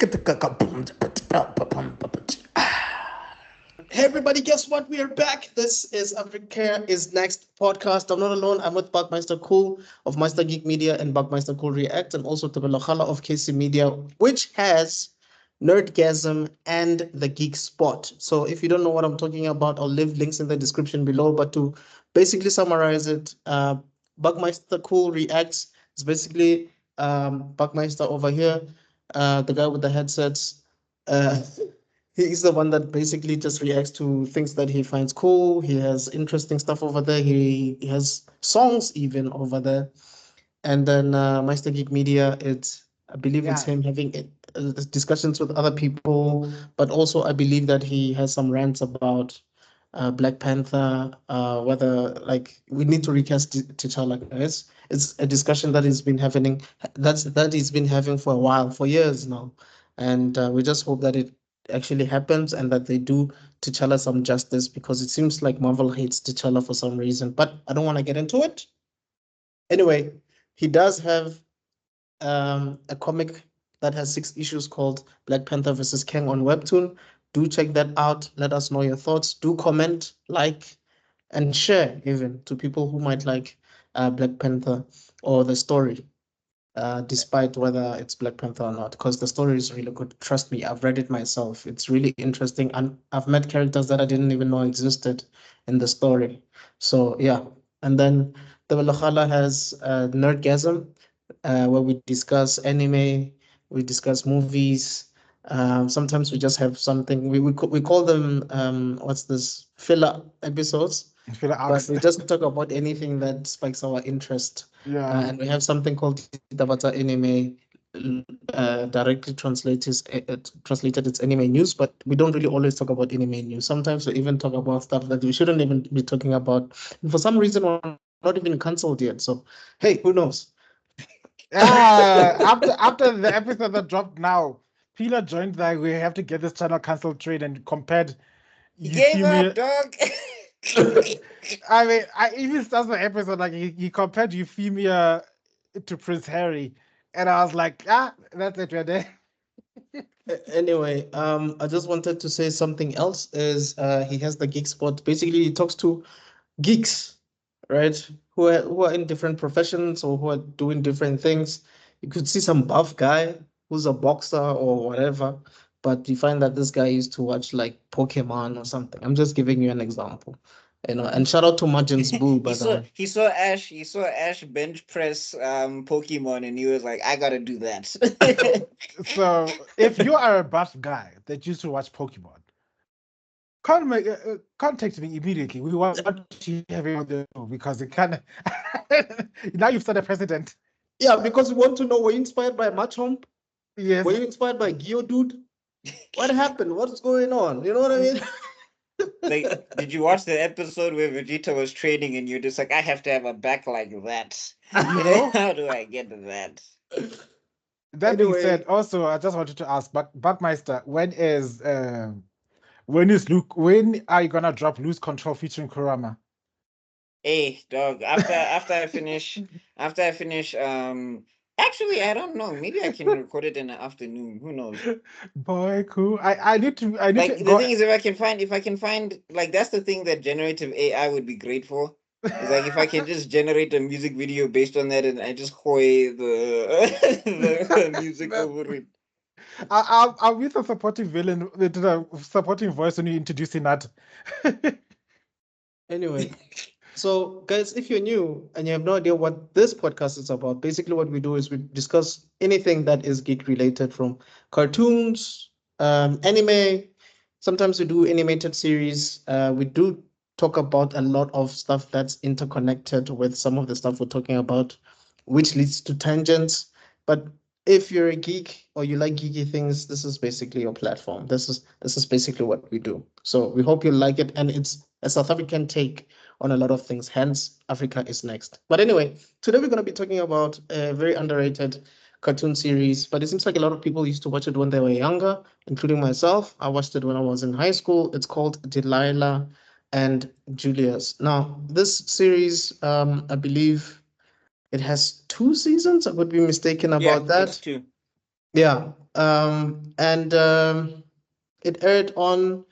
Hey everybody, guess what? We are back. This is Africa is Next podcast. I'm not alone. I'm with Buckmeister Cool of Meister Geek Media and Buckmeister Cool React, and also Delilah of KC Media, which has Nerdgasm and the Geek Spot. So if you don't know what I'm talking about, I'll leave links in the description below. But to basically summarize it, Buckmeister Cool Reacts is basically Buckmeister over here, the guy with the headsets. Uh, He's the one that basically just reacts to things that he finds cool. He has interesting stuff over there. He has songs even over there. And then Meister Geek Media, I believe it's Yeah, him having discussions with other people, but also I believe that he has some rants about Black Panther, whether like we need to recast T'Challa, guys. It's a discussion that he's been having that he's been having for a while, for years now, and we just hope that it actually happens and that they do T'Challa some justice because it seems like Marvel hates T'Challa for some reason. But I don't want to get into it. Anyway, he does have a comic that has 6 issues called Black Panther versus Kang on Webtoon. Do check that out. Let us know your thoughts. Do comment, like, and share even to people who might like Black Panther or the story, despite whether it's Black Panther or not, because the story is really good. Trust me, I've read it myself. It's really interesting, and I've met characters that I didn't even know existed in the story. So yeah, and then the Walakhala has Nerdgasm, where we discuss anime, we discuss movies. Sometimes we just have something we call them what's this filler episodes, I feel but asked. we just talk about anything that spikes our interest. Yeah. And we have something called Tabata Anime, directly translated it's anime news, but we don't really always talk about anime news. Sometimes we even talk about stuff that we shouldn't even be talking about. And for some reason, we're not even cancelled yet. So, hey, who knows? After the episode that dropped now, Pila joined that we have to get this channel cancelled trade and compared He gave up, Euphemia. dog. I mean, I even starts the episode like he compared Euphemia to Prince Harry, and I was like, that's it, we're there. Anyway, I just wanted to say something else is he has the geek spot. Basically, he talks to geeks, right? Who are in different professions or who are doing different things. You could see some buff guy who's a boxer or whatever, but you find that this guy used to watch like Pokemon or something. I'm just giving you an example, you know. And shout out to Majin's Boo, by he the saw way. he saw Ash he saw Ash bench press Pokemon, and he was like, I gotta do that. So if you are a buff guy that used to watch Pokemon, contact me immediately. We want to have you on the show because it can. Now you've set a precedent. Yeah, because we want to know, were you inspired by Machamp? Were Yes. you inspired by Geodude? What happened? What's going on? You know what I mean? Like, did you watch the episode where Vegeta was training and you're just like, I have to have a back like that? You know, How do I get to that? that being said, Anyway, also I just wanted to ask, Buckmeister, when is Luke? When are you gonna drop Lose Control featuring Kurama? Hey, dog. After I finish, actually, I don't know. Maybe I can record it in the afternoon. Who knows? Boy, cool. I need Like, to the go. thing is, if I can find, like, that's the thing that generative AI would be great for. Is like if I can just generate a music video based on that, and I just koi the the music over it. I'll be the supporting villain, the supporting voice when you introducing that. anyway, so guys, if you're new and you have no idea what this podcast is about, basically what we do is we discuss anything that is geek related, from cartoons, anime. Sometimes we do animated series. We do talk about a lot of stuff that's interconnected with some of the stuff we're talking about, which leads to tangents. But if you're a geek or you like geeky things, this is basically your platform. This is basically what we do. So we hope you like it, and it's a South African take on a lot of things. Hence, Africa is next. But anyway, today we're going to be talking about a very underrated cartoon series, but it seems like a lot of people used to watch it when they were younger, including myself. I watched it when I was in high school. It's called Delilah and Julius. Now, this series, I believe it has 2 seasons. I would be mistaken Yeah, about it's that. two. Yeah. And it aired on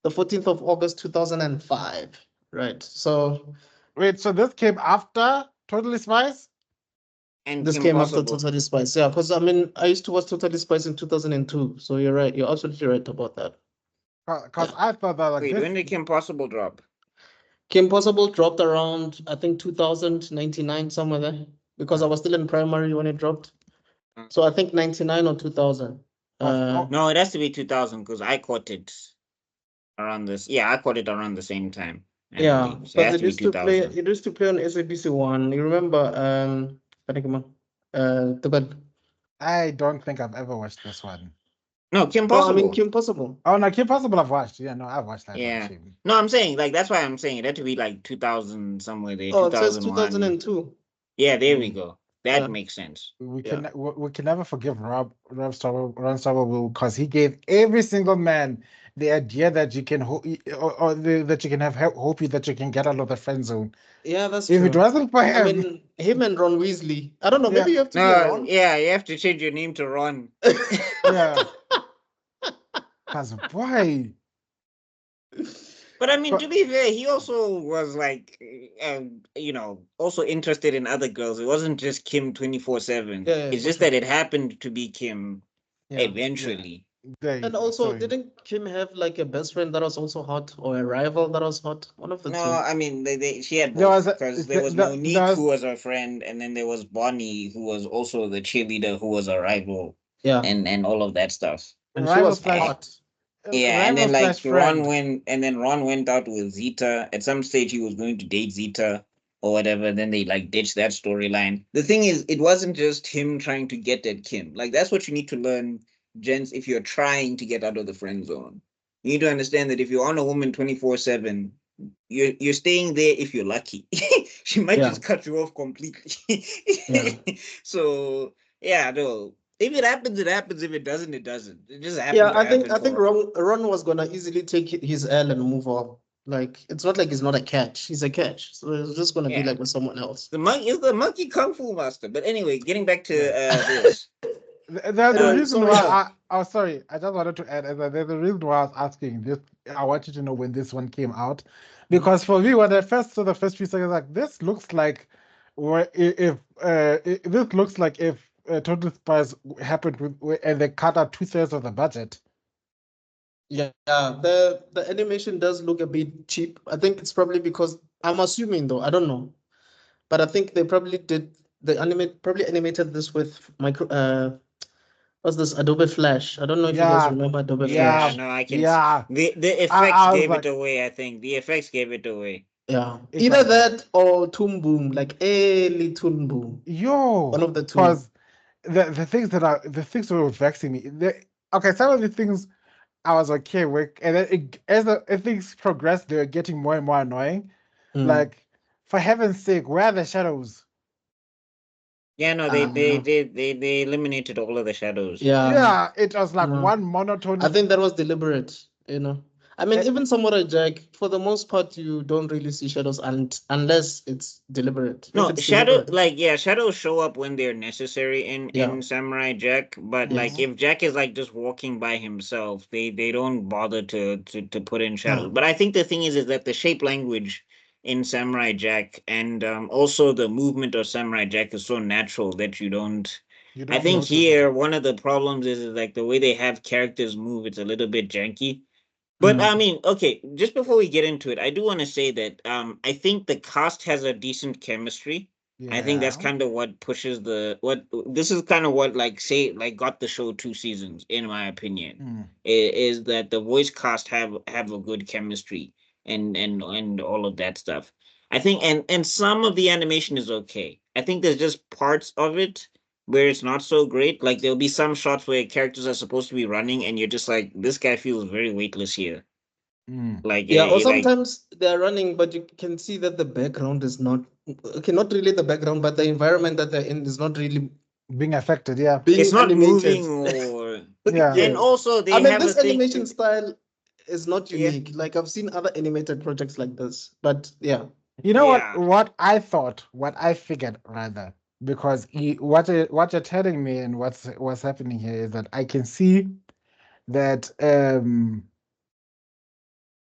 the 14th of August 2005. Right. So Wait, so this came after Totally Spies? And this Kim came after Possible. Totally Spies. Yeah, because I mean, I used to watch Totally Spies in 2002. So you're right. You're absolutely right about that. Because Yeah. I thought that like Wait, this. when did Kim Possible drop? Kim Possible dropped around, I think, 2099, somewhere there, because I was still in primary when it dropped. Mm. So I think 99 or 2000. No, it has to be 2000 because I caught it around this. Yeah, I caught it around the same time, I Yeah, believe. So it because has it to be used to play. 2000. It used to play on SABC One. You remember? I think, the bed. I don't think I've ever watched this one. No, Kim No, I mean Possible. Kim Possible. Oh no, Kim Possible I've watched. Yeah, no, I've watched that one. Yeah. Shame. No, I'm saying like that's why I'm saying it had to be like 2000 somewhere there, Oh, it says 2001. 2002. Yeah, there we Mm. go. That Yeah, makes sense. We yeah, can never forgive Rob Starbull because he gave every single man the idea that you can that you can have hope that you can get out of the friend zone. yeah. That's If it true. wasn't for I him, mean, him and Ron Weasley. I don't know. yeah, Maybe you have to be a No, Ron. yeah, you have to change your name to Ron. yeah, because boy, But I mean, to but be fair, he also was like, also interested in other girls. It wasn't just Kim 24/7. Yeah, yeah, It's for just sure. that it happened to be Kim Yeah. yeah, eventually. there you And go. also, So didn't Kim have like a best friend that was also hot or a rival that was hot? One of the No, two. I mean, she had there both was because there was there Monique was who was her friend, and then there was Bonnie who was also the cheerleader who was a rival, Yeah, and all of that stuff. and she rival was slash hot. Yeah, and rival then like slash friend. Ron went out with Zeta. At some stage, he was going to date Zeta or whatever. Then they like ditched that storyline. The thing is, it wasn't just him trying to get at Kim. Like that's what you need to learn, gents. If you're trying to get out of the friend zone, you need to understand that if you're on a woman 24/7, you're staying there if you're lucky. She might Yeah, just cut you off completely. yeah. So yeah, no. If it happens, it happens. If it doesn't, it doesn't. It just Yeah, happened to I think happen I think for Ron was gonna easily take his L and move on. Like it's not like he's not a catch. He's a catch. So it's just gonna be yeah. like with someone else. The monkey is the monkey kung fu master. But anyway, getting back to Yeah. this. There's a Anyway, reason so why yeah. oh sorry, I just wanted to add that there's a reason why I was asking this. I want you to know when this one came out. Because for me, when I first saw the first few seconds, like this looks like if this looks like if Total Spies happened and they cut out 2/3 of the budget. Yeah, the animation does look a bit cheap. I think it's probably because I'm assuming though, I don't know. But I think they probably did the animate probably animated this with micro what's this Adobe Flash. I don't know if you guys Yeah, remember Adobe Yeah, yeah, Flash. no, I can see yeah. the effects I was gave it like, away. I think the effects gave it away. Yeah. it's Either like, that or Toon Boom, like early Toon Boom. One yo, of the two. because the things that were vexing me. Okay, some of the things I was okay with, and then as things progressed, they were getting more and more annoying. Mm. Like, for heaven's sake, where are the shadows? Yeah, no, Uh, they eliminated all of the shadows. yeah. Yeah, it was like No. one I monotone. think that was deliberate, you know. I mean, eh, even Samurai Jack, for the most part, you don't really see shadows unless it's deliberate. If No, it's deliberate, shadows show up when they're necessary yeah, in Samurai Jack, but like mhm. yes. if Jack is like just walking by himself, they don't bother to put in shadows. Yeah. But I think the thing is that the shape language in Samurai Jack and also the movement of Samurai Jack is so natural that you don't. You I don't think notice it. here one of the problems is like the way they have characters move, it's a little bit janky. But I Mm. mean, okay, just before we get into it, I do want to say that I think the cast has a decent chemistry. I think that's Yeah. kind of what pushes the what this is kind of what like got the show 2 seasons in my opinion. Mm. Is that the voice cast have a good chemistry and all of that stuff. I think and some of the animation is okay. I think there's just parts of it where it's not so great. Like there'll be some shots where characters are supposed to be running, and you're just like, this guy feels very weightless here. Mm. Like, Yeah, or like sometimes they're running, but you can see that the background is not okay, not really the background, but the environment that they're in is not really Being affected, yeah. it's being not animated. moving or. Yeah. And Yes. also, I they mean, have a this thing. animation style is not Yeah, unique. Like I've seen other animated projects like this, but yeah. You know what? yeah. What I thought, what I figured rather, because what you're telling me and what's happening here is that I can see that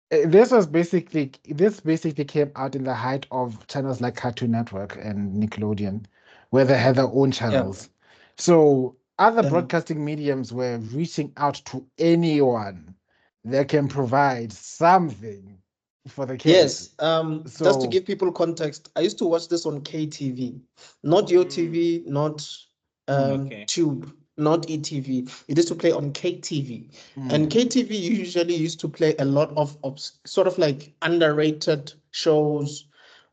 this basically came out in the height of channels like Cartoon Network and Nickelodeon, where they had their own channels. So other Yeah. broadcasting mediums were reaching out to anyone that can provide something for the kids. Yes. Just to So give people context, I used to watch this on KTV, not your TV, not Okay. Tube, not ETV. It used to play on KTV, and mm, KTV usually used to play a lot of sort of like underrated shows,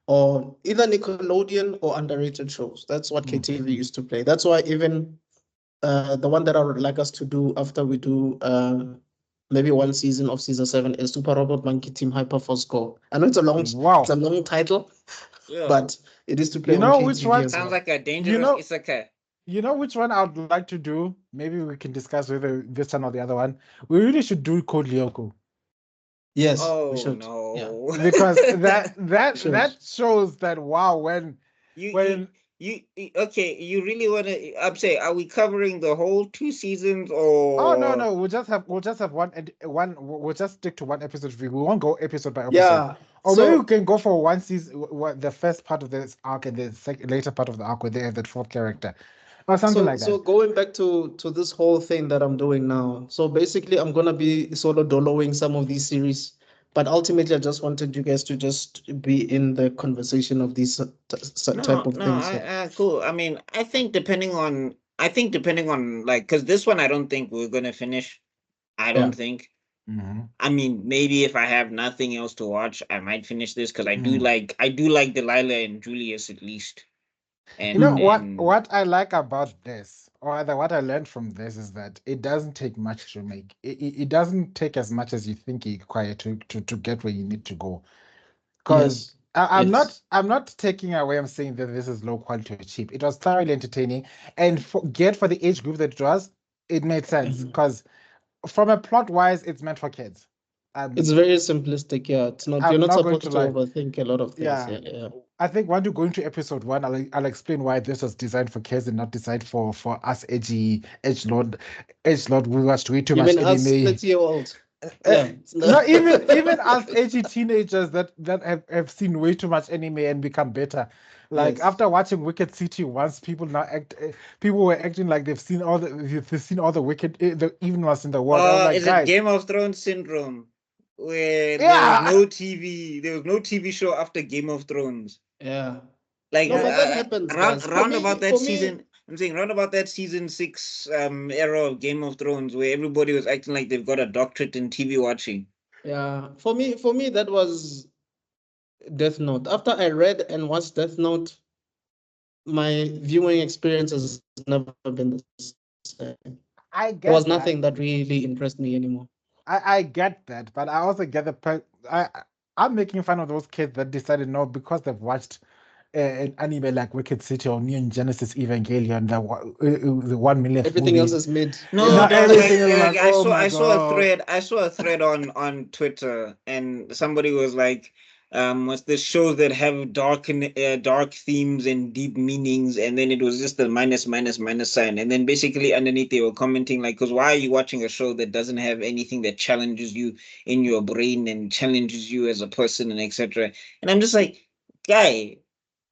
or either Nickelodeon or underrated shows. That's what mm. KTV used to play. That's why even the one that I would like us to do after we do maybe one season of season 7 is Super Robot Monkey Team Hyperforce Go. I know it's a Wow. long title, Yeah. but it is to play You on know which KTV one? as Sounds well. like a You dangerous know, isekai. you know which one I would like to do? Maybe we can discuss whether this one or the other one. We really should do Code Lyoko. Yes, we Oh should. Yeah, no. Because we should. that shows that wow You you when okay, you really want to I'm saying, are we covering the whole 2 seasons oh no or no we'll just have we'll just stick to one episode review. We won't go episode by episode, Yeah. or maybe we So can go for one season, the first part of this arc and the later part of the arc where they have that fourth character or something like so that. going back to this whole thing that I'm doing now. So basically I'm gonna be solo doloing some of these series, but ultimately I just wanted you guys to just be in the conversation of these type no, of no, things. So cool. I mean, I think depending on like cuz this one I don't think we're going to finish. I yeah. don't think. Mm-hmm. I mean, maybe if I have nothing else to watch, I might finish this cuz Mm. I do like Delilah and Julius at least. You know Mm. And what I like about this, or rather what I learned from this, is that it doesn't take much to make. It doesn't take as much as you think you require to get where you need to go. Because Yes. I'm not taking away. I'm saying that this is low quality or cheap. It was thoroughly entertaining, and for the age group that it was, it made sense. Mhm. Because from a plot wise, it's meant for kids. It's Um, very simplistic. Yeah, it's not. You're I'm not not going to supposed to lie. overthink a lot of things. Yeah, Yeah, yeah. I think when you go into episode one, I'll explain why this was designed for kids and not designed for us edge lord. We watched way too much Even us anime. 30-year-olds. Uh, Yeah. no, even us edgy teenagers that have seen way too much anime and become better. Like Yes. after watching Wicked City once, people were acting like they've seen all the the evilness in the world. I was like, is it guys, Game of Thrones syndrome where yeah, there was no TV show after Game of Thrones? Yeah. Like No, but that happens, guys. For round about me, that for me, season, I'm saying round about that season 6 era of Game of Thrones where everybody was acting like they've got a doctorate in TV watching. yeah. For me, that was Death Note. After I read and watched Death Note, my viewing experience has never been the same. There was I nothing get that that. really impressed me anymore. I get that, but I also get I'm making fun of those kids that decided no because they've watched an anime like Wicked City or Neon Genesis Evangelion, the 1 millionth Everything else movie. is mid. No, Yeah. Not there was everything is like, oh my god. I saw a thread on Twitter, and somebody was like, what's the shows that have dark themes and deep meanings, and then it was just a minus sign, and then basically underneath they were commenting like, because why are you watching a show that doesn't have anything that challenges you in your brain and challenges you as a person and etc. And I'm just like, guy,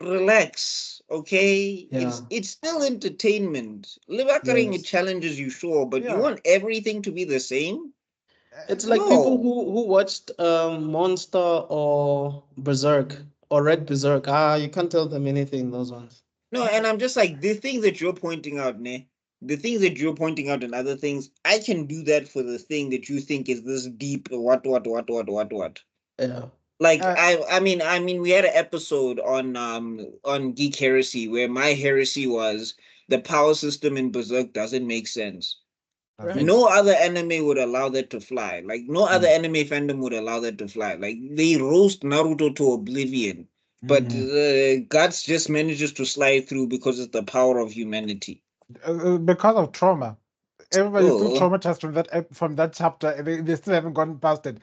relax, okay? Yeah. It's still entertainment. Livakaring, it Yes. challenges you, sure, but you Yeah. want everything to be the same? It's like people No. who watched Monster or Berserk or read Berserk. You can't tell them anything, those ones. No, and I'm just like, the things that you're pointing out, ne? The things that you're pointing out and other things, I can do that for the thing that you think is this deep, what. Yeah. Like Uh, I mean we had an episode on Geek Heresy where my heresy was the power system in Berserk doesn't make sense. Right. No other anime would allow that to fly. Like no other mm, anime fandom would allow that to fly. Like they roast Naruto to oblivion, but mhm. Guts just manages to slide through because it's the power of humanity. Because of trauma. Everybody's still Oh traumatized from that chapter. They still haven't gone past it.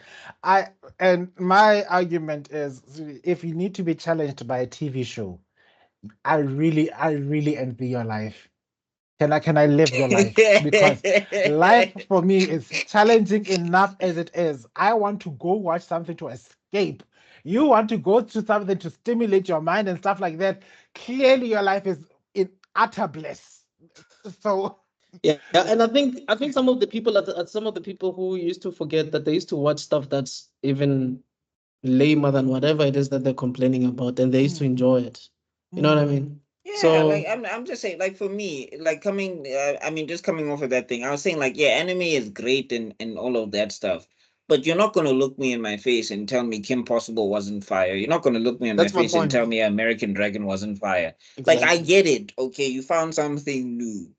My argument is if you need to be challenged by a TV show, I really envy your life. Can I live your life? Because life for me is challenging enough as it is. I want to go watch something to escape. You want to go to something to stimulate your mind and stuff like that. Clearly, your life is in utter bliss. So Yeah, and I think some of the people some of the people who used to forget that they used to watch stuff that's even lamer than whatever it is that they're complaining about, and they used to mm, enjoy it. You know what I mm, mean? Yeah, like So I'm just saying, like for me, like I mean, just coming off of that thing, I was saying like, yeah, anime is great and all of that stuff, but you're not gonna look me in my face and tell me Kim Possible wasn't fire. You're not gonna look me in my that's my face and tell point. me American Dragon wasn't fire. Like I Exactly. get it, okay, you found something new,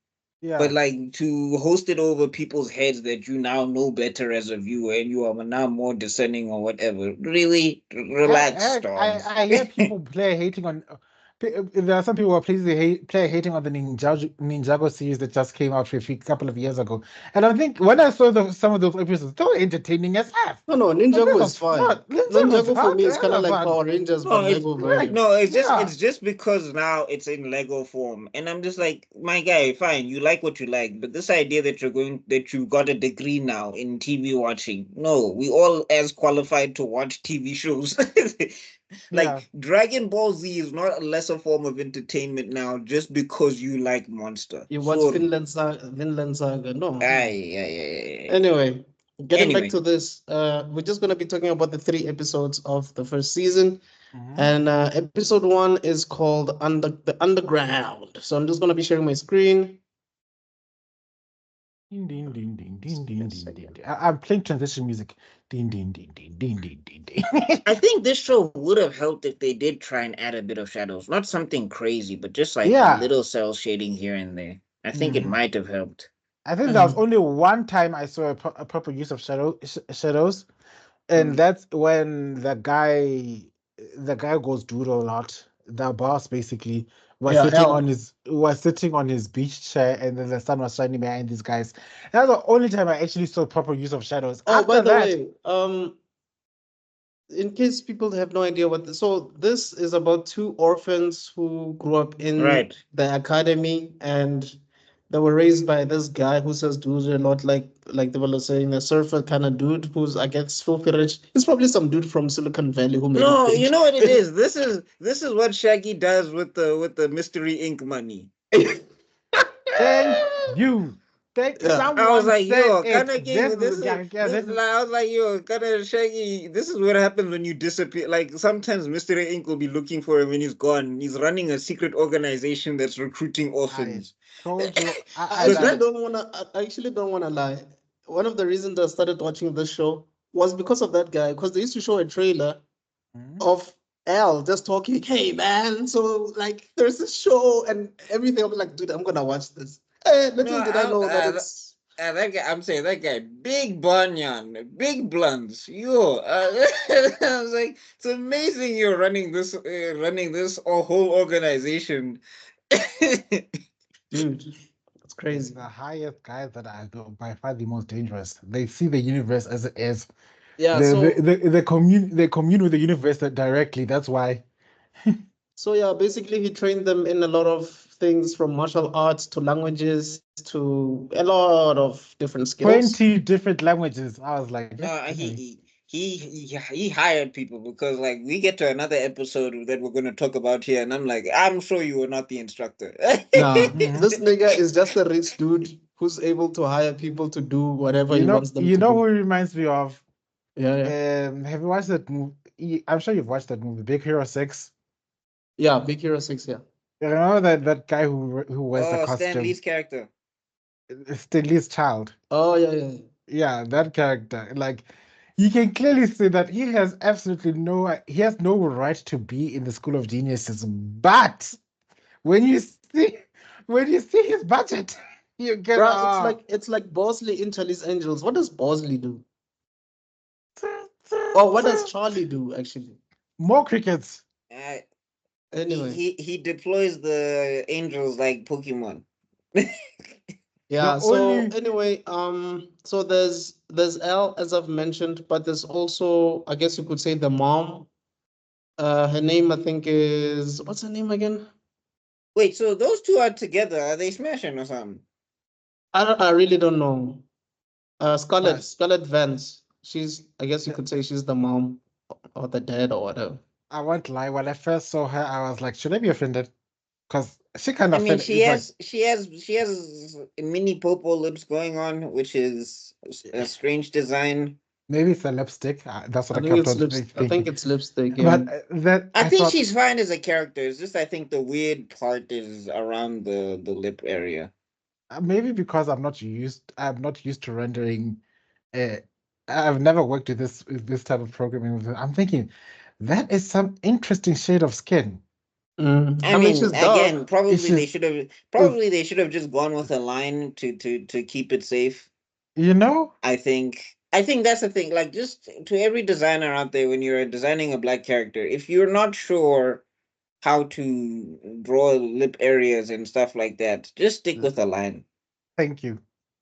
but yeah. like to host it over people's heads that you now know better as a viewer and you are now more discerning or whatever. Really, relax, dog. I hear people play hating on. There are some people who are play hating on the Ninjago series that just came out a couple of years ago, and I think when I saw some of those episodes, they were entertaining as F. No, no, But this Ninjago is was fine. fun. Ninjago's Ninjago for fun. me is kind of Hella like fun. Power Rangers, No, but it's Lego Right. version. no, Yeah. it's just because now it's in Lego form, and I'm just like, my guy, fine, you like what you like, but this idea that you got a degree now in TV watching, no, we all as qualified to watch TV shows. Yeah. Like Dragon Ball Z is not a lesser form of entertainment now just because you like Monster. You watch Sorry. Vinland Saga. No. Mm. Ay. Anyway, getting back Anyway, to this, we're just gonna be talking about the 3 episodes of the first season. Mhm. And episode 1 is called the Underground. So I'm just gonna be sharing my screen. Ding ding ding ding Just ding give me ding a ding ding. second. I'm playing transition music. Ding ding ding ding ding ding ding ding. I think this show would have helped if they did try and add a bit of shadows. Not something crazy, but just like a Yeah. little cell shading here and there. I think it Mhm. might have helped. I think there was Mhm. only one time I saw a proper use of shadows, and Mm. that's when the guy goes doodle a lot. The boss basically Yeah, L. was sitting on his beach chair, and then the sun was shining behind these guys. That's the only time I actually saw proper use of shadows. Oh, by After the that, way, in case people have no idea so this is about two orphans who grew up in Right. the academy, and they were raised by this guy who says dudes a lot, like they were saying, a surfer kind of dude who's, I guess, filthy rich. He's probably some dude from Silicon Valley who made it No, you big. know what it is. This is what Shaggy does with the Mystery Inc. money. thank you. Thank Yeah. I was someone like, said yo, it. kinda This game. is yeah, yeah, this is I was like, yo, kinda Shaggy. This is what happens when you disappear. Like sometimes Mystery Inc. will be looking for him when he's gone. He's running a secret organization that's recruiting I orphans. told you. I So actually that don't want to. I actually don't want to lie. One of the reasons I started watching this show was because of that guy. Because they used to show a trailer Mhm. of Al just talking, "Hey man, so like there's this show and everything." I'm like, dude, I'm gonna watch this. no, Little did I know that it's that guy. I'm saying that guy, big banyan, big blunts. Yo, I was like, it's amazing you're running this whole organization. dude, it's crazy. The highest guys that are by far the most dangerous. They see the universe as it is. Yeah, so They commune with the universe directly. That's why yeah, basically he trained them in a lot of things from martial arts to languages to a lot of different skills. 20 different languages. I was like, No, okay. he hired people because like we get to another episode that we're gonna talk about here, and I'm like, I'm sure you were not the instructor. Nah, Mhm. this nigga is just a rich dude who's able to hire people to do whatever he wants them You to know do. who he reminds me of? Yeah, yeah. Have you watched that movie? I'm sure you've watched that movie, Big Hero 6. Yeah, Big Hero 6, yeah. You remember that guy who wears the Oh, Stan costume? Lee's character. Stanley's child. Oh, yeah, yeah, yeah. Yeah, that character. Like you can clearly see that he has no right to be in the School of Geniuses. But when you see when you see his budget, you get Bruh, it's like Bosley in Charlie's Angels. What does Bosley do? Or what does Charlie do, actually? more crickets. Uh, Anyway, he deploys the angels like Pokemon. The yeah, so only anyway, so there's L, as I've mentioned, but there's also, I guess you could say, the mom. Her name, I think, is, what's her name again? Wait, so those two are together? Are they smashing or something? I really don't know. But Scarlett Vance. I guess you the- could say she's the mom or the dad or whatever. I won't lie. When I first saw her, I was like, should I be offended? Because she kind I of mean, felt it's like she has mini popo lips going on, which is a strange design. maybe it's a lipstick. That's what I I think kept it's on lips. I think thinking. it's lipstick. Yeah. But then I I think thought, she's fine as a character. It's just I think the weird part is around the lip area. maybe because I'm not used to rendering. Uh, I've never worked with this type of programming. I'm thinking that is some interesting shade of skin. I I mean, mean, she's again, dark. It's just, it's, probably they should have just gone with a line to keep it safe. you know, I think that's the thing. Like, just to every designer out there, when you're designing a black character, if you're not sure how to draw lip areas and stuff like that, just stick with a line. thank you.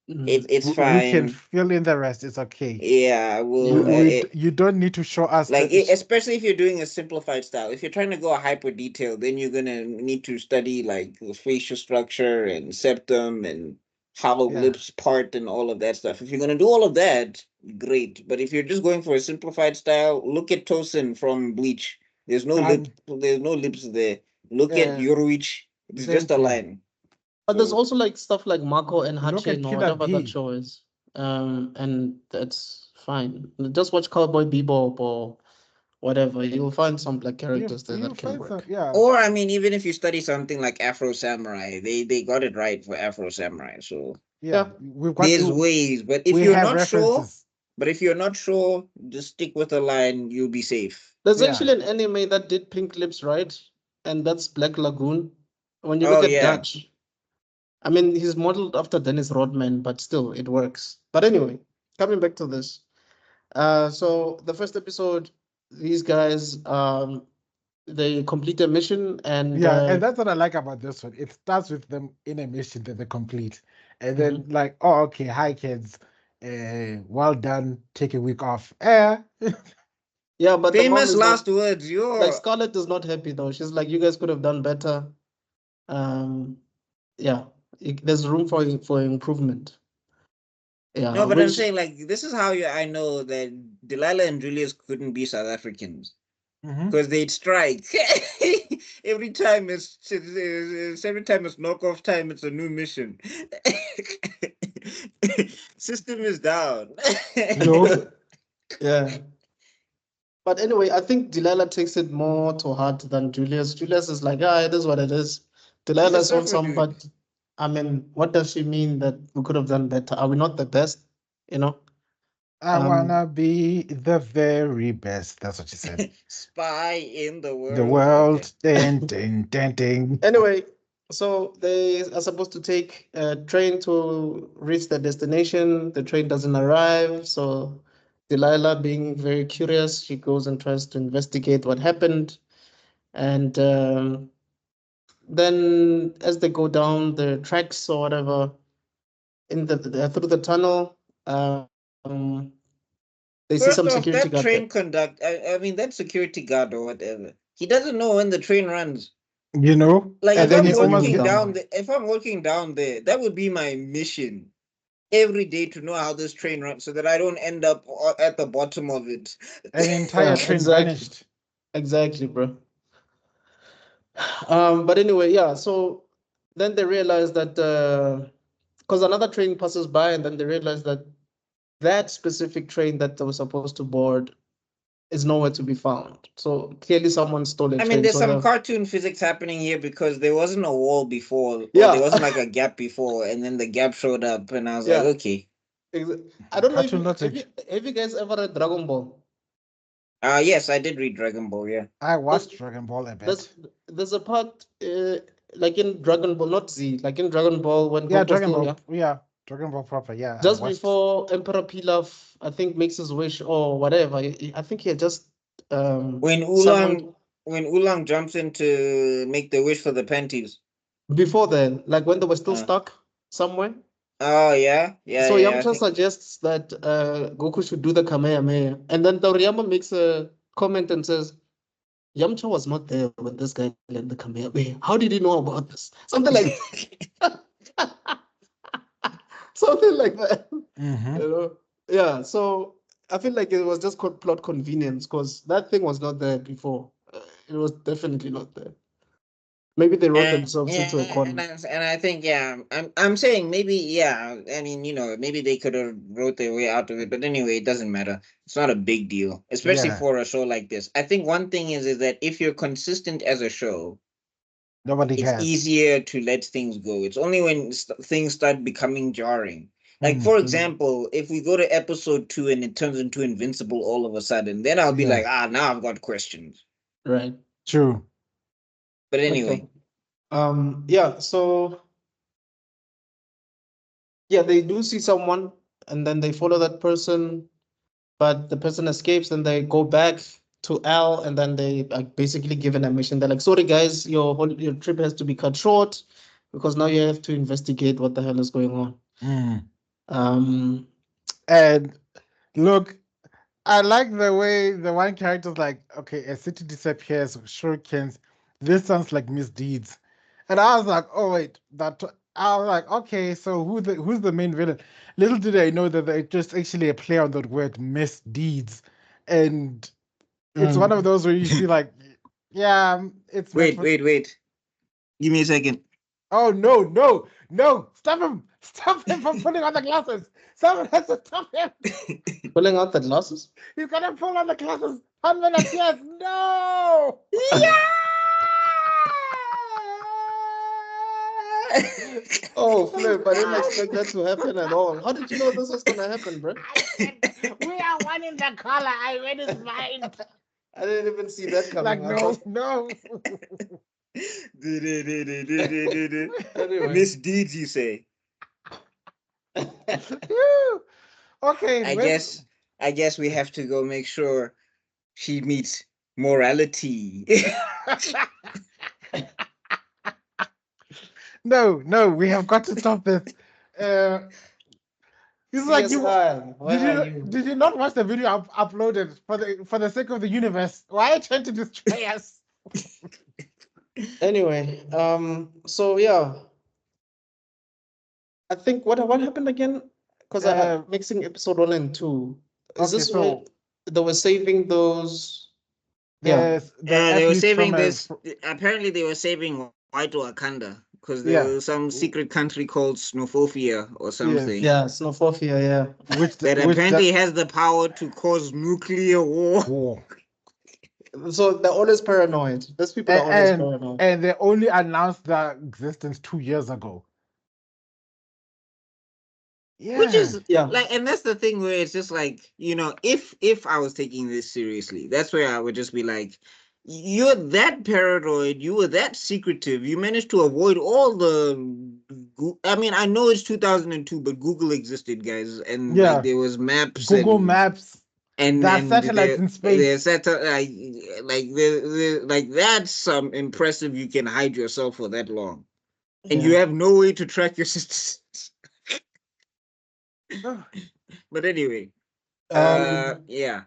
It's We can fine. fill in the rest. It's okay. Yeah, Yeah. You don't need to show us like the. especially if you're doing a simplified style. If you're trying to go a hyper detail, then you're gonna need to study like the facial structure and septum and how Yeah, lips part and all of that stuff. If you're gonna do all of that, great. But if you're just going for a simplified style, look at Tosin from Bleach. and There's no lips there. Look at uh, Yoruichi. It's just thank a you. line. But there's So also like stuff like Mako and Look at Hachin or Killer whatever that B. show is. And that's fine. Just watch Cowboy Bebop or whatever. You'll find some black characters there You that can find some, work. yeah, or I mean, even if you study something like Afro Samurai, they got it right for Afro Samurai. So yeah. Yeah. there's ways, but if We you're have not sure, references. just stick with a line, you'll be safe. There's Yeah, actually an anime that did pink lips, right? And that's Black Lagoon. When you Oh look at yeah. Dutch, I mean, he's modeled after Dennis Rodman, but still, it works. But anyway, coming back to this. So the first episode, these guys, they complete a mission and yeah, and that's what I like about this one. It starts with them in a mission that they complete, and then Mhm. like, oh, okay, hi kids, well done, take a week off. Eh, Yeah, but the mom Famous is like last words. Scarlett is not happy though. She's like, you guys could have done better. Um, yeah, there's room for improvement. Yeah, No, but I'm which saying like this is how I know that Delilah and Julius couldn't be South Africans mhm. because they'd strike every time. Every time it's knockoff time. It's a new mission. System is down. Yo, yeah. But anyway, I think Delilah takes it more to heart than Julius. Julius is like, ah, it is what it is. He's a Delilah's on suffer some, dude. but I mean, what does she mean that we could have done better? Are we not the best? You know? I Um, wanna be the very best. That's what she said. Spy in the The world. Okay. world, ding, ding, ding, ding. anyway, so they are supposed to take a train to reach the destination. The train doesn't arrive, so Delilah, being very curious, she goes and tries to investigate what happened. And then as they go down the tracks or whatever in through the tunnel, they see some First security off, guard that there. train I mean, that security guard or whatever, he doesn't know when the train runs. You know, Like, and I then think he he's almost leaving down. if I'm working down there, that would be my mission every day to know how this train runs, so that I don't end up at the bottom of it. an entire Yeah, train exactly, vanished. exactly, bro. But anyway, yeah. So then they realize that because another train passes by, and then they realize that that specific train that they were supposed to board is nowhere to be found. So clearly, someone stole a I mean, train. there's So some the cartoon physics happening here because there wasn't a wall before, or there yeah, wasn't like a gap before, and then the gap showed up, and I was like, yeah. okay. I don't know if Cartoon logic. have you guys ever read Dragon Ball? Yes, I did read Dragon Ball, yeah. I There's watched Dragon Ball a there's bit. there's a part like in Dragon Ball, not Z, like in Dragon Ball when Yeah, Goku's Dragon still Ball. young, Yeah, Dragon Ball proper. Yeah, I just watched. before Emperor Pilaf, I think makes his wish or whatever. I think he had just When summoned Ulang jumps in to make the wish for the panties. before then, like when they were still Uh, stuck somewhere. oh yeah, yeah, So yeah. I Yamcha think suggests that Goku should do the Kamehameha, and then Toriyama makes a comment and says, Yamcha was not there when this guy landed the Kamehameha. How did he know about this? Something like something like that. Mm-hmm. You know? Yeah. So I feel like it was just plot convenience because that thing was not there before. It was definitely not there. Maybe they wrote themselves Yeah, into a corner. and I think I'm saying maybe I mean maybe they could have wrote their way out of it, but anyway, it doesn't matter. It's not a big deal, especially Yeah. for a show like this. I think one thing is that if you're consistent as a show, Nobody it's cares. easier to let things go. It's only when things start becoming jarring. Like Mm. for example, if we go to episode 2 and it turns into Invincible all of a sudden, then I'll be Yeah. like, now I've got questions. Right. True. But Okay. anyway, Yeah, so yeah, they do see someone and then they follow that person, but the person escapes and they go back to Al and then they are basically given a mission. They're like, sorry guys, your trip has to be cut short because now you have to investigate what the hell is going on. Mm. Um, And look, I like the way the one character's like, okay, a city disappears, shurikens. This sounds like misdeeds. And I was like, oh wait, I was like, okay, so who's the main villain? Little did I know that it's just actually a play on that word misdeeds. And it's one of those where you see like, yeah, it's meant for wait. Give me a second. oh no, stop him! Stop him from putting on the glasses! Someone has to stop him! pulling out the glasses. He's gonna pull on the glasses! 1 minute, yes! No! Oh, Flip, I didn't expect that to happen at all. How did you know this was gonna happen, bro? I said, we are one in the collar. I read his mind. I didn't even see that Like, coming. I no, thought, no. anyway. Misdeeds, you say? Okay, I guess we have to go make sure she meets morality. no, we have got to stop this. It's like CSI, where are you? did you not watch the video I've uploaded for the sake of the universe? Why are you trying to destroy us? Anyway, so yeah, I think what happened again? Because I'm mixing episode 1 and 2. Is Okay, this where they were saving those? Yeah, the they were athletes saving from this. Apparently, they were saving White Wakanda because there Yeah. was some secret country called Snowphobia or something. yeah, Snowphobia, yeah. which That apparently has the power to cause nuclear war. war. So they're always paranoid. Those people are always paranoid. And they only announced their existence 2 years ago. Yeah. Which is Yeah. like, and that's the thing where it's just like, if I was taking this seriously, that's where I would just be like, you're that paranoid, you were that secretive, you managed to avoid all the. I mean, I know it's 2002, but Google existed, guys, and Yeah. like there was maps, Google Maps, and there are satellites in space. like that's impressive. You can hide yourself for that long, and Yeah. you have no way to track your sisters. But anyway, yeah.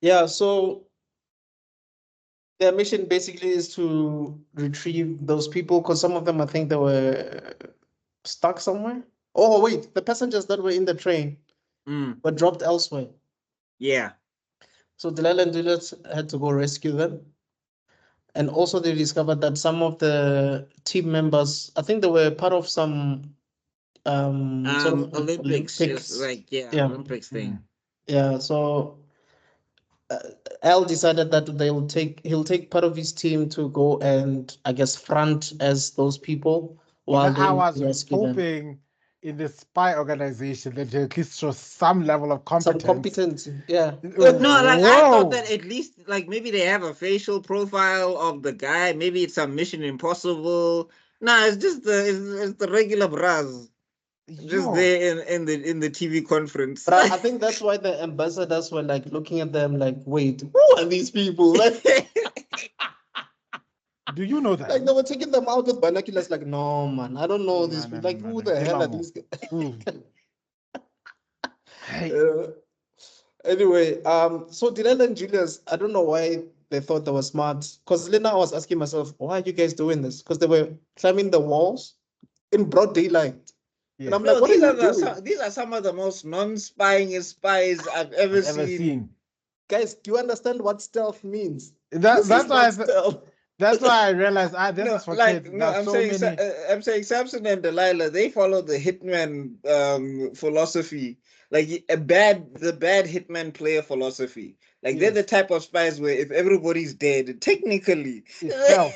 Yeah, so their mission basically is to retrieve those people because some of them, I think they were stuck somewhere. Oh, wait, the passengers that were in the train were dropped elsewhere. Yeah. So Delilah and Julius had to go rescue them. And also they discovered that some of the team members, I think they were part of some sort of Olympics, just like Olympics thing. Yeah, so Al decided that he'll take part of his team to go and I guess front as those people while I they was rescue them. hoping in the spy organization that they at least show some level of competence. Some competency, yeah. No, like I thought that at least like maybe they have a facial profile of the guy. Maybe it's some Mission Impossible. Nah, it's just it's the regular bras. Just there in the TV conference. But I think that's why the ambassadors were like looking at them like, wait, who are these people? Like, do you know that? Like they were taking them out with binoculars, like, no man, I don't know these people. Like, who the hell are these guys? Anyway, so Delilah and Julius, I don't know why they thought they were smart. Because Lena, I was asking myself, why are you guys doing this? Because they were climbing the walls in broad daylight. And I'm like, No, what are these are you doing? these are some of the most non-spying spies I've ever seen. Guys, do you understand what stealth means? That's This is why not stealth. that's why I realized this No, is for like kids. no, There's so many. I'm saying Samson and Delilah, they follow the hitman philosophy, like the bad hitman player philosophy. Like they're the Yes, type of spies where if everybody's dead, technically, it's stealth.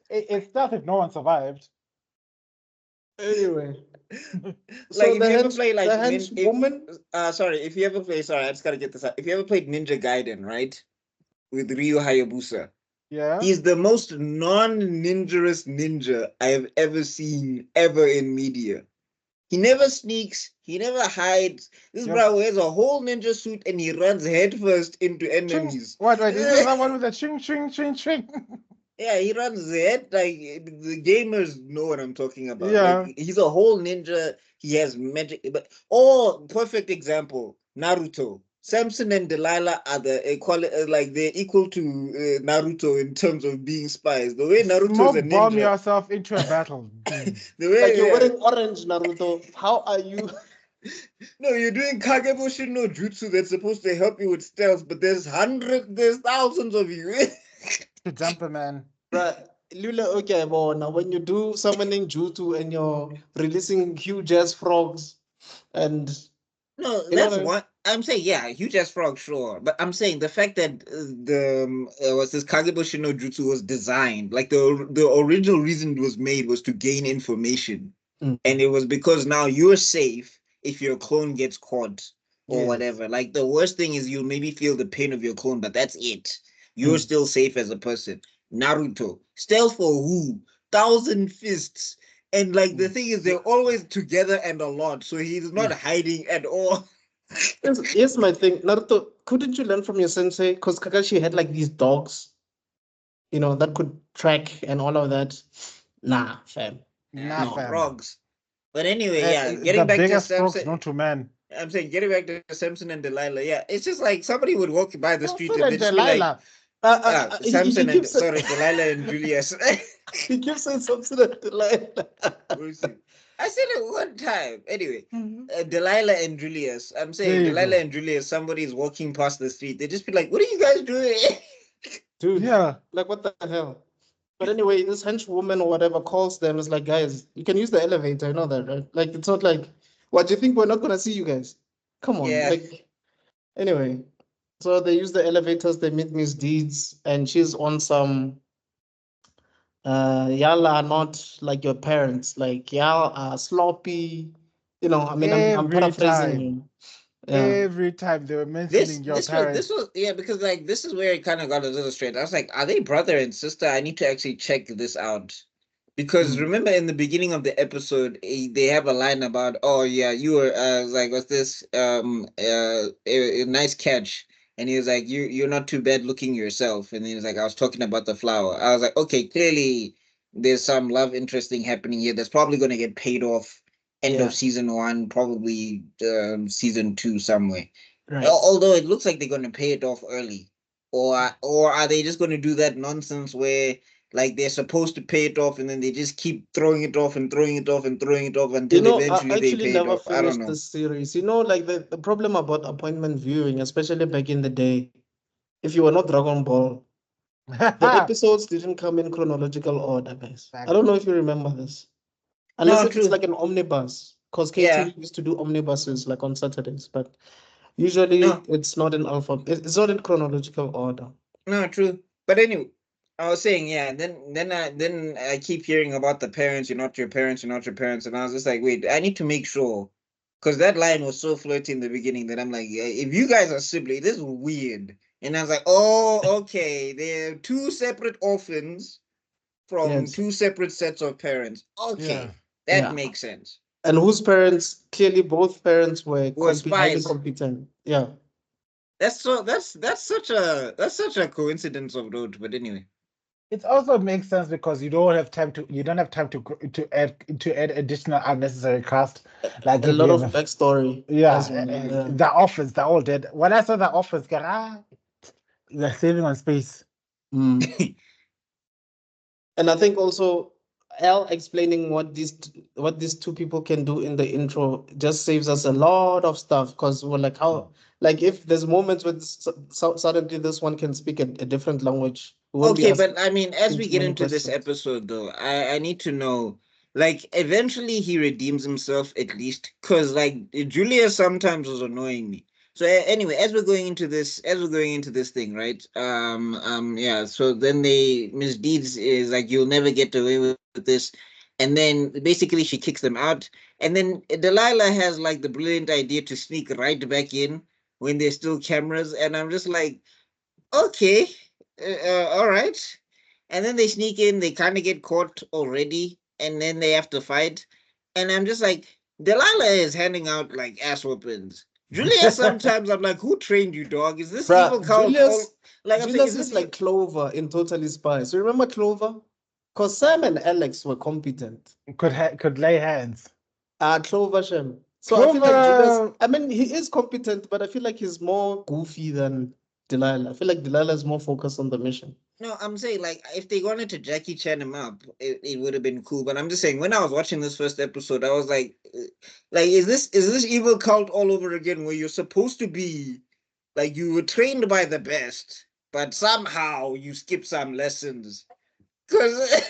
It's stealth if no one survived. Anyway, like so if you ever play like the henchwoman, sorry, if you ever play, sorry, I just gotta get this out. If you ever played Ninja Gaiden, right, with Ryu Hayabusa, Yeah. he's the most non-ninjerous ninja I have ever seen ever in media. He never sneaks, he never hides. This Yep. bro wears a whole ninja suit and he runs headfirst into Ching. enemies. Wait, is this that one with the ching, ching, ching, ching? Yeah, he runs head like the gamers know what I'm talking about. Yeah. Like he's a whole ninja. He has magic. But perfect example, Naruto. Samson and Delilah are like they're equal to Naruto in terms of being spies. The way Naruto is a Smoke bomb ninja, yourself into a battle. the way like you're wearing orange, Naruto. How are you? no, you're doing Kagebushin no jutsu that's supposed to help you with stealth, but there's thousands of you. To jump a man. Right. Lula, okay, well, now when you do summoning jutsu and you're releasing huge ass frogs, and No, you know that's what I'm saying. Yeah, huge ass frog, sure. But I'm saying the fact that was this Kagebushin no Jutsu was designed, like the original reason it was made was to gain information. Mm. And it was because now you're safe if your clone gets caught or Yes. whatever. Like the worst thing is you'll maybe feel the pain of your clone, but that's it. You're still safe as a person. Naruto, stealth for who? 1,000 fists. And like the thing is, they're always together and a lot, so he's not hiding at all. Here's my thing, Naruto. Couldn't you learn from your sensei? Because Kakashi had like these dogs, you know, that could track and all of that. Nah, fam. Nah, fam. Frogs. But anyway, yeah, The getting back to biggest frogs Samson. known to man. I'm saying getting back to Samson and Delilah. Yeah, it's just like somebody would walk by the street Samson and and they'd just be like, Delilah. Samson He and keeps saying- sorry, Delilah and Julius. he keeps saying something to Delilah. I said it one time. Anyway, Delilah and Julius. I'm There saying you Delilah go. and Julius. Somebody's walking past the street. They just be like, "What are you guys doing?" Dude, Yeah. like what the hell? But anyway, this henchwoman or whatever calls them. It's like, guys, you can use the elevator. You know that, right? Like, it's not like, what do you think we're not gonna see you guys? Come on, Yeah. like. Anyway, so they use the elevators. They meet Miss Deeds, and she's on some. Y'all are not like your parents. Like y'all are sloppy. You know, I mean, I'm Every paraphrasing time. you. Yeah. Every time they were mentioning your parents. this was yeah, because like this is where it kind of got a little strange. I was like, are they brother and sister? I need to actually check this out. Because remember in the beginning of the episode, they have a line about, oh yeah, you were like, what's this? A nice catch. And he was like, you're not too bad looking yourself. And then he was like, I was talking about the flower. I was like, okay, clearly there's some love interesting happening here that's probably gonna get paid off end Yeah. of season 1, probably season 2 somewhere. Right. Although it looks like they're gonna pay it off early. Or are they just gonna do that nonsense where like they're supposed to pay it off and then they just keep throwing it off and throwing it off and throwing it off until You know, eventually I they actually pay it never off. I don't finished know. this series. You know, like the problem about appointment viewing, especially back in the day, if you were not Dragon Ball, the episodes didn't come in chronological order, guys. I don't know if you remember this. Unless if it's like an omnibus, because K2 used to do omnibuses like on Saturdays, but usually it's not in it's not in chronological order. No, true. But anyway, I was saying, yeah, then I keep hearing about the parents, you're not your parents, you're not your parents. And I was just like, wait, I need to make sure. Because that line was so flirty in the beginning that I'm like, yeah, if you guys are siblings, this is weird. And I was like, oh, okay, they're 2 separate orphans from 2 separate sets of parents. Okay, that makes sense. And whose parents, clearly both parents were highly spies. competent. Yeah. That's such a coincidence of note, but anyway. It also makes sense because you don't have time to add additional unnecessary cast. Like a lot of backstory. Yeah, the orphans, they're all dead. When I saw the orphans, They're saving on space. Mm. And I think also Al explaining what these two people can do in the intro just saves us a lot of stuff because we're like how like if there's moments where suddenly this one can speak a different language, we won't be Okay, asking but I mean, as we too get many into this questions. episode, though, I need to know, like, eventually he redeems himself at least, because like Julius sometimes was annoying me. So anyway, as we're going into this thing, right? Yeah. So then they Miss Deeds is like, you'll never get away with this, and then basically she kicks them out, and then Delilah has like the brilliant idea to sneak right back in when there's still cameras, and I'm just like, okay, all right. And then they sneak in, they kind of get caught already, and then they have to fight. And I'm just like, Delilah is handing out like ass whoopings. Julia, sometimes I'm like, who trained you, dog? Is this evil Bruh, cult all like I'm saying, Julius is is this like Clover in Totally Spies. You remember Clover? Because Sam and Alex were competent. Could lay hands. Clover Shem. So I feel like Julius, Clover. I mean, he is competent, but I feel like he's more goofy than Delilah. I feel like Delilah is more focused on the mission. No, I'm saying like if they wanted to Jackie Chan him up, it would have been cool. But I'm just saying when I was watching this first episode, I was like, is this evil cult all over again where you're supposed to be like you were trained by the best, but somehow you skip some lessons. Cause,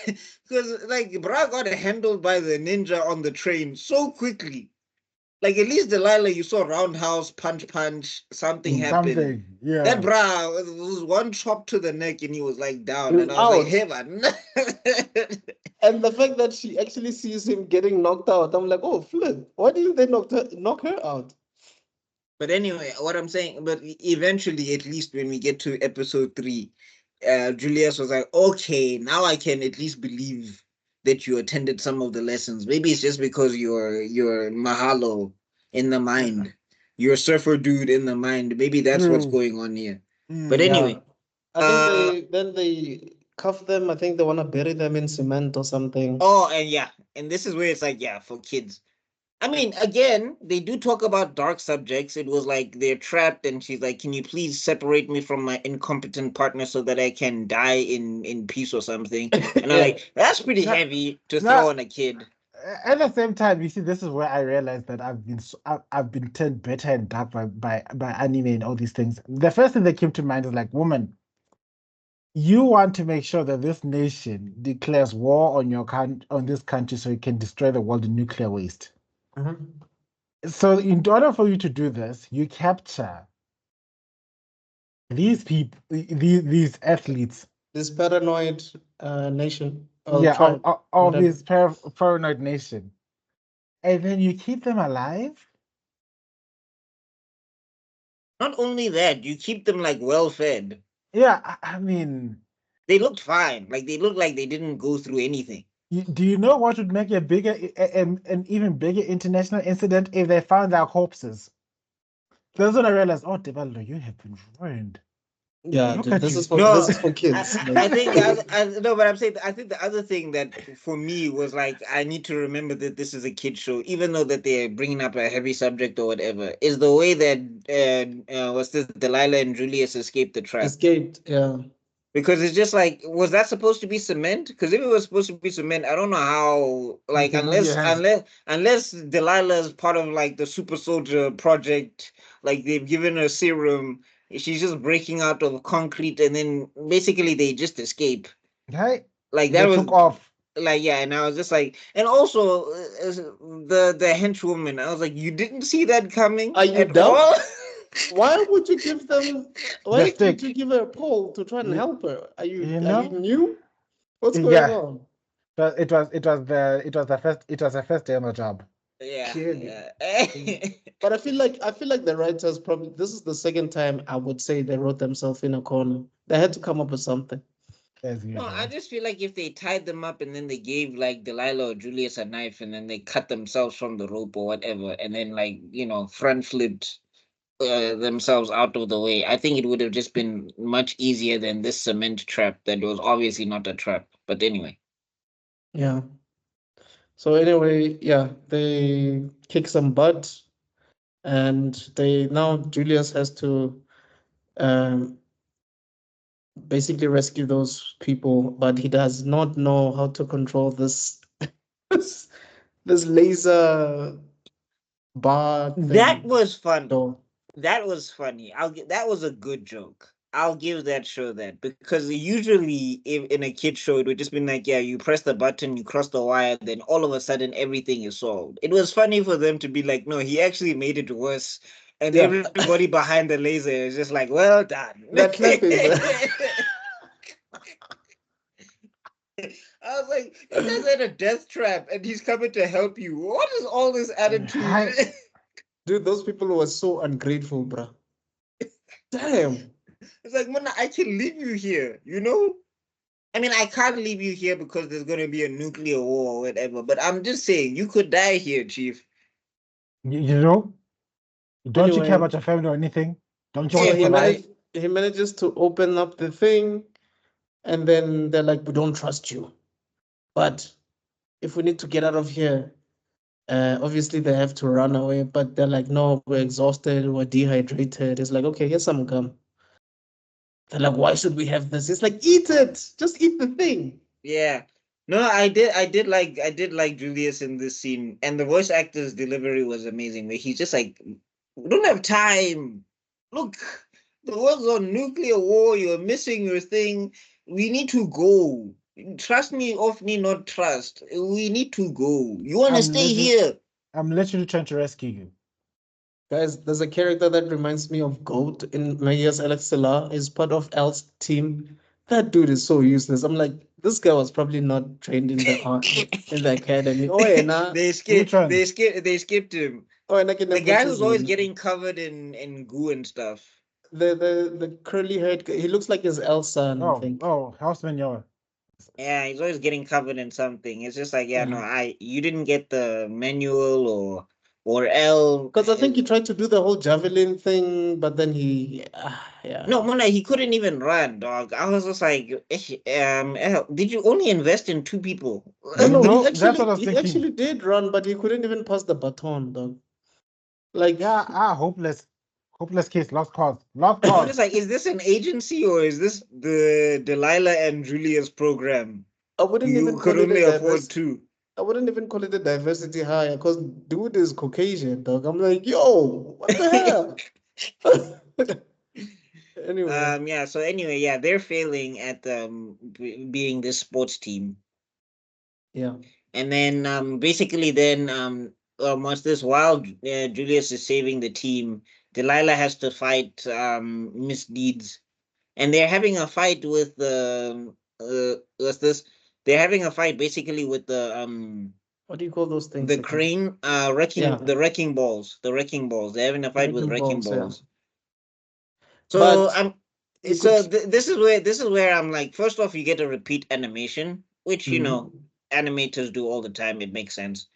cause like Bra got handled by the ninja on the train so quickly. Like at least Delilah, you saw roundhouse, punch, something happened. Something. That Yeah. bra was one chop to the neck and he was like He down. was And I was like, out. hey man. And the fact that she actually sees him getting knocked out, I'm like, oh, flip. Why didn't they knock her out? But anyway, what I'm saying, but eventually, at least when we get to episode 3, Julius was like, okay, now I can at least believe that you attended some of the lessons. Maybe it's just because you're Mahalo in the mind. You're a surfer dude in the mind. Maybe that's what's True. going on here. But Yeah. anyway, I think uh they cuff them. I think they want to bury them in cement or something. oh, and yeah, and this is where it's like, yeah, for kids. I mean, again, they do talk about dark subjects. It was like they're trapped, and she's like, "Can you please separate me from my incompetent partner so that I can die in peace or something?" And I'm Yeah. like, "That's pretty Now, heavy to now, throw on a kid." at the same time, you see, this is where I realized that I've been turned better and dark by anime and all these things. The first thing that came to mind is like, woman, you want to make sure that this nation declares war on on this country so it can destroy the world in nuclear waste. Mhm. So, in order for you to do this, you capture these people, these athletes, This paranoid nation or yeah, tribe, of whatever. this paranoid nation, and then you keep them alive. Not only that, you keep them like well fed. Yeah, I mean, They looked fine. Like they looked like they didn't go through anything. do you know what would make a bigger, an even bigger international incident if they found their corpses? That's when I realized, oh, Debalo, you have been ruined. Yeah, Look dude, at this you. is for No, kids. I Like, think the other, no, but I'm saying I think the other thing that for me was like I need to remember that this is a kid show, even though that they're bringing up a heavy subject or whatever. Is the way that what's this Delilah and Julius escaped the trap, escaped. Yeah. because it's just like was that supposed to be cement? Because if it was supposed to be cement, I don't know how. You Like can move your hands. unless Delilah is part of like the super soldier project, like they've given her serum. She's just breaking out of concrete, and then basically they just escape. Okay? Like that They was took off. like yeah, and I was just like, and also the henchwoman. I was like, you didn't see that coming Are you at dumb? all. Why would you give them? The Why would you stick. give her a pole to try and You, help her? you Are you know? new? What's going Yeah. on? But it was the first day on the job. Yeah, Clearly. yeah. But I feel like the writers probably this is the second time I would say they wrote themselves in a corner. They had to come up with something. As No, I usual. just feel like if they tied them up and then they gave like Delilah or Julius a knife and then they cut themselves from the rope or whatever, and then like front flipped themselves out of the way, I think it would have just been much easier than this cement trap that was obviously not a trap. But anyway, Yeah. So anyway, yeah, they kick some butt, and they now Julius has to um basically rescue those people, but he does not know how to control this this, this laser bar That thing. was funny. So That was funny. That was a good joke. I'll give that show that, because usually if in a kid show it would just be like, yeah, you press the button, you cross the wire, then all of a sudden everything is solved. It was funny for them to be like, no, he actually made it worse, and yeah, everybody behind the laser is just like, well done. they're clapping. I was like, you guys are in a death trap, and he's coming to help you. What is all this attitude? Hi. Dude, those people were so ungrateful, bruh. Damn. It's like, man, I can leave you here, you know? I mean, I can't leave you here because there's going to be a nuclear war or whatever, but I'm just saying, you could die here, Chief. You know, don't you care Anyway, about your family or anything? Don't you so want to Hey, he but survive? manages to open up the thing, and then they're like, "We don't trust you, but if we need to get out of here, obviously they have to run away." But they're like, "No, we're exhausted, we're dehydrated." It's like, "Okay, here's some gum." They're like, "Why should we have this?" It's like, "Eat it, just eat the thing." yeah. No, I did like Julius in this scene, and the voice actor's delivery was amazing. Where he's just like, "We don't have time. Look, the world's on nuclear war. You're missing your thing. We need to go. Trust me, off me, not trust. We need to go. You want to I'm stay literally, here?" I'm literally trying to rescue you. Guys, there's a character that reminds me of Goat in Megas Alex Salah. He's part of Al's team. That dude is so useless. I'm like, this guy was probably not trained in the academy. Oh, yeah, nah. Which one? They skipped him. Oh, and I can The guy nepotism. who's always getting covered in goo and stuff. The curly haired guy. He looks like his L son, I Oh, think. oh, houseman, you're. Yeah, he's always getting covered in something. It's just like, yeah, no, Yeah. you didn't get the manual or L. Because I think he tried to do the whole javelin thing, but then yeah. No, Mona, he couldn't even run, dog. I was just like, did you only invest in two people? No, You no, know, that's what I was he thinking. actually did run, but he couldn't even pass the baton, dog. Like, Yeah, hopeless case, lost cause, lost I'm cause. just like, is this an agency or is this the Delilah and Julius program? I wouldn't You even could call it a only afford diverse. two. I wouldn't even call it a diversity hire because dude is Caucasian, dog. I'm like, yo, what the hell? Anyway, Yeah, so anyway, yeah, they're failing at being this sports team. yeah. And then basically then once this while Julius is saving the team, Delilah has to fight misdeeds, and they're having a fight with the what's this? They're having a fight basically with What do you call those things the again? crane Yeah, wrecking balls. The wrecking balls. They're having a fight with wrecking wrecking balls. Yeah, balls. So but I'm you could. so this is where I'm like, first off, you get a repeat animation, which you know Mhm. animators do all the time. It makes sense.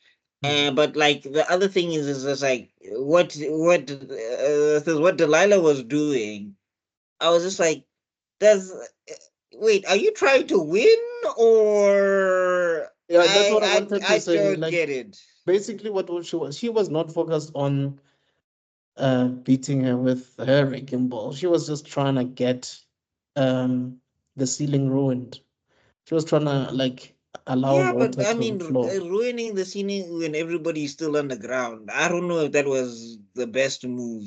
Mhm. But like the other thing is just like what Delilah was doing. I was just like, does wait, are you trying to win or Yeah, that's what I wanted to I say. don't Like, get it. basically, what she was not focused on beating her with her wrecking ball. She was just trying to get the ceiling ruined. She was trying to like allow Yeah, but water I to mean, flow. ruining the scene when everybody's still underground. I don't know if that was the best move.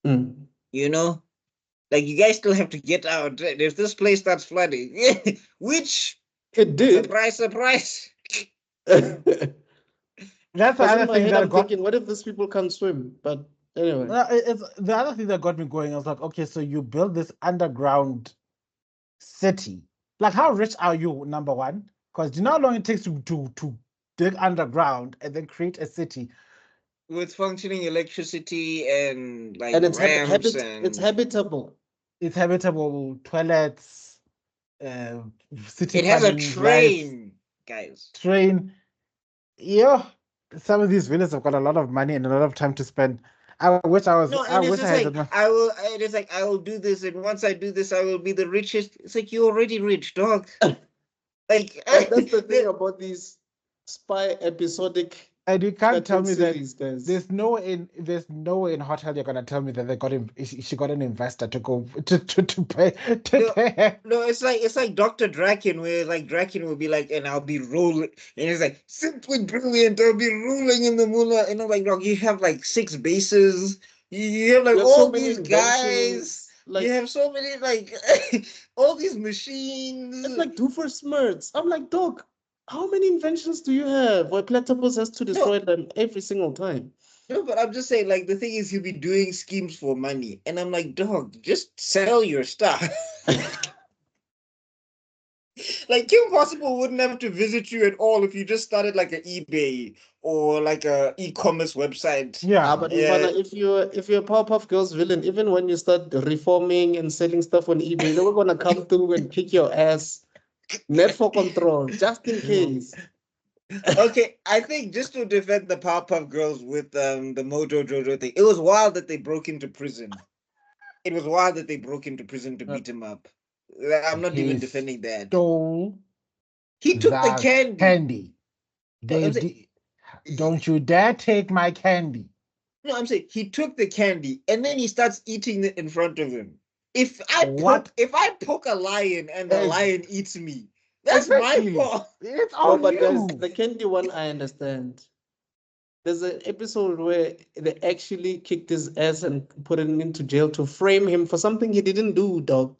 Mm. You know, like you guys still have to get out if this place starts flooding. Which It did. surprise, surprise. Because That's the in other my thing head, that I'm got. thinking, what if these people can't swim? But anyway, It's the other thing that got me going. I was like, okay, so you build this underground city. Like, how rich are you? Number one, because do you know how long it takes to dig underground and then create a city? With functioning electricity and like and ramps it's and habitable. It's habitable, toilets, uh, city it has a planning, lights, train, guys. train. Yeah, some of these villages have got a lot of money and a lot of time to spend. No, I and it's wish I just had that like money. it's like I will do this, and once I do this, I will be the richest. It's like you're already rich, dog. Like That's the thing about these spy episodic And you can't tell cartoon me that series, guys. there's no way in hotel you're gonna tell me that she got an investor to go to pay No, her. no, it's like Dr. Draken, where like Draken will be like, and I'll be rolling, and it's like simply brilliant. I'll be rolling in the moonlight, and I'm like, dog, you have like 6 bases. You have like You have so all many these guys. inventions. You Like have so many like all these it's machines. like Doofenshmirtz. I'm like, dog, how many inventions do you have? Where Platypus has to No, destroy them every single time. no, but I'm just saying, like the thing is, he'll be doing schemes for money, and I'm like, dog, just sell your stuff. Like Kim Possible wouldn't have to visit you at all if you just started like an eBay or like a e-commerce website. Yeah, But Yeah. Ivana, if you're a Powerpuff Girls villain, even when you start reforming and selling stuff on eBay, they were gonna come through and kick your ass. Net for control, just in case. Okay, I think just to defend the Powerpuff Girls with the Mojo Jojo thing, it was wild that they broke into prison. It was wild that they broke into prison to beat him up. I'm not he even defending that. stole He took the the candy. candy. No, They I'm saying, di- don't you dare take my candy. no, I'm saying he took the candy and then he starts eating it in front of him. What? If I poke a lion and the Ex- lion eats me, that's my exactly. fault. It's No, on but guys, you. the candy one, I understand. There's an episode where they actually kicked his ass and put him into jail to frame him for something he didn't do, dog.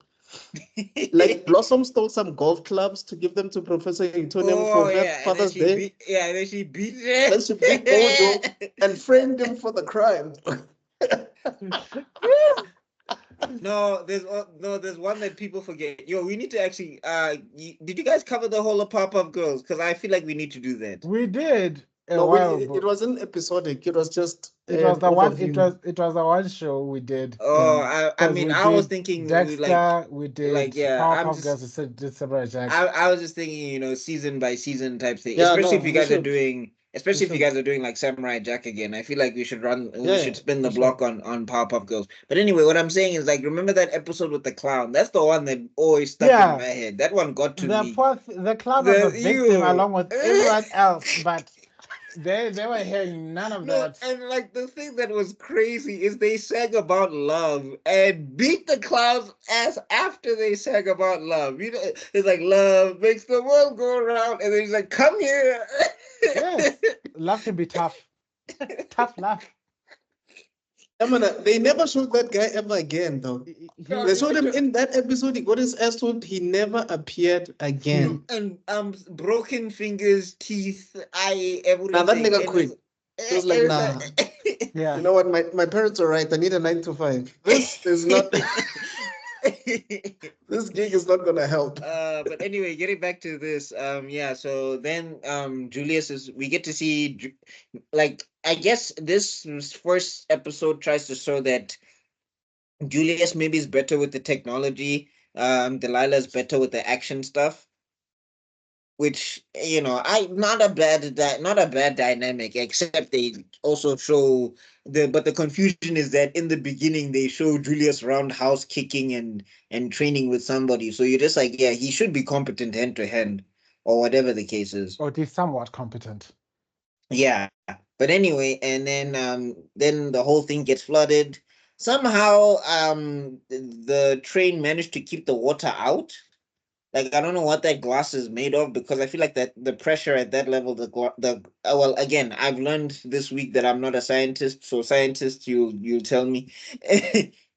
Like Blossom stole some golf clubs to give them to Professor Utonium Oh for yeah, and then Father's she Day. beat and then she beat Then she beat Mojo it. and framed him for the crime. No, there's one that people forget. Yo, we need to actually did you guys cover the whole of Pop-Up Girls? Because I feel like we need to do that. We did a No, while it ago. wasn't episodic. It was just It was an the one. overview. It was the one show we did. Oh, I Because mean we I was did thinking we Dexter, we did yeah, I'm Powerpuff just Girls, we did Samurai Jack. I was just thinking, season by season type thing. Yeah, Especially no, if you we guys are should. doing, We especially if you should. guys are doing like Samurai Jack again. I feel like we Yeah, should yeah, spin the for sure. block on Powerpuff Girls. But anyway, what I'm saying is like, remember that episode with the clown? That's the one that always stuck in my Yeah, head. That one got to me. the clown was a The victim you. along with everyone else, but they were hearing none of No, that. and like the thing that was crazy is they sang about love and beat the clown's ass after they sang about love. It's like love makes the world go around, and then he's like, "Come here." Yes, love can be tough. Tough love. I mean, they never showed that guy ever again, though. They showed him in that episode. He got his ass whooped. He never appeared again. And broken fingers, teeth, eye, Now that everything. nigga And quit. He was like, nah. Yeah. You know what? My parents are right. I need a 9 to 5. This is not. This gig is not gonna help. But anyway, getting back to this, yeah. So then, we get to see, like, I guess this first episode tries to show that Julius maybe is better with the technology. Delilah is better with the action stuff, which I not a bad dynamic, except they also show the confusion is that in the beginning they show Julius roundhouse kicking and training with somebody, so you're just like, yeah, he should be competent hand to hand or whatever the case is. Or he's somewhat competent. Yeah, but anyway, and then the whole thing gets flooded. Somehow the train managed to keep the water out. Like, I don't know what that glass is made of, because I feel like that the pressure at that level, well, again, I've learned this week that I'm not a scientist, so scientists, you'll tell me.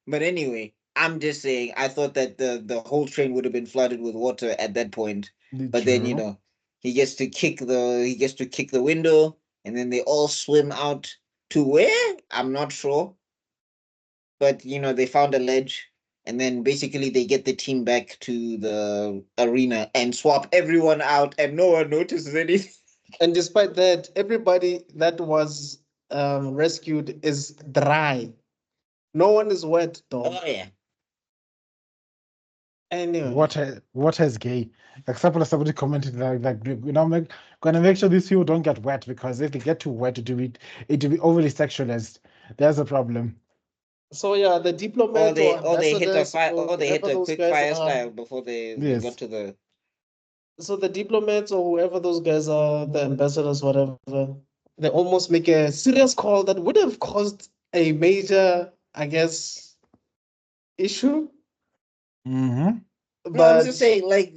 But anyway, I'm just saying, I thought that the whole train would have been flooded with water at that point. But then, True. he gets to kick the window, and then they all swim out to where? I'm not sure. But they found a ledge, and then basically they get the team back to the arena and swap everyone out, and no one notices anything. And despite that, everybody that was rescued is dry. No one is wet, dog. Oh yeah. Anyway, What is gay? Except for somebody commented gonna make sure these people don't get wet, because if they get too wet, it will be overly sexualized. There's a problem. so yeah, the diplomat or Or they hit ambassadors or they hit whoever a those quick guys fire are. style before they got Yes. to So the diplomats or whoever those guys are, the ambassadors, whatever, they almost make a serious call that would have caused a major, I guess, issue. Mm-hmm. No, I'm just But saying, like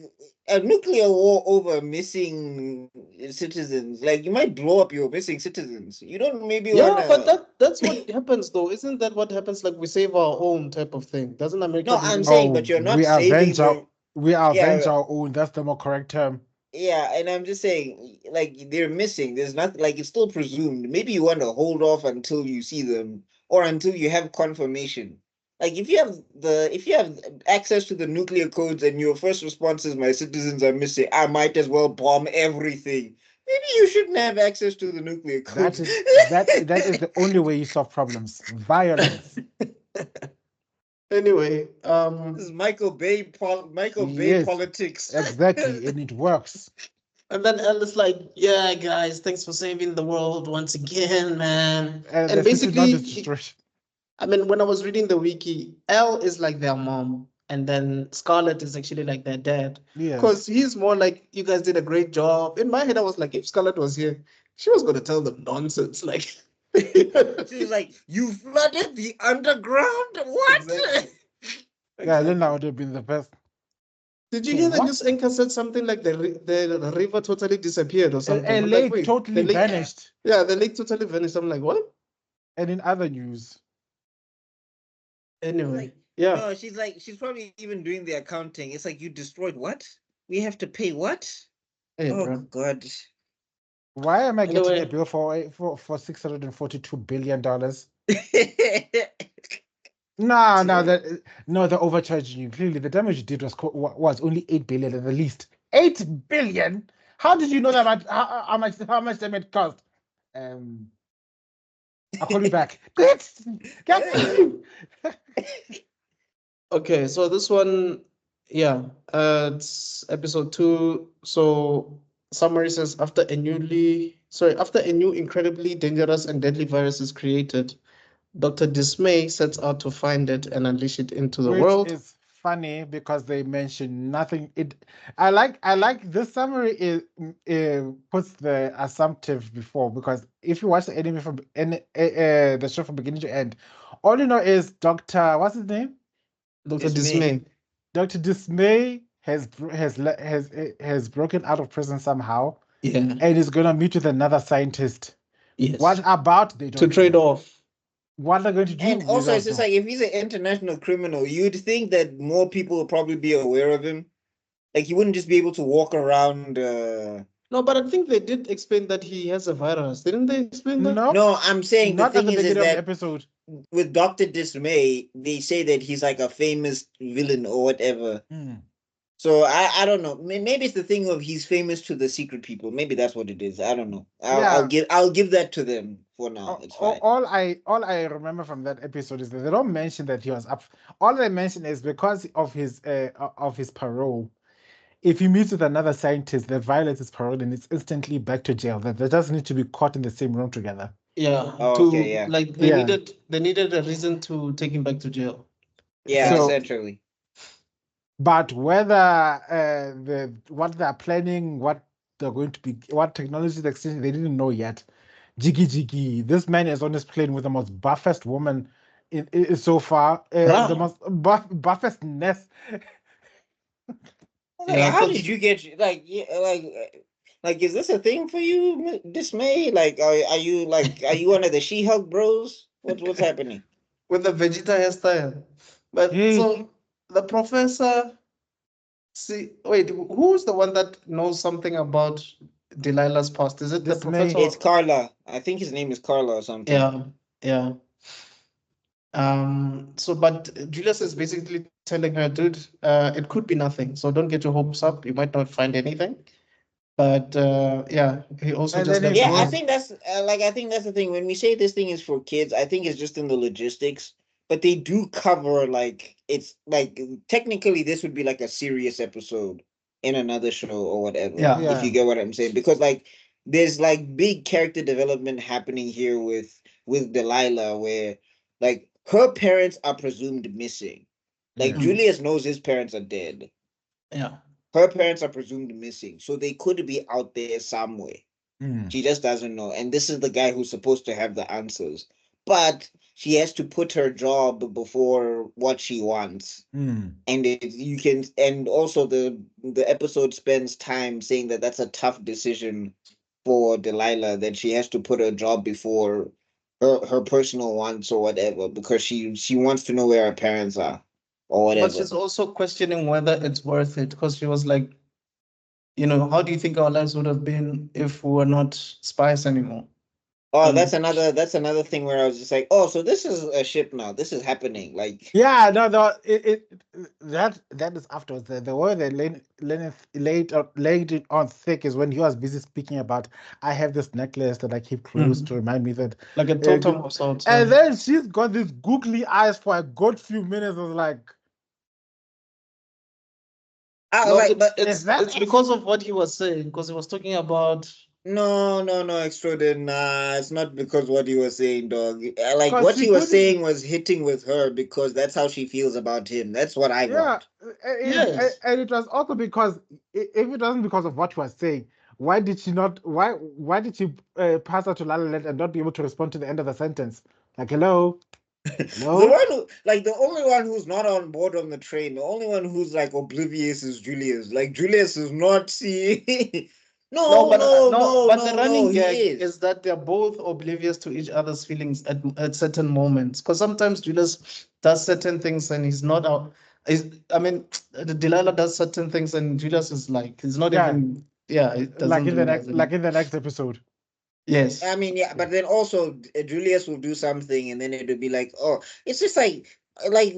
a nuclear war over missing citizens, like you might blow up your missing citizens. You don't maybe yeah, but wanna. that's what happens though. Isn't that what happens? Like we save our own type of thing. Doesn't America No, do I'm this? saying, but Oh, you're not saving the. we avenge Yeah, our own. That's the more correct term. yeah, and I'm just saying, like they're missing. There's not like it's still presumed. Maybe you want to hold off until you see them or until you have confirmation. Like if you have access to the nuclear codes and your first response is my citizens are missing, I might as well bomb everything. Maybe you shouldn't have access to the nuclear That codes. is that is the only way you solve problems. Violence. Anyway, This is Michael Bay Yes, politics. exactly, and it works. and then Alice like, yeah, guys, thanks for saving the world once again, man. And And the city not basically, just destroyed. I mean, when I was reading the wiki, Elle is like their mom, and then Scarlett is actually like their dad. Yes, Because he's more like, you guys did a great job. In my head, I was like, if Scarlett was here, she was going to tell them nonsense. Like, She's like, you flooded the underground? What? exactly. yeah. Then that Exactly. would have been the best. Did you hear the What? news anchor said something like the river totally disappeared or something? A I'm like, lake wait, totally the lake, vanished. yeah, the lake totally vanished. I'm like, what? And in other news, Anyway, Like, yeah, no, she's probably even doing the accounting. It's like you destroyed what? We have to pay what? hey, Oh bro. God. why am I getting a Anyway, bill for $642 billion? No, no, they're overcharging you. Clearly, the damage you did was only 8 billion at the least. 8 billion? How did you know that much? How much damage cost? Um, I'll call you back. Get. okay, so this one, yeah, it's episode 2. So summary says after a new incredibly dangerous and deadly virus is created, Dr. Dismay sets out to find it and unleash it into the Which world. is funny because they mention nothing. I like this summary puts the assumptive before, because if you watch the anime from the show from beginning to end, all you know is Doctor, what's his name? Dr. Dismay. Dismay. Dr. Dismay has broken out of prison somehow Yeah, and is gonna meet with another scientist. What yes. about, they To don't trade know. off. What they're going to do, And we also, it's don't just know. like if he's an international criminal, you'd think that more people would probably be aware of him. Like he wouldn't just be able to walk around. No, but I think they did explain that he has a virus. Didn't they explain that? Nope, No, I'm saying the not at thing the is beginning of the that episode. with Doctor Dismay, they say that he's like a famous villain or whatever. Hmm. So I don't know. Maybe it's the thing of he's famous to the secret people. Maybe that's what it is. I don't know. Yeah, I'll give that to them for now. It's fine. all I remember from that episode is that they don't mention that he was up. All they mention is because of his parole. If he meets with another scientist that violates his parole, then it's instantly back to jail. That they just need to be caught in the same room together. Yeah, Oh, okay, to yeah, like Yeah. they needed a reason to take him back to jail. yeah, Exactly. So, essentially. but whether what they're planning, what they're going to be, what technology they're exchanging, they didn't know yet. Jiggy Jiggy, this man is on his plane with the most buffest woman so far, the Bruh. most buffest nest. Like, Yeah, I how thought did you get like is this a thing for you, Dismay? Like, are you one of the She-Hulk bros? What's happening? with the Vegeta hairstyle. But Hey, so the professor, see, wait, who's the one that knows something about Delilah's past? Is it the Dismay. professor? It's Carla. I think his name is Carla or something. Yeah, yeah. So, but Julius is basically telling her, dude, it could be nothing. So don't get your hopes up. You might not find anything. But yeah, he also And just then he lets her Yeah, I know. goes, think that's I think that's the thing. When we say this thing is for kids, I think it's just in the logistics, but they do cover like it's like technically this would be like a serious episode in another show or whatever, Yeah, if you yeah. get what I'm saying. Because like there's like big character development happening here with Delilah, where like her parents are presumed missing. Like Yes. mm, Julius knows his parents are dead. yeah, Her parents are presumed missing, so they could be out there somewhere. Mm, She just doesn't know. And this is the guy who's supposed to have the answers. But she has to put her job before what she wants. mm. And you can, and also the episode spends time saying that that's a tough decision for Delilah, that she has to put her job before her personal wants or whatever, because she wants to know where her parents are or But whatever. she's also questioning whether it's worth it because she was like, how do you think our lives would have been if we were not spies anymore? Oh, And that's another thing where I was just like, oh, so this is a ship now. This is happening. Like, Yeah, no, that is afterwards. The way they laid it on thick is when he was busy speaking about, I have this necklace that I keep close to remind me that. like a totem of sorts. And then she's got these googly eyes for a good few minutes. I was like, I was No, like, it's but it's it's because of what he was saying, because he was talking about no, extraordinary. Nah, it's not because what he was saying, dog. Like because what she he was couldn't. saying was hitting with her because that's how she feels about him. That's what I Yeah, got. yes. and it was also because if it wasn't because of what she was saying, why did she not? Why did she pass her to La La Land and not be able to respond to the end of the sentence? Like, hello, The hello. one who, like, the only one who's not on board on the train, the only one who's like oblivious is Julius. Like Julius is not seeing. No, No, but no, no, no, but the no, no. running He gag is. is that they're both oblivious to each other's feelings at certain moments. Because sometimes Julius does certain things and he's not out. I mean, Delilah does certain things and Julius is like, he's not Yeah, even, yeah, it doesn't realize it. like in the next episode. Yes. I mean, yeah, Yeah. but then also Julius will do something, and then it'll be like, oh, it's just like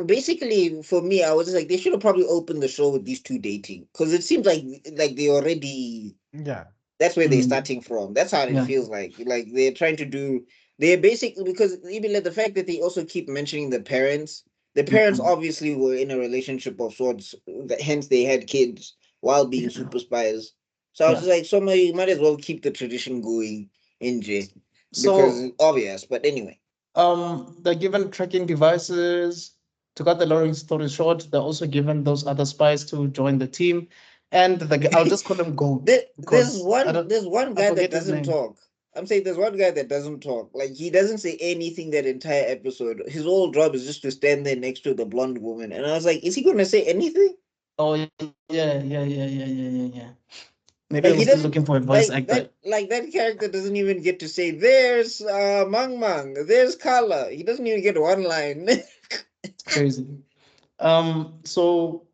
basically for me, I was just like, they should have probably opened the show with these two dating, because it seems like they already, Yeah. that's where they're Mm, starting from. That's how it yeah. feels like they're trying to do. They're basically, because even like the fact that they also keep mentioning the parents Mm, obviously were in a relationship of sorts, hence they had kids while being yeah. super spies. So I was Yeah. just like, so you might as well keep the tradition going in J, because So it's obvious. But anyway, they're given tracking devices. To cut the long story short, they're also given those other spies to join the team. And I'll just call him Goat because there's one I guy that forget his doesn't name. talk. I'm saying there's one guy that doesn't talk. Like he doesn't say anything that entire episode. His whole job is just to stand there next to the blonde woman. And I was like, is he gonna say anything? Oh yeah. Maybe Like I'm he still doesn't, looking for a voice actor. like that character doesn't even get to say there's Mang, there's Kala. He doesn't even get one line. It's crazy. So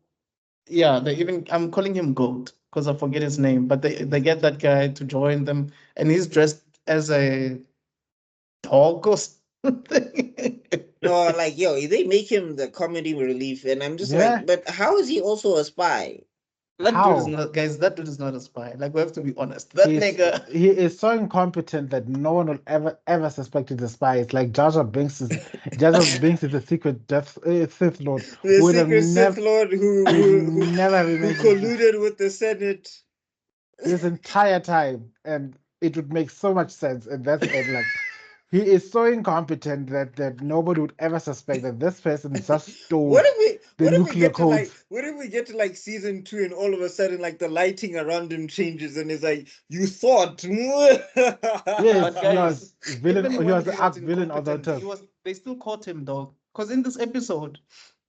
yeah, they even I'm calling him Goat because I forget his name, but they get that guy to join them, and he's dressed as a dog or something. No, like yo, they make him the comedy relief, and I'm just like, Yeah. but how is he also a spy? That dude is How? not, guys. That dude is not a spy. Like we have to be honest. That nigga. He is so incompetent that no one will ever suspect he's a spy. It's like Jar Jar Binks is a secret Sith Lord The who would have secret Sith never Lord would never have who imagined this colluded with the Senate. this entire time, and it would make so much sense. And that's it. Like he is so incompetent that nobody would ever suspect that this person just stole the nuclear codes. What if we get to like season 2 and all of a sudden like the lighting around him changes and it's like you thought. Yes, But he was guys, villain. even He when was he the was arch villain of the incompetent, turf. they still caught him, dog. Because in this episode,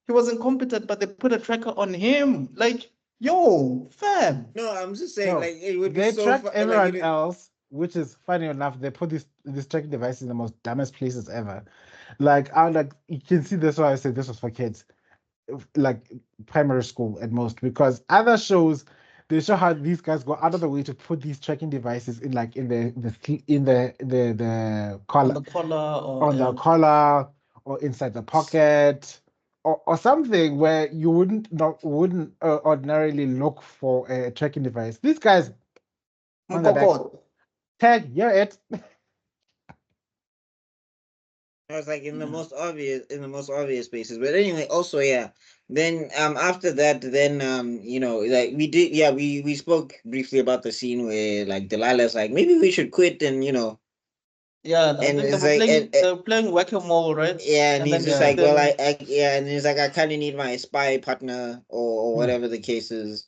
he was incompetent, but they put a tracker on him. Like, yo, fam. No, I'm just saying No, like it would be they so tracked fun, like everyone it. else, which is funny enough. They put this tracking device in the most dumbest places ever. Like I like you can see this why I say this was for kids, like primary school at most, because other shows they show how these guys go out of the way to put these tracking devices in like in the On collar the collar or on the collar or inside the pocket or something where you wouldn't ordinarily look for a tracking device. These guys on the back Mkokot. tag, you're it. I was like Yeah. in the most obvious spaces. But anyway, also yeah. Then after that, then like we did, yeah, we spoke briefly about the scene where like Delilah's like maybe we should quit, and Yeah, I and think it's like they were playing whack-a-mole, right? yeah, and And he's then just yeah, like, well, then yeah, and he's like, I kind of need my spy partner or Hmm. whatever the case is.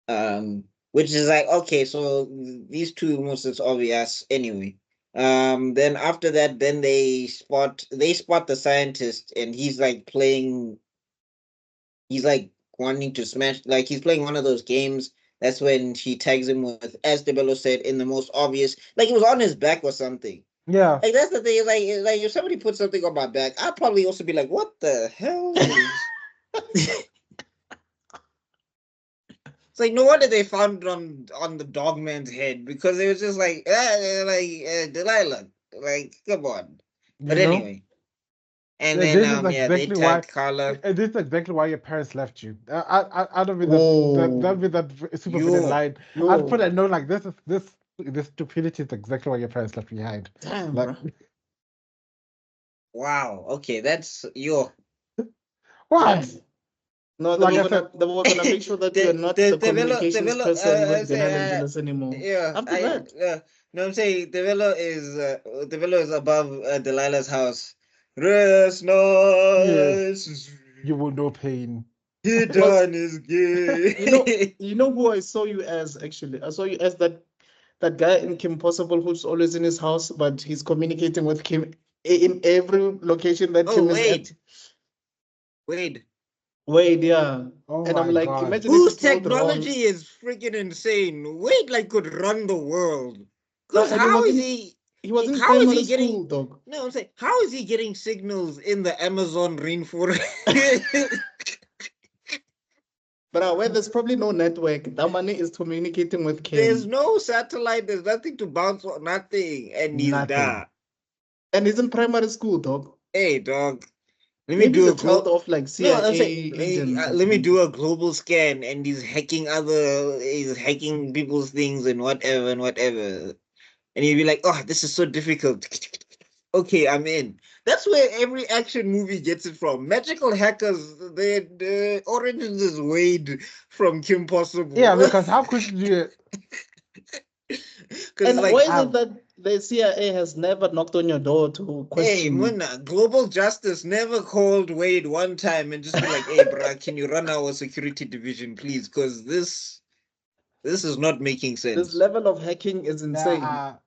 Um, which is like, okay, so these two most it's obvious anyway. Then after that, then they spot the scientist, and he's like playing. He's like wanting to smash, like he's playing one of those games. That's when she tags him with, as Debello said, in the most obvious, like it was on his back or something. Yeah. Like that's the thing. Like if somebody put something on my back, I'd probably also be like, "What the hell is?" It's like no wonder they found it on the dog man's head, because it was just like Delilah. Like come on. You But know, anyway, and then this is yeah, they exactly why. tagged Carla. This is exactly why your parents left you. I don't mean that Whoa, be that super villain Yo, line. I'd put yo, a note like this stupidity is exactly why your parents left you behind. damn, Like bro. wow. Okay, that's yo. what? No, Like I said, they were gonna make sure that you are not the communications Develop. person I with Delilah and say Julius anymore. yeah. After that, No, I'm saying Develop is above Delilah's house. Rest yes, nice. you will know pain. He because done is gay. you know who I saw you as actually. I saw you as that guy in Kim Possible who's always in his house, but he's communicating with Kim in every location that Oh Kim is at. Wade. Wade, yeah. Oh And I'm my like, god. imagine if Whose it's spelled wrong. technology is freaking insane? Wade like could run the world. No, Cause and he how is wasn't he? he was in How is primary he getting? school, dog. No, I'm saying how is he getting signals in the Amazon rainforest? But where there's probably no network, that money is communicating with There's Kim. no satellite. There's nothing to bounce on. Nothing, and he's Nothing. there. And he's in primary school, dog. Hey, dog. Let me Maybe he's do a a child global. of like No, I'm CIA saying agents or let me do something. a global scan, and he's hacking people's things and whatever and whatever. And he'd be like, "Oh, this is so difficult." Okay, I'm in. That's where every action movie gets it from. Magical hackers. The origins is Wade from Kim Yeah, Possible. because how quickly do you Because it's And like, why is it have that the CIA has never knocked on your door to hey, question you? Muna, global justice never called Wade one time and just be like, "Hey, bruh, can you run our security division, please? Because this is not making This sense." level of hacking is insane.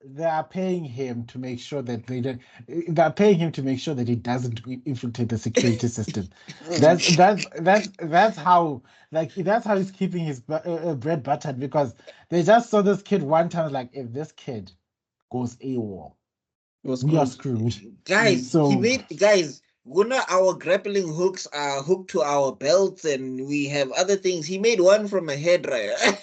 they are paying him to make sure that they are paying him to make sure that he doesn't infiltrate the security system. That's how that's how he's keeping his bread buttered, because they just saw this kid one time, like if this kid goes AWOL, It was we are screwed. screwed. Mm. So Guys, Guna, our grappling hooks are hooked to our belts, and we have other things. He made one from a head right?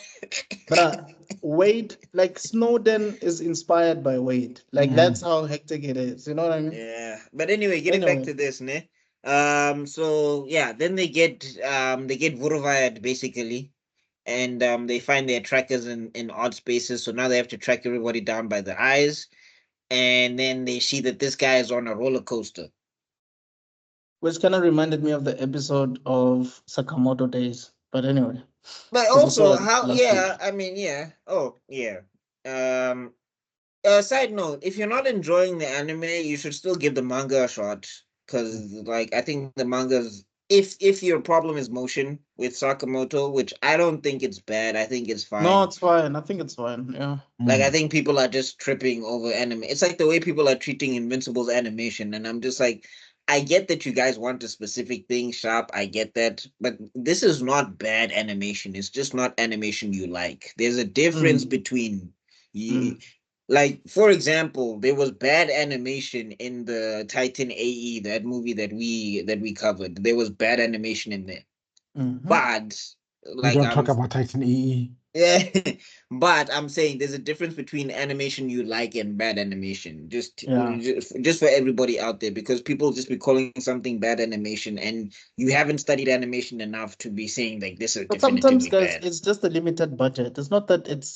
But Wade, like Snowden is inspired by Wade. Like that's how hectic it is. You know what I mean? Yeah, but anyway, getting back Anyway, to this, ne? So yeah, then they get Vurvayat basically, and they find their trackers in odd spaces. So now they have to track everybody down by the eyes, and then they see that this guy is on a roller coaster. which kind of reminded me of the episode of Sakamoto Days. But anyway, But because we saw also, it how? last week. Yeah, I mean, yeah. Oh, yeah. Um. Side note: if you're not enjoying the anime, you should still give the manga a shot, because, like, I think the manga's, if your problem is motion with Sakamoto, which I don't think it's bad, I think it's No, fine. it's fine. I think it's fine. Yeah. Like, I think people are just tripping over anime. It's like the way people are treating Invincible's animation, and I'm just like, I get that you guys want a specific thing sharp. I get that, but this is not bad animation. It's just not animation you like. There's a difference Mm, between, mm. like, for example, there was bad animation in the Titan AE, that movie that we covered. There was bad animation in there, Mm-hmm. but we like don't talk about Titan EE. yeah, but I'm saying there's a difference between animation you like and bad animation. Yeah. Just for everybody out there, because people just be calling something bad animation, and you haven't studied animation enough to be saying like this is But sometimes, definitively guys, bad. it's just a limited budget. It's not that it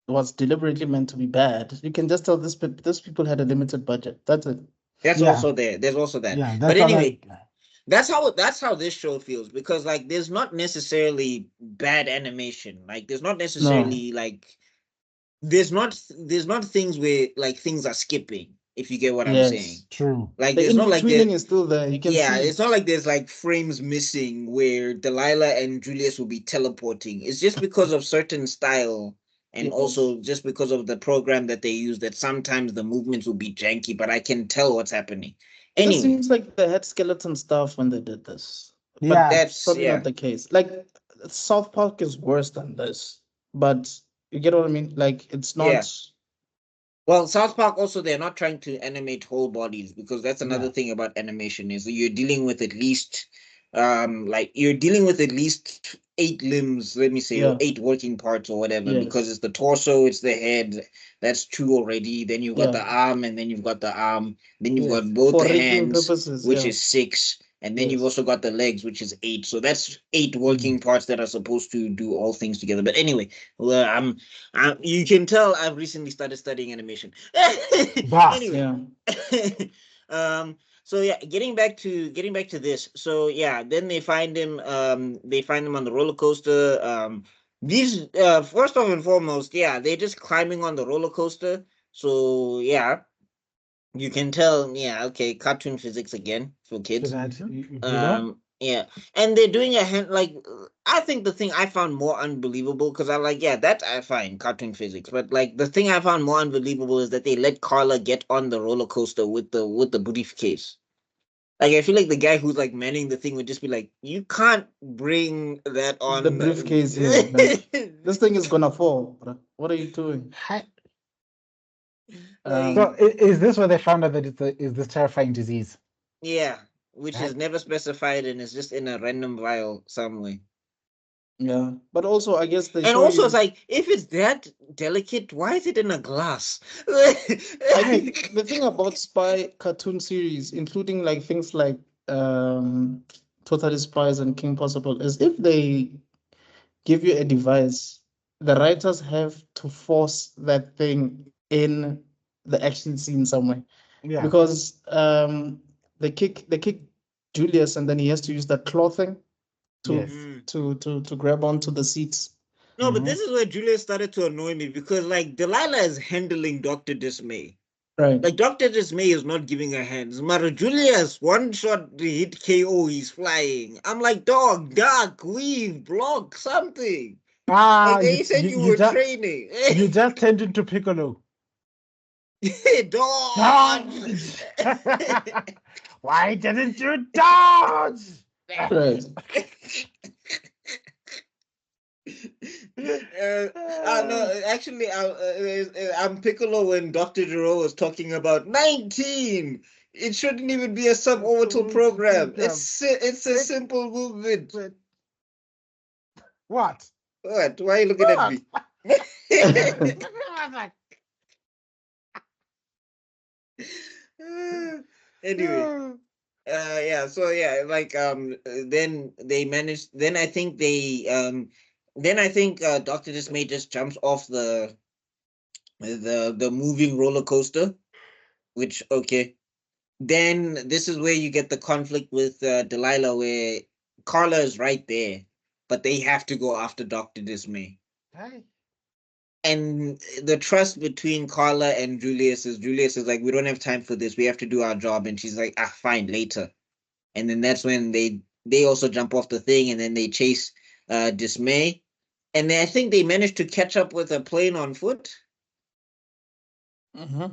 was deliberately meant to be bad. You can just tell this people had a limited budget. That's it. That's Yeah, also there. There's also that. yeah, But that's all I anyway, that's how this show feels, because like there's not necessarily bad animation. Like there's not No. necessarily like there's not things where like things are skipping. if you get what I'm saying. Yes. True. Like The it's not like in-betweening is still there. You can yeah, see. it's not like there's like frames missing where Delilah and Julius will be teleporting. It's just because of certain style and Yes. also just because of the program that they use that sometimes the movements will be janky, but I can tell what's happening. It just Anyway, seems like they had skeleton stuff when they did this. But Yeah. that's probably yeah. not the case. Like South Park is worse than this. But you get what I mean? Like it's Yeah. not Well, South Park also they're not trying to animate whole bodies because that's another Yeah. thing about animation is you're dealing with at least like you're dealing with at least 8 limbs, let me say, or yeah. 8 working parts or whatever, because Yes. it's the torso, it's the head, that's 2 already. Then you've got Yeah. the arm, and then you've got the arm, then you've Yes. got both For the rigging hands, purposes, which yeah. is 6, and then you've Yes. also got the legs, which is 8. So that's 8 working parts that are supposed to do all things together. But anyway, well, you can tell I've recently started studying animation. Bah. Anyway, Yeah. so yeah, getting back to this. So yeah, then they find him on the roller coaster. These first off and foremost, yeah, they're just climbing on the roller coaster. So yeah, you can tell, yeah, okay, cartoon physics again for So kids. that Mhm. you know. Yeah, and they're doing a hand like I think the thing I found more unbelievable because I like yeah that I find cartoon physics, but like the thing I found more unbelievable is that they let Carla get on the roller coaster with the briefcase. Like I feel like the guy who's like manning the thing would just be like, you can't bring that The on. briefcase here. Like this thing is gonna fall, bro. What are you doing? Hi. Like So is this where they found out that is this terrifying disease? yeah, which is Right. never specified and is just in a random vial somewhere. Yeah. But also I guess they And show also, it's you like, if it's that delicate, why is it in a glass? I think the thing about spy cartoon series, including like things like Totally Spies and King Possible, is if they give you a device, the writers have to force that thing in the action scene somewhere. Yeah. Because they kick Julius and then he has to use that claw thing to Yes. Mm. to grab onto the seats. No, but Mhm. this is where Julius started to annoy me because, like, Delilah is handling Dr. Dismay. Right. Like, Dr. Dismay is not giving her hands. Mara Julius, one shot hit KO, he's flying. I'm like, dog, duck, weave, block, something. Like, they said you were training. you just turned into Piccolo. Dodge! Why didn't you dodge? Right. No, actually, I'm Piccolo when Dr. Gero was talking about 19. It shouldn't even be a suborbital program. It's a simple movement. What? What? Why are you looking at me? Anyway, yeah. So yeah, like then they managed. Then I think Dr. Dismay just jumps off the moving roller coaster, which okay. Then this is where you get the conflict with Delilah, where Carla is right there, but they have to go after Dr. Dismay. Hey. And the trust between Carla and Julius is like, we don't have time for this. We have to do our job. And she's like, ah, fine, later. And then that's when they also jump off the thing and then they chase Dismay. And I think they managed to catch up with a plane on foot. Mm-hmm.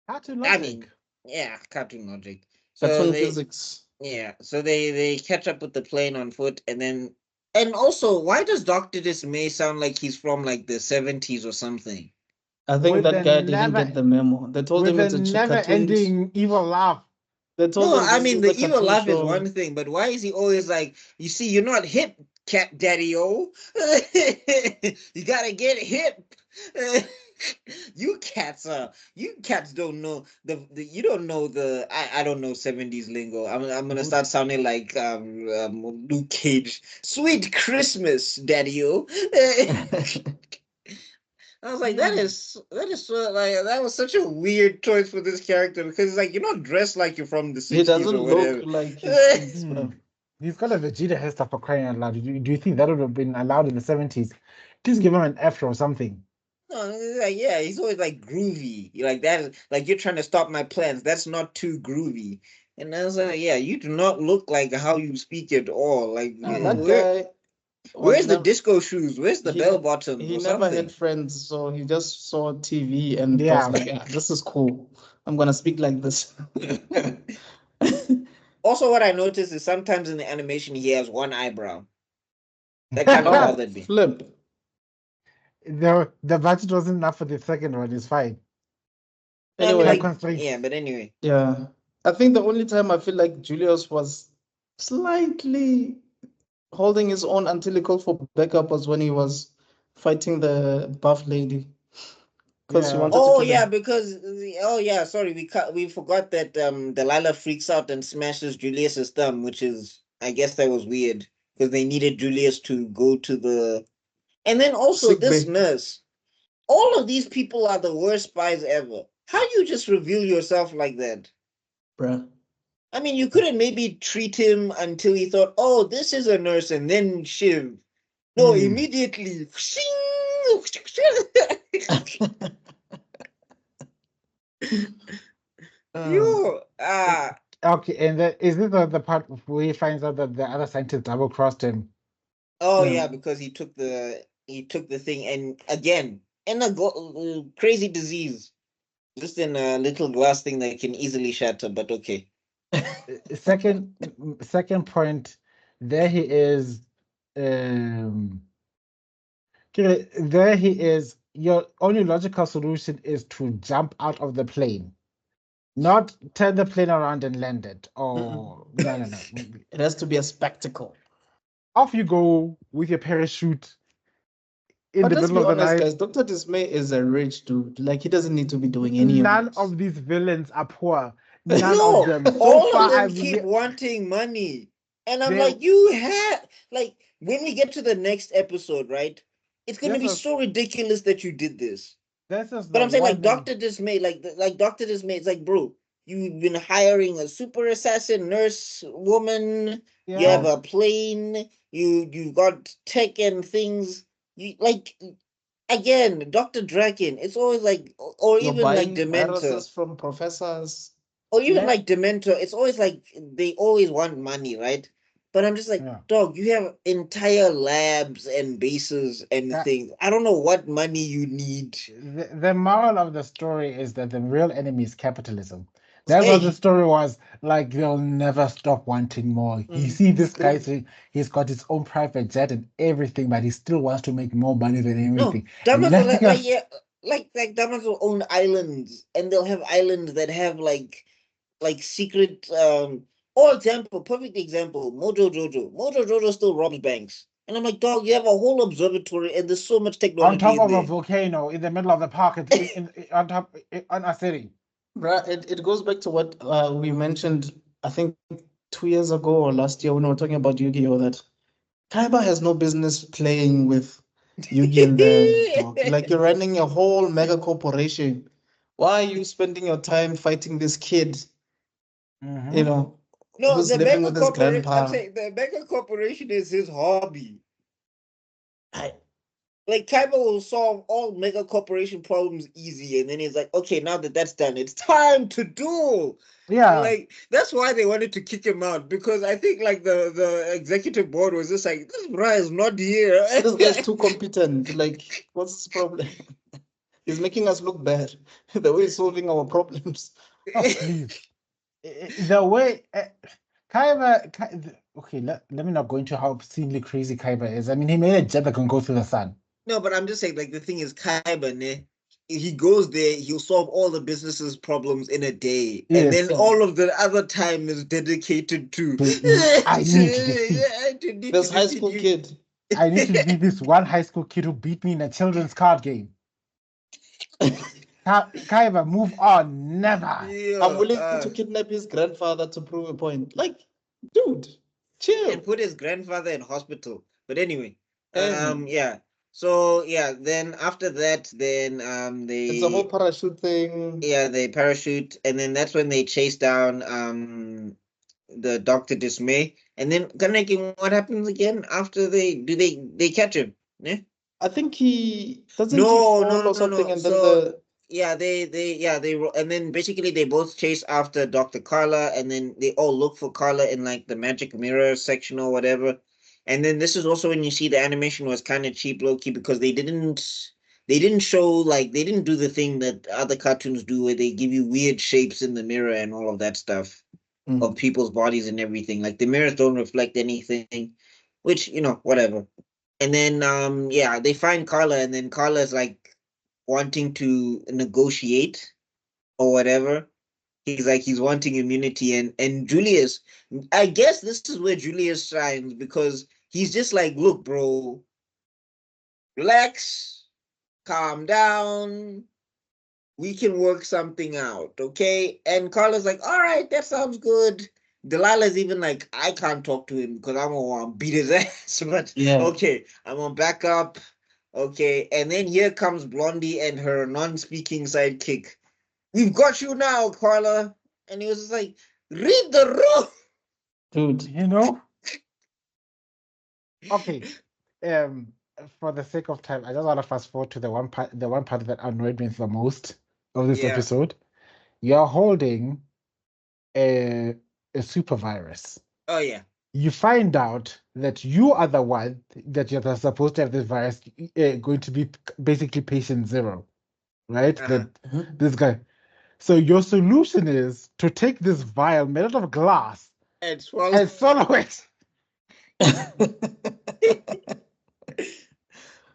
Cartoon I logic. mean, yeah, cartoon logic. Cartoon physics. Yeah, so they catch up with the plane on foot, and also, why does Dr. Dismay sound like he's from like the 70s or something? I think With that a guy didn't never get the memo. They told with him a it's a cartoon. never-ending evil laugh. They told No, him I this mean is the a evil cartoon laugh is show. one thing, but why is he always like, you see, you're not hip, cat daddy-o. You gotta get hip. You cats don't know the you don't know I don't know 70s lingo. I'm gonna start sounding like Luke Cage. Sweet Christmas, daddy-o. I was like, that is so like that was such a weird choice for this character because it's like you're not dressed like you're from the 60s He doesn't or look whatever. like his kids, bro. He's got a Vegeta hairstyle for crying out loud. Do you think that would have been allowed in the 70s? Just give him an afro or something. No, it's like, yeah, he's always like groovy. You're like that, like you're trying to stop my plans. That's not too groovy. And I was like, yeah, you do not look like how you speak at all. Like, That guy was where's the never disco shoes? Where's the he bell bottoms he or never had something? friends, so he just saw TV and was Yeah. like, yeah, this is cool. I'm gonna speak like this. Also, what I noticed is sometimes in the animation he has one eyebrow. That kind of Oh, bothered me. flip. The budget wasn't enough for the second one. It's fine. No, I mean, Anyway, Time like, constraints. yeah, but anyway. yeah. I think the only time I feel like Julius was slightly holding his own until he called for backup was when he was fighting the buff lady because she Yeah. wanted to Oh kill yeah, him. because sorry, we forgot that Delilah freaks out and smashes Julius's thumb, which is, I guess that was weird because they needed Julius to go to the, and then also Sick this bay, nurse. All of these people are the worst spies ever. How you just reveal yourself like that? bruh. I mean, you couldn't maybe treat him until he thought, oh, this is a nurse, and then shiv. No, Hmm. immediately. Uh, You Okay, and is this the part where he finds out that the other scientist double crossed him? oh yeah. yeah, because he took the thing, and again, in a crazy disease, just in a little glass thing that can easily shatter. But okay. Second point, there he is. Um, okay, there he is. Your only logical solution is to jump out of the plane, not turn the plane around and land it. Oh, no. It has to be a spectacle. Off you go with your parachute in But the let's middle be of the honest, night. guys, Dr. Dismay is a rich dude. Like, he doesn't need to be doing any of None this. of these villains are poor. None of No, them. So all of far, them keep wanting money. And I'm like, you have, like, when we get to the next episode, right? It's going to this be is so ridiculous that you did this. this is But the I'm saying, like, one and Dr. Dismay, like Dr. Dismay, it's like, bro, you've been hiring a super assassin nurse woman, you have yeah. a plane, you got tech and things. You like again, Dr. Draken, it's always like, or You're even like buying Dementor. viruses from professors. Or even Let like Dementor, it's always like they always want money, right? But I'm just like, yeah. dog, you have entire labs and bases and That things. I don't know what money you need. the moral of the story is that the real enemy is capitalism. That's what the Hey, story was. Like they'll never stop wanting more. You see, this guy saying he's got his own private jet and everything, but he still wants to make more money than no, everything. And Damas will nothing like else. yeah, like Damas will own islands, and they'll have islands that have like secret or example, perfect example, Mojo Jojo. Mojo Jojo still robs banks. And I'm like, dog, you have a whole observatory and there's so much On technology top in of a there. volcano in the middle of the park, on top on a city. Bruh, it goes back to what we mentioned, I think 2 years ago or last year when we were talking about Yu-Gi-Oh! That Kaiba has no business playing with Yugi and them, dog. Like, you're running a whole mega corporation. Why are you spending your time fighting this kid, you Mhm. know, No, who's the living mega with his corporation. I'm grandpa? saying the mega corporation is his hobby. I, Like Kaiba will solve all mega corporation problems easy, and then he's like, okay, now that that's done, it's time to duel. Yeah, Like that's why they wanted to kick him out because I think like the executive board was just like, this bro is not here. this guy's too competent. Like, what's his problem? He's making us look bad the way he's solving our problems. oh please. The way Kaiba, okay, let me not go into how obscenely crazy Kaiba is. I mean, he made a jet that can go through the sun. No, but I'm just saying, like the thing is, Kaiba, ne, he goes there, he'll solve all the business's problems in a day, and then Yes, all of the other time is dedicated to I need to defeat. This high school you. kid. I need to defeat this one high school kid who beat me in a children's card game. Kaiba, move on. Never. I'm Yeah, willing to kidnap his grandfather to prove a point. Like, dude, chill. and put his grandfather in hospital. But anyway, Heavy. yeah. So yeah, then after that, then It's a whole they parachute thing. yeah they parachute, and then that's when they chase down the Doctor Dismay, and then Kaneki, what happens again after they catch him? Yeah. I think he doesn't he No, fall or something, no. and then So yeah, and then basically they both chase after Dr. Carla, and then they all look for Carla in like the magic mirror section or whatever. And then this is also when you see the animation was kind of cheap, low key, because they didn't show like they didn't do the thing that other cartoons do where they give you weird shapes in the mirror and all of that stuff of people's bodies and everything. Like the mirrors don't reflect anything, which whatever. And then yeah, they find Carla, and then Carla's like wanting to negotiate or whatever. He's wanting immunity, and Julius, I guess this is where Julius shines because he's just like, look, bro, relax, calm down, we can work something out, okay? And Carla's like, all right, that sounds good. Delilah's even like, I can't talk to him because I'm gonna want to beat his ass. But okay, I'm gonna back up. Okay, and then here comes Blondie and her non-speaking sidekick. We've got you now, Carla. And he was just like, read the room. dude. You know? Okay. For the sake of time, I just want to fast forward to the one part that annoyed me the most of this Yeah. episode. You're holding a super virus. Oh yeah. You find out that you are the one that you're supposed to have this virus going to be basically patient zero, right? Uh-huh. That this guy. So your solution is to take this vial made out of glass And swallow. and swallow it.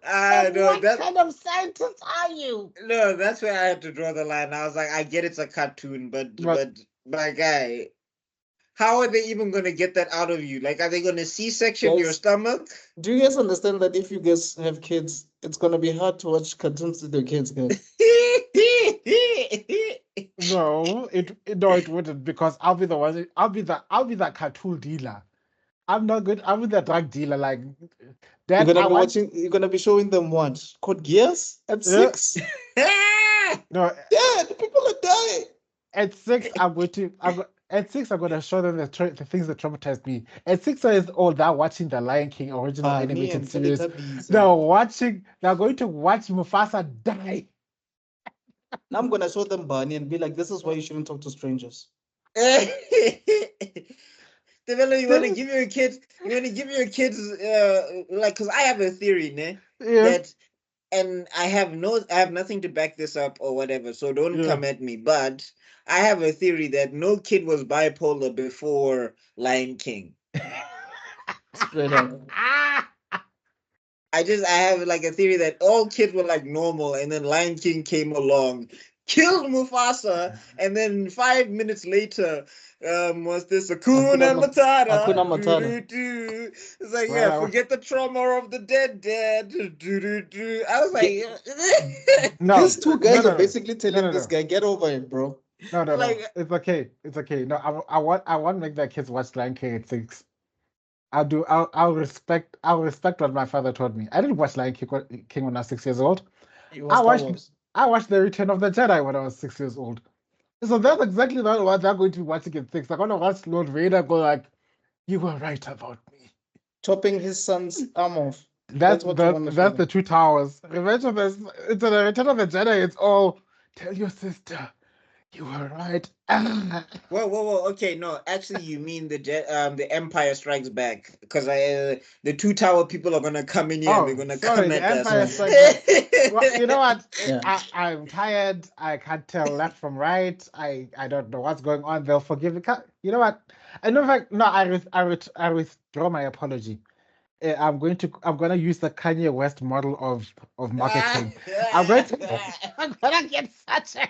No, What kind of scientist are you? No, that's where I had to draw the line. I was like, I get it's a cartoon, but my guy, how are they even gonna get that out of you? Like, are they gonna C-section your Guys, stomach? Do you guys understand that if you guys have kids, it's gonna be hard to watch cartoons with your kids, guys? No, it wouldn't, because I'll be the one. I'll be the cartoon dealer. I'm not good. I'm the drug dealer. Like that. You're gonna be showing them what? Code Geass at Yeah. 6? No, Yeah, the people are dying. at 6, at 6, I'm going to show them the things that traumatized me. At 6 years old, they're watching the Lion King original Me animated and series. Teletubbies. They're going to watch Mufasa die. Now I'm gonna show them Barney and be like, this is why you shouldn't talk to strangers. Delilah, you want to give your kids, like, because I have a theory, ne? Yeah. That, and I have nothing to back this up or whatever, so don't come at me. But I have a theory that no kid was bipolar before Lion King. Straight up. I have like a theory that all kids were like normal, and then Lion King came along, killed Mufasa, and then 5 minutes later, was this Hakuna Matata? Hakuna Matata. It's like, yeah, forget the trauma of the dead, Dad. I was like, No, these two guys are no. basically telling this guy, get over it, bro. No. Like- It's okay. It's okay. No, I want to make the kids watch Lion King at 6. I'll respect what my father taught me. I didn't watch Lion King when I was 6 years old. I watched The Return of the Jedi when I was 6 years old. So that's exactly what they're going to be watching at 6. They're going to watch Lord Vader go like, you were right about me. Chopping his son's arm off. That's the Two Towers. Revenge of the Return of the Jedi. It's all, tell your sister you were right. Whoa. Okay, no, actually, you mean the Empire Strikes Back, because the Two Tower people are gonna come in here and they're gonna come at us. Well, you know what? Yeah. I'm tired. I can't tell left from right. I don't know what's going on. They'll forgive me. You know what? I withdraw my apology. I'm gonna use the Kanye West model of marketing. I'm gonna get such a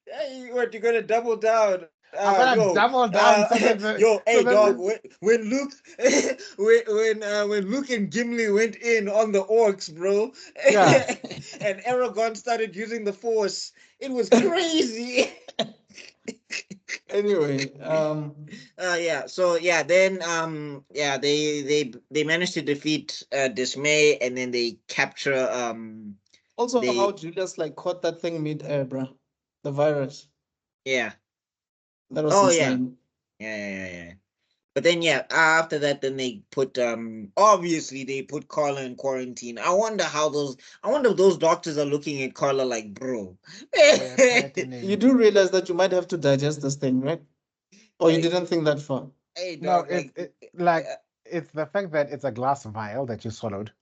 Hey, what, you're gonna double down? I'm gonna double down. Dog. When Luke, when Luke and Gimli went in on the orcs, bro, and Aragorn started using the Force, it was crazy. Anyway, they managed to defeat Dismay, and then they capture also how Julius like caught that thing mid-air, bro. The virus. Yeah. That was insane. Yeah. But then after that, then they put obviously they put Carla in quarantine. I wonder if those doctors are looking at Carla like, bro. They're threatening. You do realize that you might have to digest this thing, right? Or you Like, didn't think that far? hey No, dog, it's the fact that it's a glass vial that you swallowed.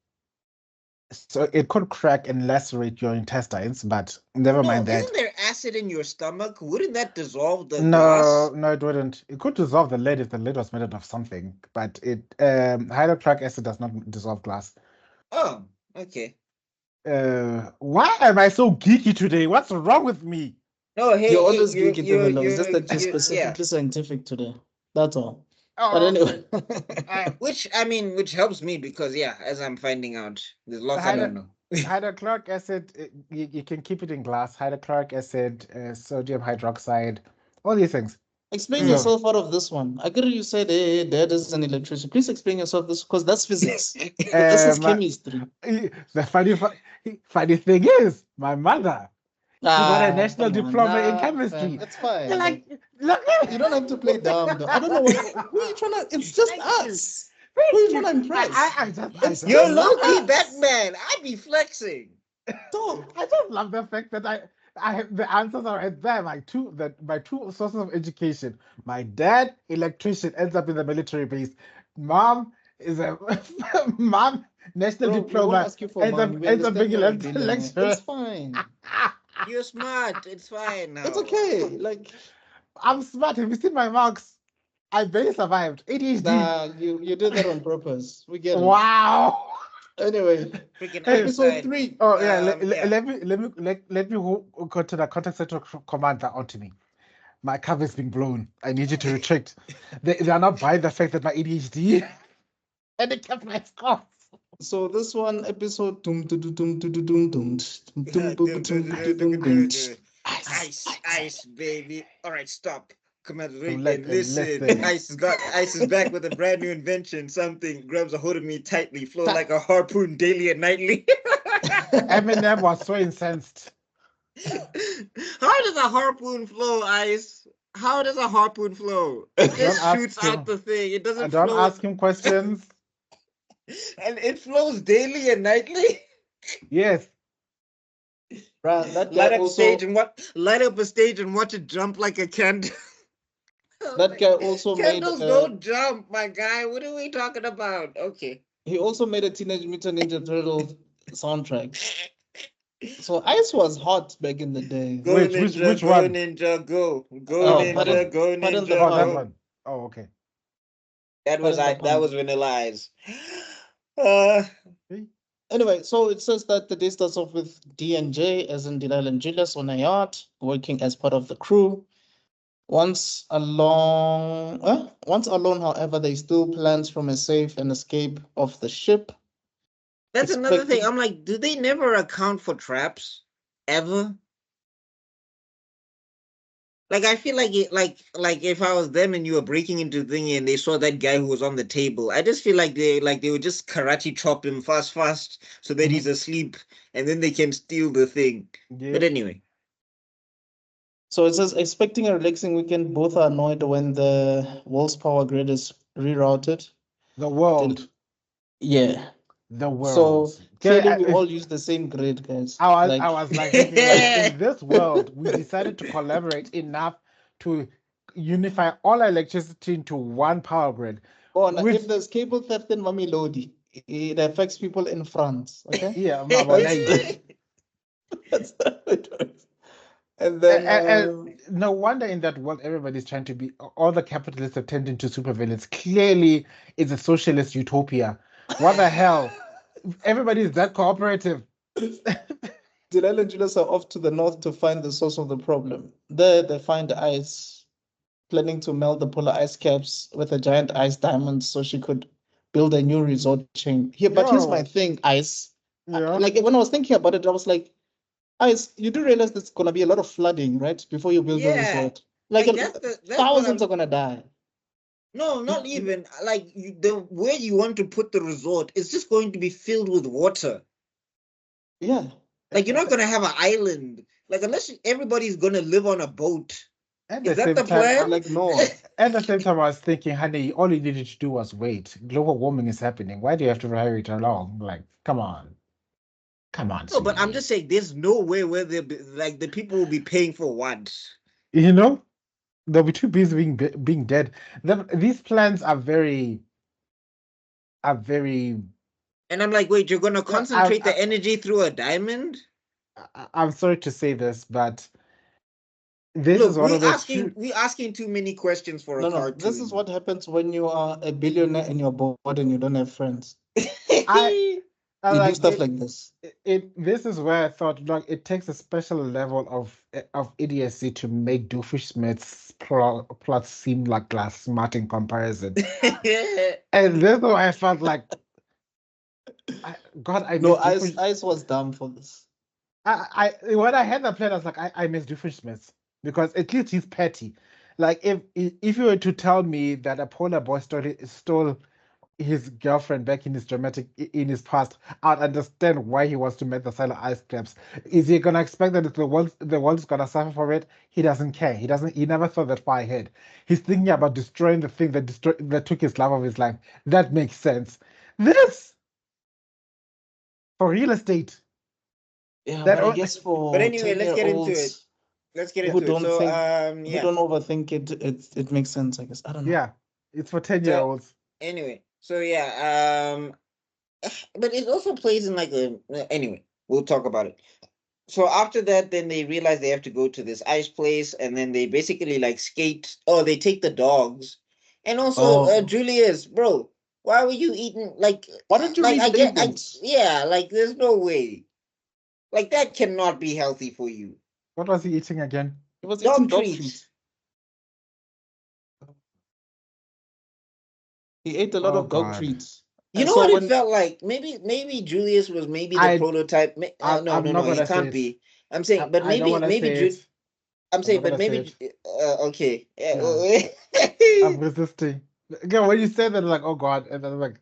So it could crack and lacerate your intestines, but never no, mind that. isn't there acid in your stomach? Wouldn't that dissolve the No, glass? no, it wouldn't. It could dissolve the lead if the lead was made out of something, but hydrochloric acid does not dissolve glass. Oh, okay. Why am I so geeky today? What's wrong with me? No, hey, You're always you, geeky, you, Develo. It's just that you're you, yeah. specifically scientific today. That's all. But Oh, anyway. Which helps me because as I'm finding out, there's lots I don't know. hydrochloric acid, you can keep it in glass. Hydrochloric acid, sodium hydroxide, all these things. Explain Mm. yourself out of this one. I get you said, hey, dad is an electrician. Please explain yourself this because that's physics. This is chemistry. The funny thing is, my mother, she got a national diploma in chemistry. It's fine. You're like, look, you don't have to play dumb, though. I don't know who are you trying to. It's just us. Who are you trying to impress? I just You're love low-key us. Batman. I be flexing. Dog. I just love the fact that I have the answers are right there. My two sources of education. My dad, electrician, ends up in the military base. Mom is a mom, national Bro, we won't diploma, ask you for ends up money. We ends up understand being you're a a billionaire. lecturer. It's fine. You're smart. It's fine now. It's okay. Like, I'm smart. Have you seen my marks? I barely survived. ADHD. nah, you did that on purpose. We get it. Wow. Anyway, Freaking episode Einstein. 3. Oh yeah, yeah. let me go to the contact center command that onto me. My cover is being blown. I need you to retract. They are not buying the fact that my ADHD and it kept my scores. So this one episode Ice, baby. All right, stop. Come on, Listen. Ice is back with a brand new invention. Something grabs a hold of me tightly, flow like a harpoon daily and nightly. Eminem was so incensed. How does a harpoon flow, Ice? How does a harpoon flow? It just shoots out the thing. It doesn't flow. Don't ask him questions. And it flows daily and nightly. Yes. That light up a stage and watch it jump like a candle. That guy also Candles don't jump, my guy. What are we talking about? Okay. He also made a Teenage Mutant Ninja Turtle soundtrack. So Ice was hot back in the day. Which one? Ninja, go. Go Oh, Ninja, go pardon Ninja. the Oh, pun. that one. Oh, okay. That was Vanilla Ice. Anyway, so it says that the day starts off with D and J, as in Delilah and Julius, on a yacht, working as part of the crew. Once alone, however, they steal plans from a safe and escape off the ship. That's another thing. I'm like, do they never account for traps? Ever? Like, I feel like if I was them and you were breaking into the thing and they saw that guy who was on the table, I just feel like they would just karate chop him fast so that he's asleep and then they can steal the thing. Yeah. But anyway. So it says, expecting a relaxing weekend, both are annoyed when the world's power grid is rerouted. The world. The world. So clearly we all use the same grid, guys. I was like, in this world, we decided to collaborate enough to unify all electricity into one power grid. Oh, now if there's cable theft in Mamelodi, it affects people in France, okay? Yeah, that's how it works. And then no wonder in that world everybody's trying to be, all the capitalists have turned into supervillains. Clearly it's a socialist utopia. What the hell? Everybody's that cooperative. Delilah and Julius are off to the north to find the source of the problem. There they find Ice planning to melt the polar ice caps with a giant ice diamond so she could build a new resort chain. But here's my thing, Ice. Like when I was thinking about it, I was like, Ice, you do realize there's gonna be a lot of flooding, right? Before you build the resort. Like thousands are gonna die. No, not even. Like the where you want to put the resort is just going to be filled with water. Yeah. Like you're not gonna have an island. Like unless everybody's gonna live on a boat. At is that the plan? Like no. at the same time, I was thinking, honey, all you needed to do was wait. Global warming is happening. Why do you have to hurry it along? Like, come on, No, but I'm sweetie. just saying, there's no way where like the people will be paying for what. You know, they'll be too busy being dead. These plans are very. And I'm like, wait, you're gonna Yeah, concentrate the energy through a diamond? I'm sorry to say this, but this is Look, one we of those few. asking too many questions for a No, this is cartoon. what happens when you are a billionaire and you're bored and you don't have friends. I You do like stuff like this. this is where I thought like it takes a special level of idiocy to make Doofenshmirtz's plot seem like glass smart in comparison. And this is why I felt like I No, miss Doofenshmirtz. Ice was dumb for this. When I had that plan, I was like, I miss Doofenshmirtz because at least he's petty. Like if you were to tell me that a polar boy stole his girlfriend back in in his past, I'd understand why he wants to make the Sailor Ice Caps. Is he gonna expect that the world's gonna suffer for it? He doesn't care. He never thought that far ahead. He's thinking about destroying the thing that took his love of his life. That makes sense. This for real estate. Yeah, That but I o- guess But for anyway, let's get into it. 10-year-olds Let's get who into it. don't So think, who yeah. don't overthink it, it makes sense, I guess. I don't know. yeah, it's for 10-year-olds. Anyway, so yeah, but it also plays in like a anyway, we'll talk about it. So after that, then they realize they have to go to this ice place, and then they basically like skate. Oh, they take the dogs, and also Oh, Julius, bro, why were you eating why don't you like read labels? yeah, like there's no way, like that cannot be healthy for you. What was he eating again? He was Dog eating dog treats. treats. He ate a lot Oh of dog God. treats. You And know so what it when felt like? Maybe Julius was maybe the I prototype. No, I'm no, not no, he gonna say can't it. be. I'm saying, but I don't wanna maybe say it. I'm I'm saying, not but gonna say maybe it. okay. Yeah. I'm resisting. Again, when you said that, like, oh God, and then I'm like,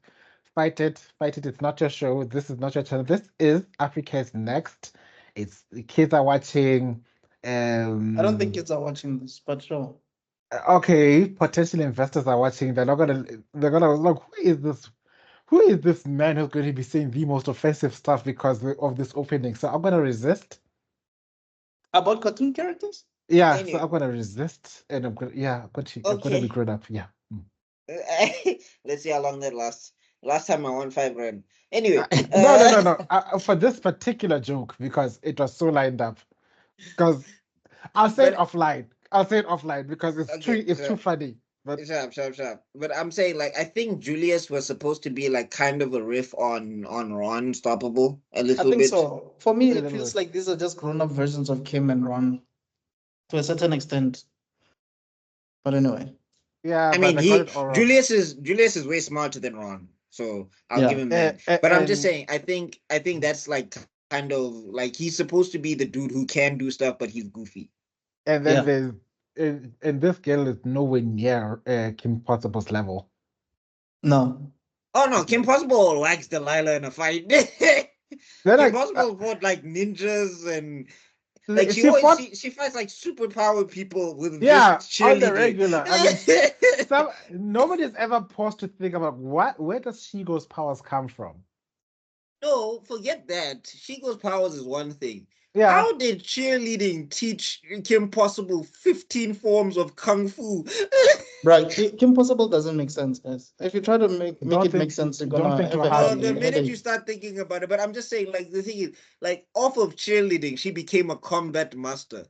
fight it, fight it. It's not your show. This is not your channel. This is Africa's Next. It's the kids are watching. I don't think kids are watching this, but sure. Okay, potential investors are watching. They're gonna look. Who is this? Who is this man who's going to be saying the most offensive stuff because of this opening? So I'm gonna resist. About cartoon characters? Yeah, so Anyway, I'm gonna resist, and I'm gonna be okay. grown up. Yeah. Let's see how long that lasts. Last time I won 5 grand. Anyway, No. For this particular joke, because it was so lined up. Because I'll say it but offline. I'll say it offline because it's okay, too it's too funny. But shut up. But I'm saying like I think Julius was supposed to be like kind of a riff on Ron Stoppable a I little think bit. so. For me, a it little feels bit. like these are just grown-up versions of Kim and Ron to a certain extent. But anyway, Yeah, I but mean, they got it all wrong. Julius is way smarter than Ron, so I'll give yeah. him that. But I'm just And saying, I think that's like kind of like he's supposed to be the dude who can do stuff, but he's goofy. and then Yeah. there's and this girl is nowhere near Kim Possible's level. No. Oh no, Kim Possible likes Delilah in a fight. Then Kim like Possible fought like ninjas and like she fought, she fights like superpowered people with just yeah, on the cheerleading. regular. I mean, nobody's ever paused to think about where does Shigo's powers come from? No, forget that. Shigo's powers is one thing. Yeah, How did cheerleading teach Kim Possible 15 forms of kung fu? Right. Kim Possible doesn't make sense, guys. If you try to make don't it make think sense, you're don't gonna think too have a hard. The minute you headache. start thinking about it, but I'm just saying, like the thing is, like off of cheerleading, she became a combat master.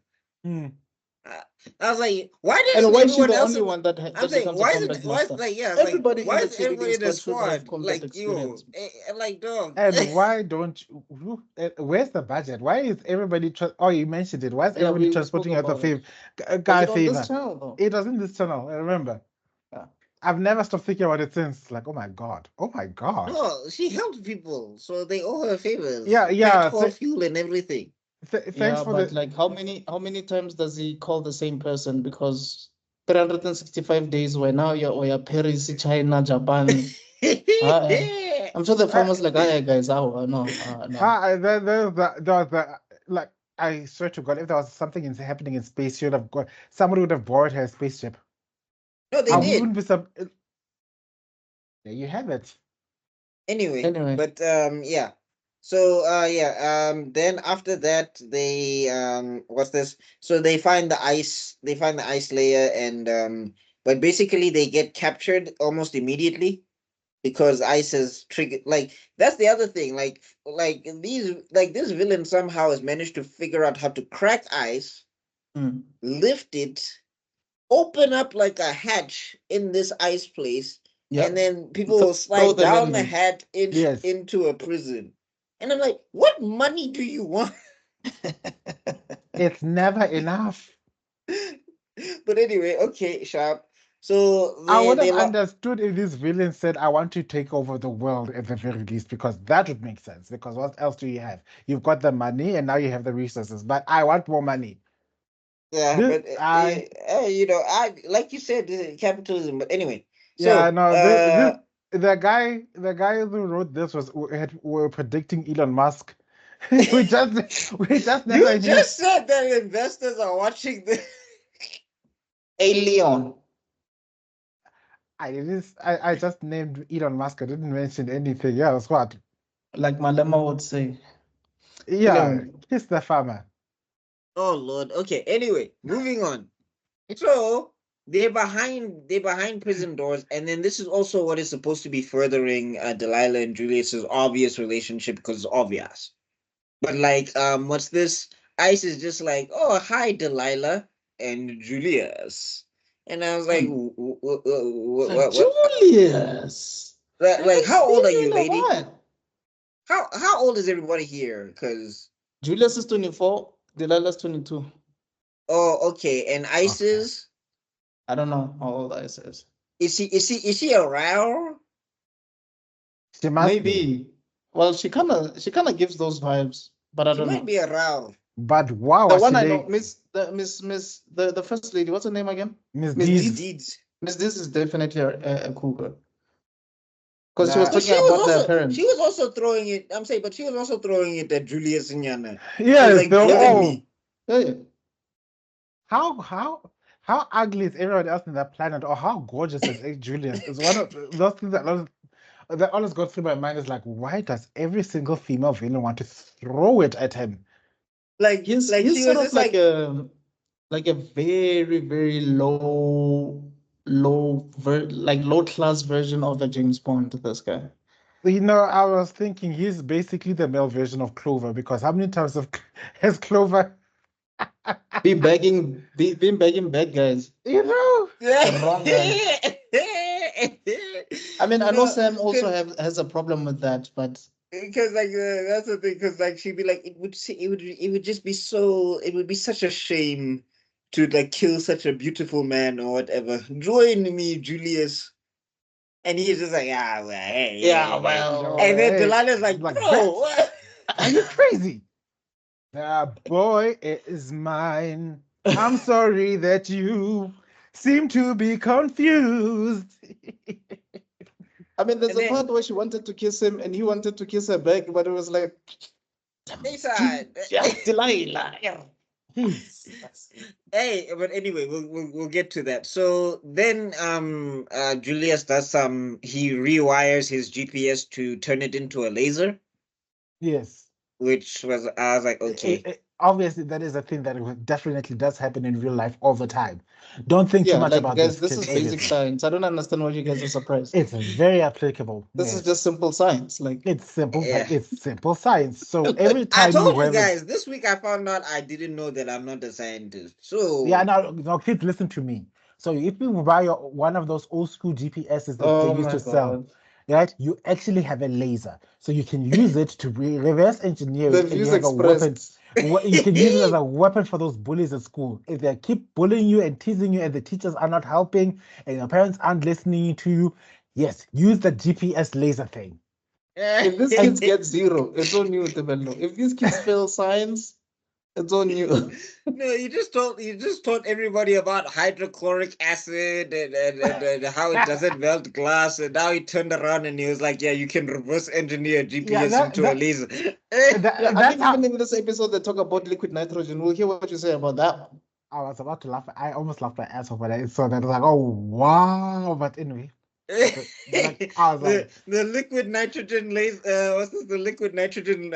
Hmm. I was like, why And didn't why is she everyone the else? only one I'm that saying, becomes a combat why is master? like yeah, it's like Everybody in why the is everyone cheerleading in the squad should have squad combat like experience. like dog? And why don't where's the budget? Why is everybody oh, you mentioned it. Why is Yeah, everybody we spoke transporting as a about it. favor? Was Guy it on this favor. channel though? It was in this channel. I remember. Yeah. I've never stopped thinking about it since. Like, oh my God. Oh my God. No, she helped people, so they owe her favors. Yeah. Petrol, fuel, and everything. Thanks Yeah, for but the like how many times does he call the same person? Because 365 days where now you're Paris, China, Japan. I'm sure the uh, farmers like, ah, guys, no, no. there was the like I swear to God, if there was something happening in space, she would have got somebody would have borrowed her spaceship. No, they I did. wouldn't be there you have it. Anyway, Anyway. but yeah. So then after that they what's this? So they find the ice layer, and but basically they get captured almost immediately because ice is triggered. Like that's the other thing. This villain somehow has managed to figure out how to crack ice, lift it, open up like a hatch in this ice place, and then people will slide down the hatch into a prison. And I'm like, what money do you want? It's never enough. But anyway, okay, sharp. So I would have understood if this villain said, I want to take over the world at the very least, because that would make sense. Because what else do you have? You've got the money and now you have the resources, but I want more money. Yeah, but I like you said, capitalism. But anyway, yeah, so no, the guy who wrote this were predicting Elon Musk. we just never you just said that investors are watching the Alien. I just named Elon Musk. I didn't mention anything else. What? Like Malema would say. Yeah, Anyway. kiss the farmer. Oh Lord. Okay. Anyway, moving on. So they're behind prison doors, and then this is also what is supposed to be furthering Delilah and Julius's obvious relationship, because it's obvious. But like, what's this? Ice is just like, oh, hi, Delilah and Julius, and I was like, what? Julius. Like, how old are you, lady? How old is everybody here? Because Julius is 24, Delilah's 22. Oh, okay. And Ice is? I don't know how old Ice is. Is she around? She must Maybe. be. Well, she kind of gives those vibes, but I don't know. She might be around. But wow, the one I know, the first lady, what's her name again? Miss Deeds. Miss Deeds is definitely a cougar. Because she was talking about their parents. She was also throwing it. I'm saying, but she was also throwing it at Julius and Yana. Yes, like, me. Yeah. How ugly is everyone else on that planet, or how gorgeous is Julius? It's one of those things that always goes through my mind. Is like, why does every single female villain want to throw it at him? Like he's sort of like a very, very low class version of the James Bond, this guy. You know, I was thinking he's basically the male version of Clover, because how many times has Clover been begging bad guys? You know, the wrong guy. I mean, I know Sam also has a problem with that, but because like that's the thing. Because like she'd be like, it would just be so. It would be such a shame to like kill such a beautiful man or whatever. Join me, Julius. And he's just like, hey. Yeah, well. And then Delilah's like, bro, what? Are you crazy? That boy is mine. I'm sorry that you seem to be confused. I mean, there's a part where she wanted to kiss him and he wanted to kiss her back, but it was like, Delilah. Hey, but anyway, we'll get to that. So then Julius does he rewires his GPS to turn it into a laser. Yes. Which was, I was like, okay. Obviously, that is a thing that definitely does happen in real life all the time. Don't think too much about guys, this is basic science. I don't understand why you guys are surprised. It's very applicable. This is just simple science. Like it's simple. It's simple science. So every time I told you guys this week, I found out I didn't know that I'm not a scientist. So yeah, no, kids, listen to me. So if you buy one of those old school GPSs that they used to sell, right? You actually have a laser, so you can use it to reverse engineer it, and you have a weapon. You can use it as a weapon for those bullies at school. If they keep bullying you and teasing you, and the teachers are not helping, and your parents aren't listening to you, yes, use the GPS laser thing. If these kids get 0, it's on you, Tebello. If these kids fail science, it's on you. No, you just taught everybody about hydrochloric acid and how it doesn't melt glass, and now he turned around and he was like, yeah, you can reverse engineer GPS into a laser. I think even in this episode they talk about liquid nitrogen. We'll hear what you say about that one. I was about to laugh. I almost laughed my ass off when I saw that. I was like, oh wow. But anyway, like I was like, The liquid nitrogen laser. What's this? The liquid nitrogen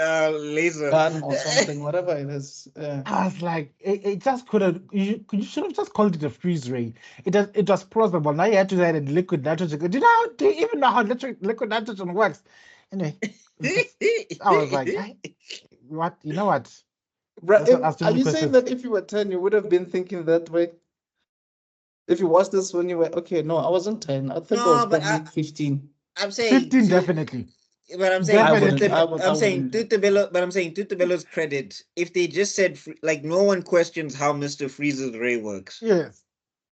laser. gun or something, whatever it is. I was like, it just couldn't. You should have just called it a freeze ray. It was plausible. Now you had to add liquid nitrogen. Do you even know how liquid nitrogen works? Anyway, I was like, what? You know what? Let's not ask too Are many you saying questions. that if you were 10, you would have been thinking that way? If you watched this when you were okay, no, I wasn't 10. I think I was No, but probably 15. I'm saying 15 definitely. but I'm saying I wouldn't. Definitely. I'm I saying wouldn't. but I'm saying Tutabello's credit. If they just said like no one questions how Mr. Freeze's ray works. Yes.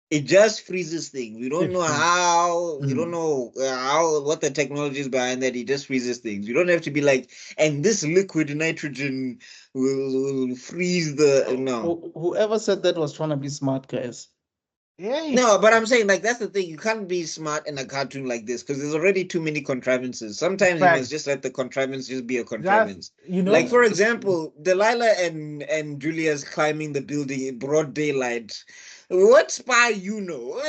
It just freezes things. We don't know 15. how. We don't know how what the technology is behind that. He just freezes things. You don't have to be like, and this liquid nitrogen will freeze the no. Whoever said that was trying to be smart, guys. Yay. No, but I'm saying like that's the thing. You can't be smart in a cartoon like this because there's already too many contrivances. Sometimes you must Facts. just let the contrivance just be a Just, contrivance. you know, Like for example, Delilah and Julius climbing the building in broad daylight. What spy you know?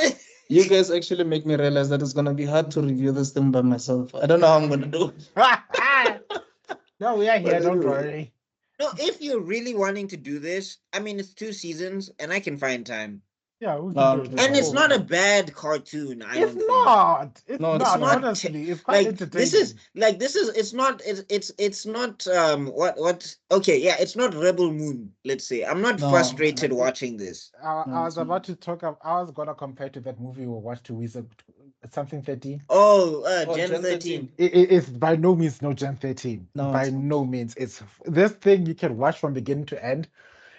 You guys actually make me realize that it's gonna be hard to review this thing by myself. I don't know how I'm gonna do it. no, we are here. But Don't anyway. worry. No, if you're really wanting to do this, I mean, it's 2 seasons and I can find time. Yeah, we can do it. And it's Oh, not a bad cartoon, I It's don't think. not. It's No, it's not. not. Honestly, it's quite Like entertaining. this is it's not what okay, yeah, it's not Rebel Moon, let's say. I'm not No. frustrated watching this. I No, was it's not. about to talk. I was gonna compare to that movie we watched to Wizard, something 13. Oh, Oh, Gen Gen 13. 13. It's by no means no Gen 13. No, By it's not. no means. It's this thing you can watch from beginning to end,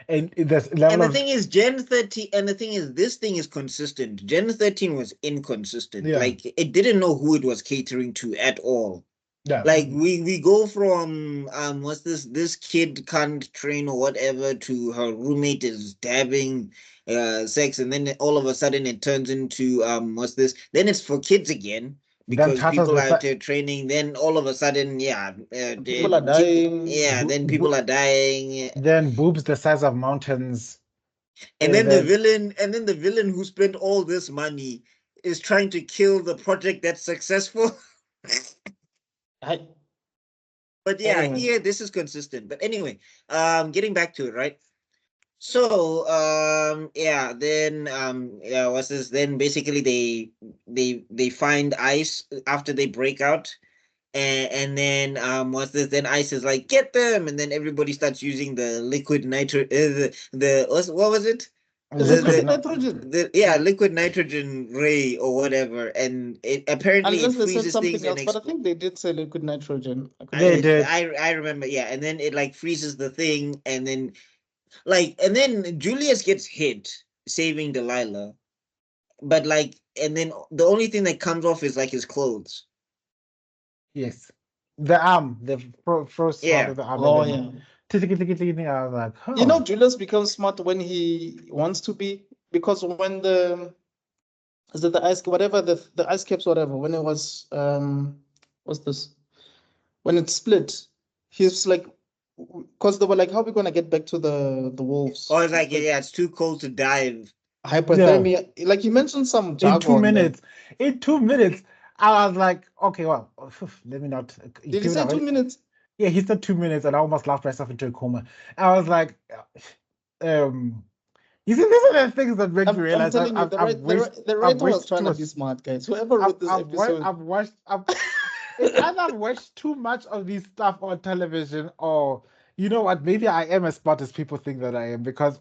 and there's level And the of thing is, Gen 13, and the thing is, this thing is consistent. Gen 13 was inconsistent. Yeah. Like, it didn't know who it was catering to at all. yeah. Like, we go from, what's this kid can't train or whatever to her roommate is dabbing sex, and then all of a sudden it turns into, what's this? Then it's for kids again. Then Because Tata's people the are out there training, then all of a sudden, People are dying. yeah, then people are dying. then boobs the size of mountains. And And then the villain who spent all this money is trying to kill the project that's successful. I, But yeah, Anyway. here this is consistent. But anyway, getting back to it, right? So yeah, then yeah, what's this? Then basically they find Ice after they break out. And then what's this? Then Ice is like, get them, and then everybody starts using the liquid nitro the what was it? Is The it liquid the nitrogen? liquid nitrogen ray or whatever, and it apparently it Unless they said freezes things something and else, but I think they did say liquid nitrogen. I could They be- did. I remember, yeah, and then it like freezes the thing, and then and then Julius gets hit saving Delilah, but like, and then the only thing that comes off is like his clothes. Yes. The arm, the first part Yeah. of the arm. Oh and yeah. then I was like, huh. You know, Julius becomes smart when he wants to be, because when the is it the ice whatever the ice caps whatever when it was what's this when it split, he's like, because they were like, how are we gonna get back to the wolves? Or it's like, yeah, it's too cold to dive. Hypothermia. Like you mentioned some in jargon 2 there. minutes. In 2 minutes, I was like, okay, well, let me not. Did he say 2 minutes? Yeah, he said 2 minutes, and I almost laughed myself into a coma. I was like, you see, these are the things that make me I'm realize telling you, the writer was trying to be smart, guys. Whoever wrote this episode, it's either I've watched too much of these stuff on television, or you know what, maybe I am as smart as people think that I am, because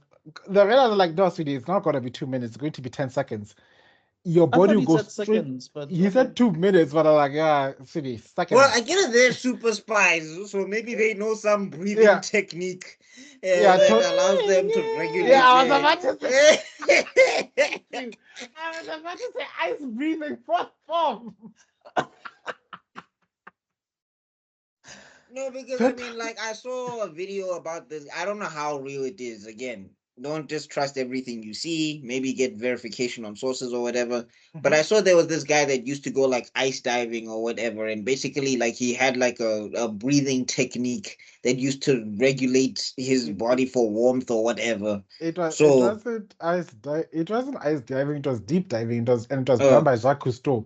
the realize like, no, sweetie, it's not going to be 2 minutes, it's going to be 10 seconds. Your I body thought will he go said straight. seconds, but He said 2 minutes, but I'm like, yeah, sweetie, seconds. Well, I guess they're super spies, so maybe they know some breathing Yeah. technique Yeah, that to- allows them to regulate. Yeah, I was about to say. say. I was about to say ice breathing fourth form. No, because I mean, like, I saw a video about this. I don't know how real it is. Again, don't just trust everything you see. Maybe get verification on sources or whatever. But Mhm. I saw there was this guy that used to go like ice diving or whatever, and basically like he had like a breathing technique that used to regulate his It, body for warmth or whatever. it So wasn't it wasn't ice diving, it was deep diving. It was done uh by Jacques Cousteau.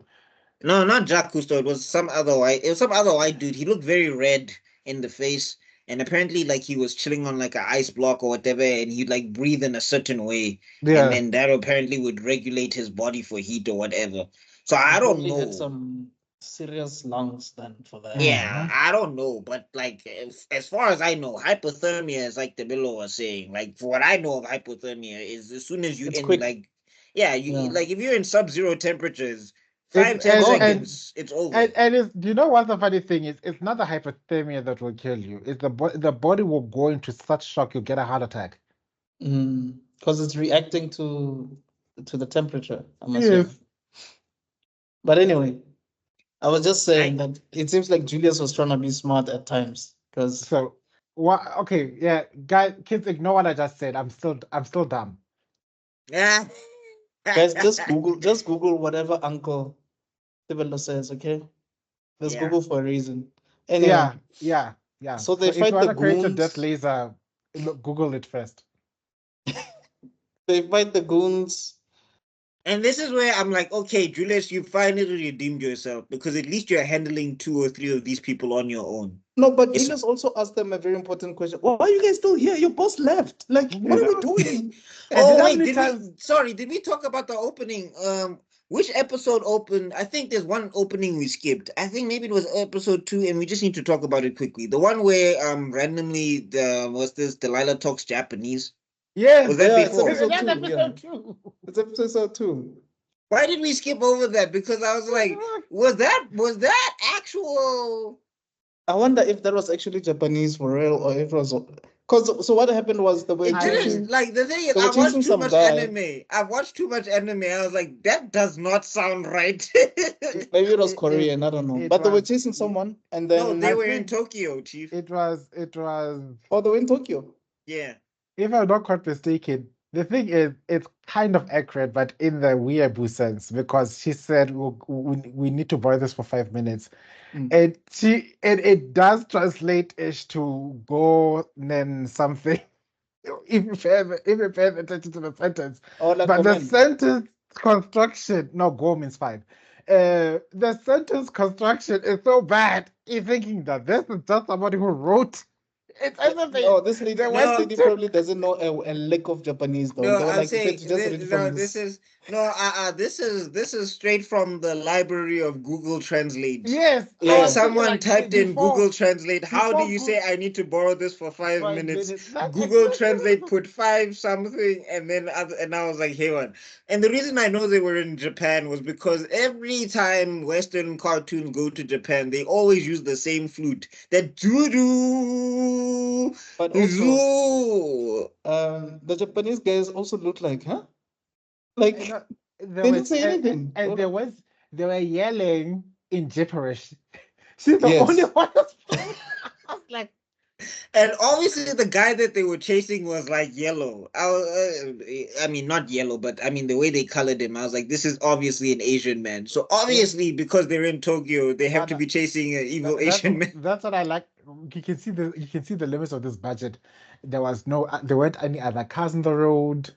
no, not Jacques Cousteau. It was some other white. It was some other white dude. He looked very red in the face, and apparently, like he was chilling on like an ice block or whatever, and he'd like breathe in a certain way, and Yeah. then that apparently would regulate his body for heat or whatever. So He I don't probably had know. some serious lungs then for that. Yeah, Mhm. I don't know, but like as far as I know, hypothermia is like the Billo was saying. Like for what I know of hypothermia is as soon as you It's in quick. like, yeah, you Yeah. like if you're in sub-zero temperatures, It's five ten It's gone. seconds, it's over. and it's, do you know what the funny thing is? It's not the hypothermia that will kill you. It's the body will go into such shock you get a heart attack. Because it's reacting to the temperature, I'm assuming. Yes. But anyway, I was just I saying that it seems like Julius was trying to be smart at times. Because So what? Okay, yeah, guys, kids, ignore what I just said. I'm still dumb. yeah. guys, just Google whatever Uncle Tibelo says, okay? Just Yeah. Google for a reason. Anyway, Yeah, yeah, yeah. so So they if you fight want the to create a death goons. laser, Google it first. They fight the goons. And this is where I'm like, okay, Julius, you finally redeemed yourself because at least you're handling two or three of these people on your own. No, but It's Julius also asked them a very important question. Why are you guys still here? Your boss left. Like, what You are we know, doing? and oh how wait, many times? did we talk about the opening? Which episode opened? I think there's one opening we skipped. I think maybe it was episode 2, and we just need to talk about it quickly. The one where randomly the was this Delilah talks Japanese. Yes, Was that Yeah, it's before? episode that's 2. Yeah, episode 2. it's episode 2. Why did we skip over that? Because I was like, was that actual? I wonder if that was actually Japanese for real or if it was. Because so what happened was they were It I didn't chasing like the thing is they were I chasing watched too some much guy. anime. I've watched too much anime. I was like, that does not sound right. it Maybe it was it it, Korean. I don't know. it But they were was chasing someone, and No, they I then were in think Tokyo, Chief. it was oh, they were in Tokyo. Yeah. if I'm not quite mistaken, the thing is, it's kind of accurate, but in the weeaboo sense, because she said we need to borrow this for 5 minutes. Mm. And it does translate ish to go then something if you pay attention to the sentence. Or like But the comment. sentence construction, no, go means 5. The sentence construction is so bad. You're thinking that this is just somebody who wrote it's as if No, this lady, they this went No, lady to probably doesn't know a lick of Japanese though. no, They were I'm like, you said saying you just read this, it from no, this this. is no, this is straight from the library of Google Translate. yes, I Like was Yeah. thinking someone like typed in Google Translate, how do before you say Google I need to borrow this for 5 minutes? 5 minutes. That's Google exactly Translate what put 5 something, and then and I was like, hey man. And the reason I know they were in Japan was because every time Western cartoons go to Japan, they always use the same flute. That doo doo But also, zoo. the Japanese guys also look like, huh? I Like know there they was didn't say anything. They and were like, they were yelling in gibberish. She's the only yes. one that's I was like, And obviously, the guy that they were chasing was like yellow. I mean, not yellow, but I mean, the way they colored him, I was like, this is obviously an Asian man. So yes, obviously, because they're in Tokyo, they have no, to no, be chasing an evil that's Asian man. that's what I like. You can see the limits of this budget. There was no there weren't any other cars on the road.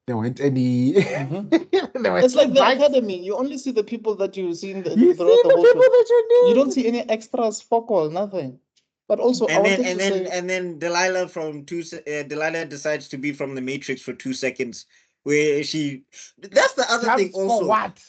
There weren't any Hmm. there were It's no like the bikes. academy. You only see the people that you see You throughout see the the whole people show. that You you don't need. see any extras, fuck all, nothing. But also, I wanted to say, And then Delilah Delilah decides to be from the Matrix for 2 seconds, where she. That's the other thing Just for also. what?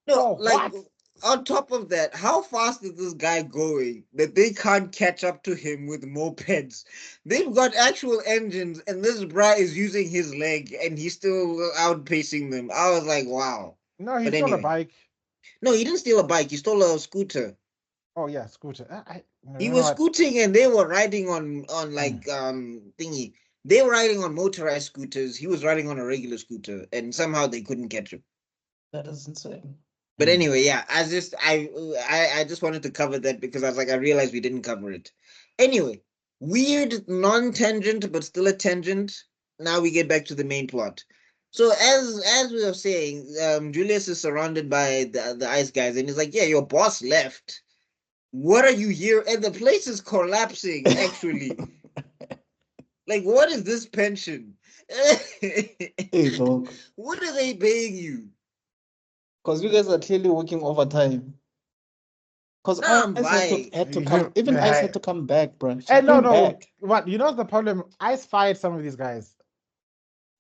No, For like what? on top of that, how fast is this guy going that they can't catch up to him with mopeds? They've got actual engines, and this bra is using his leg, and he's still outpacing them. I was like, wow. No, he But stole a anyway, bike. no, he didn't steal a bike. He stole a scooter. Oh yeah, scooter. He You know was what? scooting, and they were riding on Mm. like thingy. They were riding on motorized scooters. He was riding on a regular scooter, and somehow they couldn't catch him. that is insane. But Mm. anyway, yeah, I just wanted to cover that because I was like, I realized we didn't cover it. Anyway, weird non-tangent but still a tangent. now we get back to the main plot. So as we were saying, Julius is surrounded by the ice guys, and he's like, "Yeah, your boss left. What are you here?" And the place is collapsing. Actually, like, what is this pension? Hey, dog. What are they paying you? Because you guys are clearly working overtime. Because Nah, I'm Ice buying. had to come, even Ice had to come back, bro. She And no, came no. back. What? You know the problem? Ice fired some of these guys.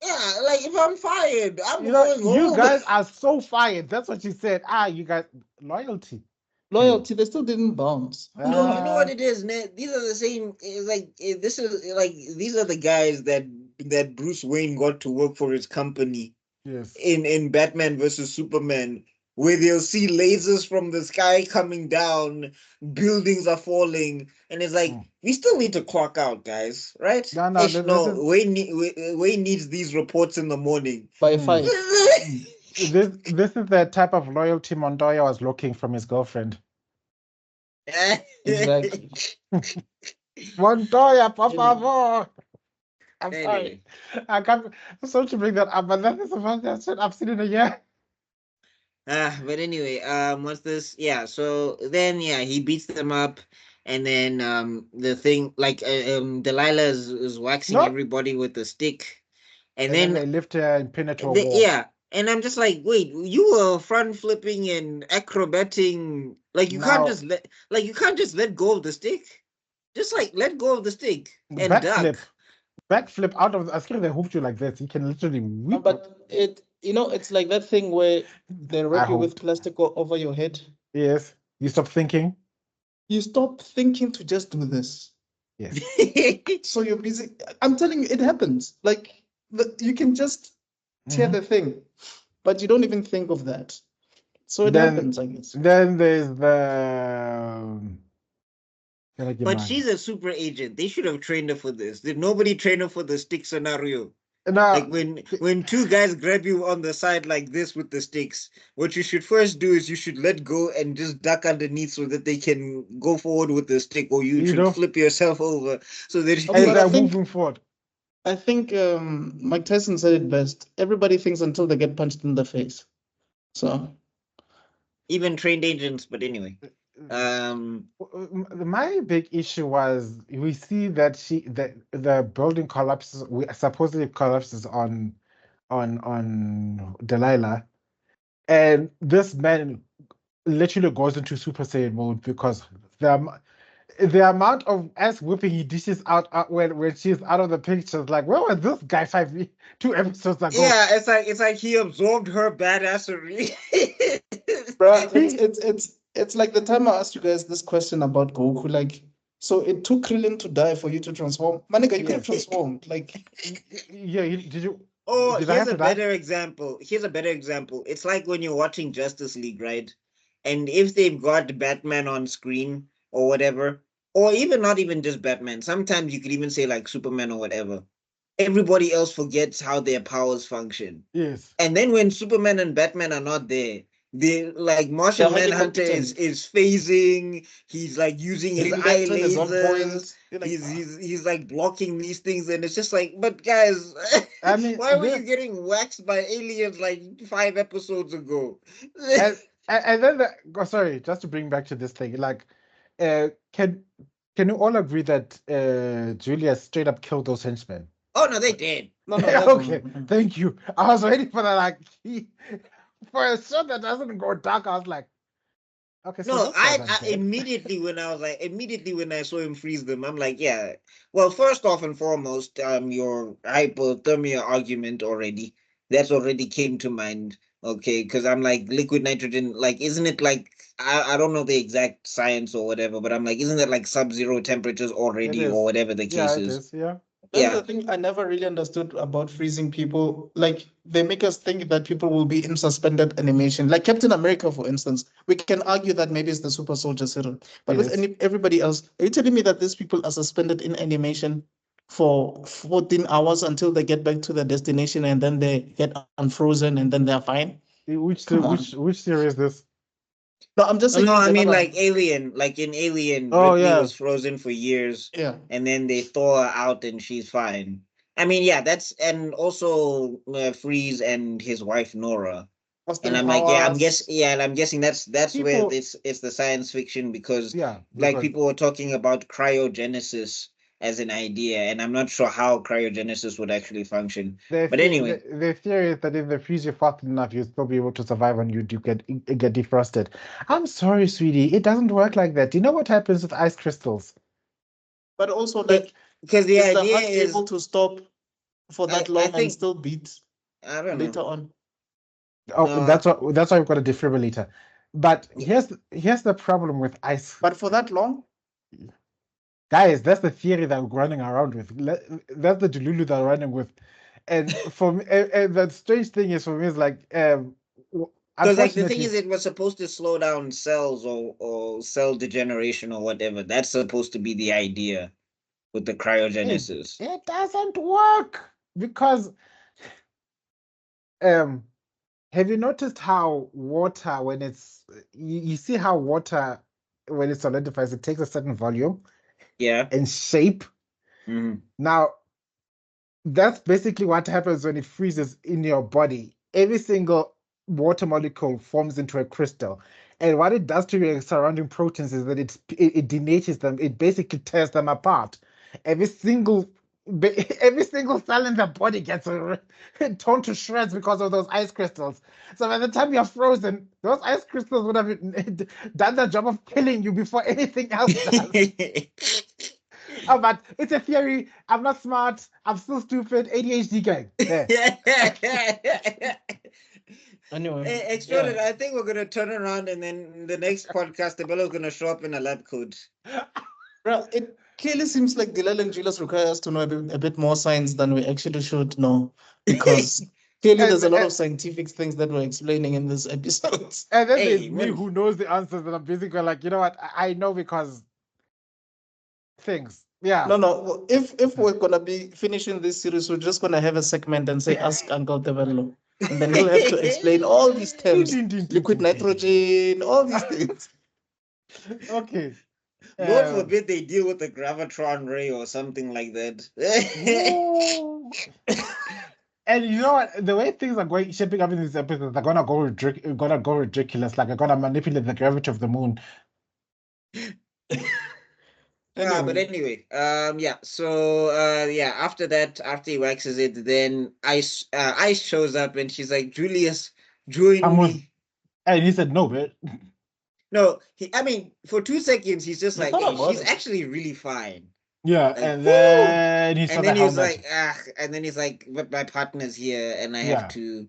Yeah, like if I'm fired, I'm You know, going you home. guys are so fired. That's what she said. You guys, loyalty. Loyalty, they still didn't bounce. No, you know what it is, man. These are the same. It's like this is like these are the guys that Bruce Wayne got to work for his company Yes. in Batman versus Superman, where they'll see lasers from the sky coming down, buildings are falling, and it's like we still need to clock out, guys, right? No, Ish, this no, is Wayne needs these reports in the morning. By 5. this is the type of loyalty Montoya was looking from his girlfriend. Exactly. Montoya, por favor. I'm Anyway. sorry. I can't. I'm sorry to bring that up, but that is the first shit I've seen in a year. But anyway, what's this? Yeah, so then he beats them up, and then the thing like Delilah is waxing No. everybody with the stick, and then then they lift her and pin her to a wall. yeah, and I'm just like, wait, you were front flipping and acrobating, like you can't just let go of the stick, just like let go of the stick and duck. Backflip out of the, I scared they hooked you like this. You can literally whip. But it's like that thing where they wrap you with plastic over your head. Yes. You stop thinking. You stop thinking to just do this. Yes. So you're busy. I'm telling you, it happens. Like you can just tear the thing, but you don't even think of that. So it happens, I guess. Then there's the. But she's a super agent. They should have trained her for this. Did nobody train her for the stick scenario? No. Like when two guys grab you on the side like this with the sticks, what you should first do is you should let go and just duck underneath so that they can go forward with the stick, or you should flip yourself over so that they're moving forward. I think Mike Tyson said it best. Everybody thinks until they get punched in the face. So even trained agents, but anyway. My big issue was we see that the building collapses, supposedly collapses on Delilah, and this man literally goes into Super Saiyan mode because the amount of ass whipping he dishes out when she's out of the picture is like, where was this guy 2 episodes ago? Yeah, it's like he absorbed her badassery. Bro, it's like the time I asked you guys this question about Goku, like, so it took Krillin to die for you to transform. Manika, you could have transformed. Like, yeah, did you? Oh, here's a better example. It's like when you're watching Justice League, right? And if they've got Batman on screen or whatever, or even not even just Batman, sometimes you could even say like Superman or whatever. Everybody else forgets how their powers function. Yes. And then when Superman and Batman are not there, they like Martian Manhunter is phasing. He's like using his eye lasers. He's like blocking these things, and it's just like, but guys, I mean, why were you getting waxed by aliens like 5 episodes ago? and then sorry, just to bring back to this thing, like, can you all agree that Julius straight up killed those henchmen? Oh no, they did. No, okay, thank you. I was waiting for that, like, for a show that doesn't go dark. I was like, okay. So no, I immediately when I saw him freeze them, I'm like, yeah. Well, first off and foremost, your hypothermia argument that's already came to mind. Okay, because I'm like liquid nitrogen, like, isn't it like I don't know the exact science or whatever, but I'm like, isn't that like sub-zero temperatures already or whatever the case is? That's the thing I never really understood about freezing people. Like, they make us think that people will be in suspended animation. Like Captain America, for instance, we can argue that maybe it's the super soldier serum. But with everybody else, are you telling me that these people are suspended in animation for 14 hours until they get back to their destination and then they get unfrozen and then they're fine? Which series is this? No, I'm just saying. No, I mean like Alien, like in Alien, Ripley was frozen for years. Yeah. And then they thaw her out and she's fine. I mean, yeah, that's and also Freeze and his wife Nora. Austin And I'm like, yeah, Powers. and I'm guessing that's where People, it's the science fiction because yeah, like because people were talking about cryogenesis as an idea, and I'm not sure how cryogenesis would actually function. But anyway, the theory is that if they freeze you fast enough, you'll still be able to survive and you do get defrosted. I'm sorry, sweetie, it doesn't work like that. Do you know what happens with ice crystals? But also, like, because the is the idea heart is, able to stop for that I long and think still beat I don't know. later on? Oh, No, that's why we've got a defibrillator. But yeah, here's the problem with ice. But for that long? Guys, that's the theory that we're running around with. That's the Delulu that we're running with. And for me, and the strange thing is for me is like, because like the thing unfortunately, is, it was supposed to slow down cells or cell degeneration or whatever. That's supposed to be the idea with the it cryogenesis. it doesn't work because um, have you noticed how water when you see how water when it solidifies it takes a certain volume Yeah. and shape. Mhm. Now that's basically what happens when it freezes in your body. Every single water molecule forms into a crystal. And what it does to your surrounding proteins is that it denatures them. It basically tears them apart. Every single every single cell in the body gets torn to shreds because of those ice crystals. So by the time you're frozen, those ice crystals would have done the job of killing you before anything else does. Oh, but it's a theory. I'm not smart. I'm still stupid. ADHD gang. There. Anyway, Extraordinary. I think we're gonna turn around and then in the next podcast, the is gonna show up in a lab coat. well, it clearly seems like Delilah and Julius require us to know a bit more science than we actually should know, because clearly And, there's a lot and, of scientific things that we're explaining in this episode. and then there's Hey, me when who knows the answers, and I'm basically like, you know what? I know because things. Yeah. No. If we're gonna be finishing this series, we're just gonna have a segment and say Ask Uncle Devello. And then he'll have to explain all these terms, liquid nitrogen, all these things. Okay. Lord forbid they deal with the gravitron ray or something like that. Woo. And you know what? The way things are going, shaping up in this episode, they're gonna go ridiculous. Like they're gonna manipulate the gravity of the moon. But Anyway, anyway, yeah. So, yeah. After that, after he waxes it, then Ice shows up and she's like, "Julius, join me." And he said, no, man. No, I mean, for 2 seconds, he's just I like, thought "Hey, about she's it. actually really fine." Yeah, Like, and woo! then he saw And the then he was helmet. like, "Ah," and then he's like, "But my partner's here, and I have Yeah. to."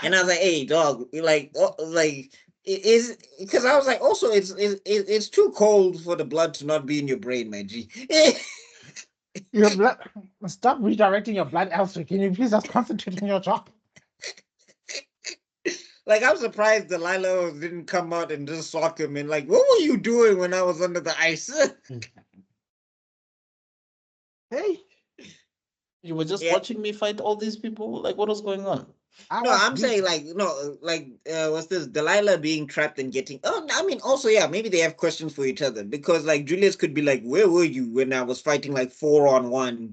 And I was like, "Hey, dog, like it is because I was like, also it's too cold for the blood to not be in your brain, my G." Your blood, stop redirecting your blood elsewhere. Can you please just concentrate on your job? Like I'm surprised Delilah didn't come out and just sock him and like, what were you doing when I was under the ice? Hey, You were just Yeah. watching me fight all these people? Like, what was going on? I No, was I'm saying busy. like no, like what's this? Delilah being trapped and getting. Oh, I mean, also yeah, maybe they have questions for each other because like Julius could be like, "Where were you when I was fighting like 4-on-1?"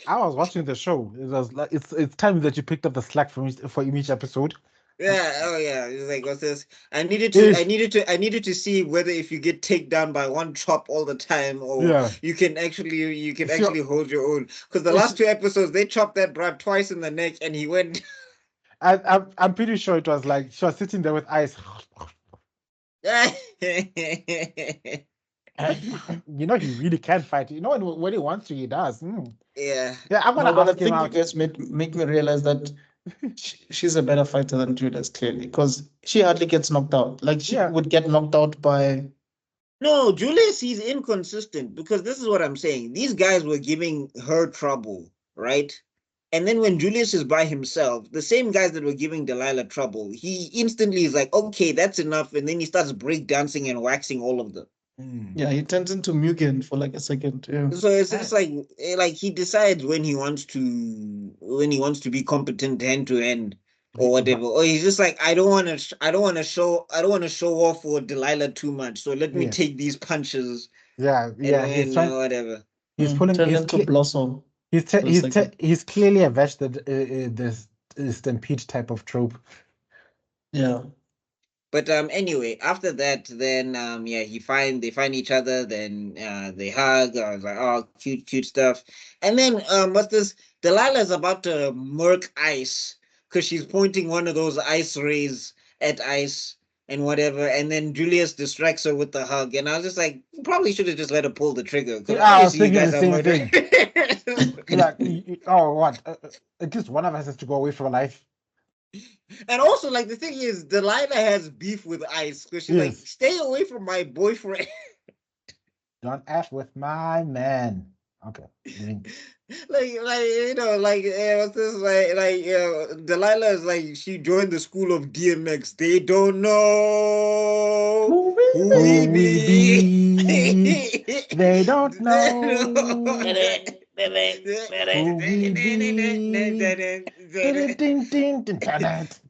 I was watching the show. It was like it's time that you picked up the slack for each episode. Yeah, oh yeah. It's like, what's this? Eh, I needed to see whether if you get taken down by one chop all the time, or yeah. you can So actually hold your own. Because the it's last 2 episodes, they chopped that bruh twice in the neck, and he went. I'm pretty sure it was like she was sitting there with ice. You know he really can fight. You know when he wants to, he does. Yeah. Yeah, I'm gonna No, but I ask him think you out. guys make me realize that she's a better fighter than Julius, clearly, because she hardly gets knocked out. Like, she Yeah, would get knocked out by. No, Julius, he's inconsistent because this is what I'm saying. These guys were giving her trouble, right? And then when Julius is by himself, the same guys that were giving Delilah trouble, he instantly is like, okay, that's enough. And then he starts breakdancing and waxing all of them. Yeah, he turns into Mugen for like a second. Yeah. So it's just like he decides when he wants to be competent hand to end or whatever. Or he's just like, I don't want to show off for Delilah too much. So let me yeah, take these punches yeah. and He's then trying. whatever. He's pulling. Turned He's into Blossom. he's clearly a veg that this stampede type of trope. Yeah. But anyway, after that, then yeah, they find each other, then they hug. I was like, oh, cute stuff. And then what's this? Delilah's about to murk Ice because she's pointing one of those ice rays at Ice and whatever. And then Julius distracts her with the hug, and I was just like, you probably should have just let her pull the trigger because I was obviously you thinking guys the are same murdered. Like, oh, what? At least one of us has to go away from life. And also, like, the thing is, Delilah has beef with Ice because she's like, Yes. stay away from my boyfriend. Don't F with my man. Okay. like you know, like what's this? Like Delilah is like she joined the school of DMX. They don't know Who who we we be. They don't know who we be.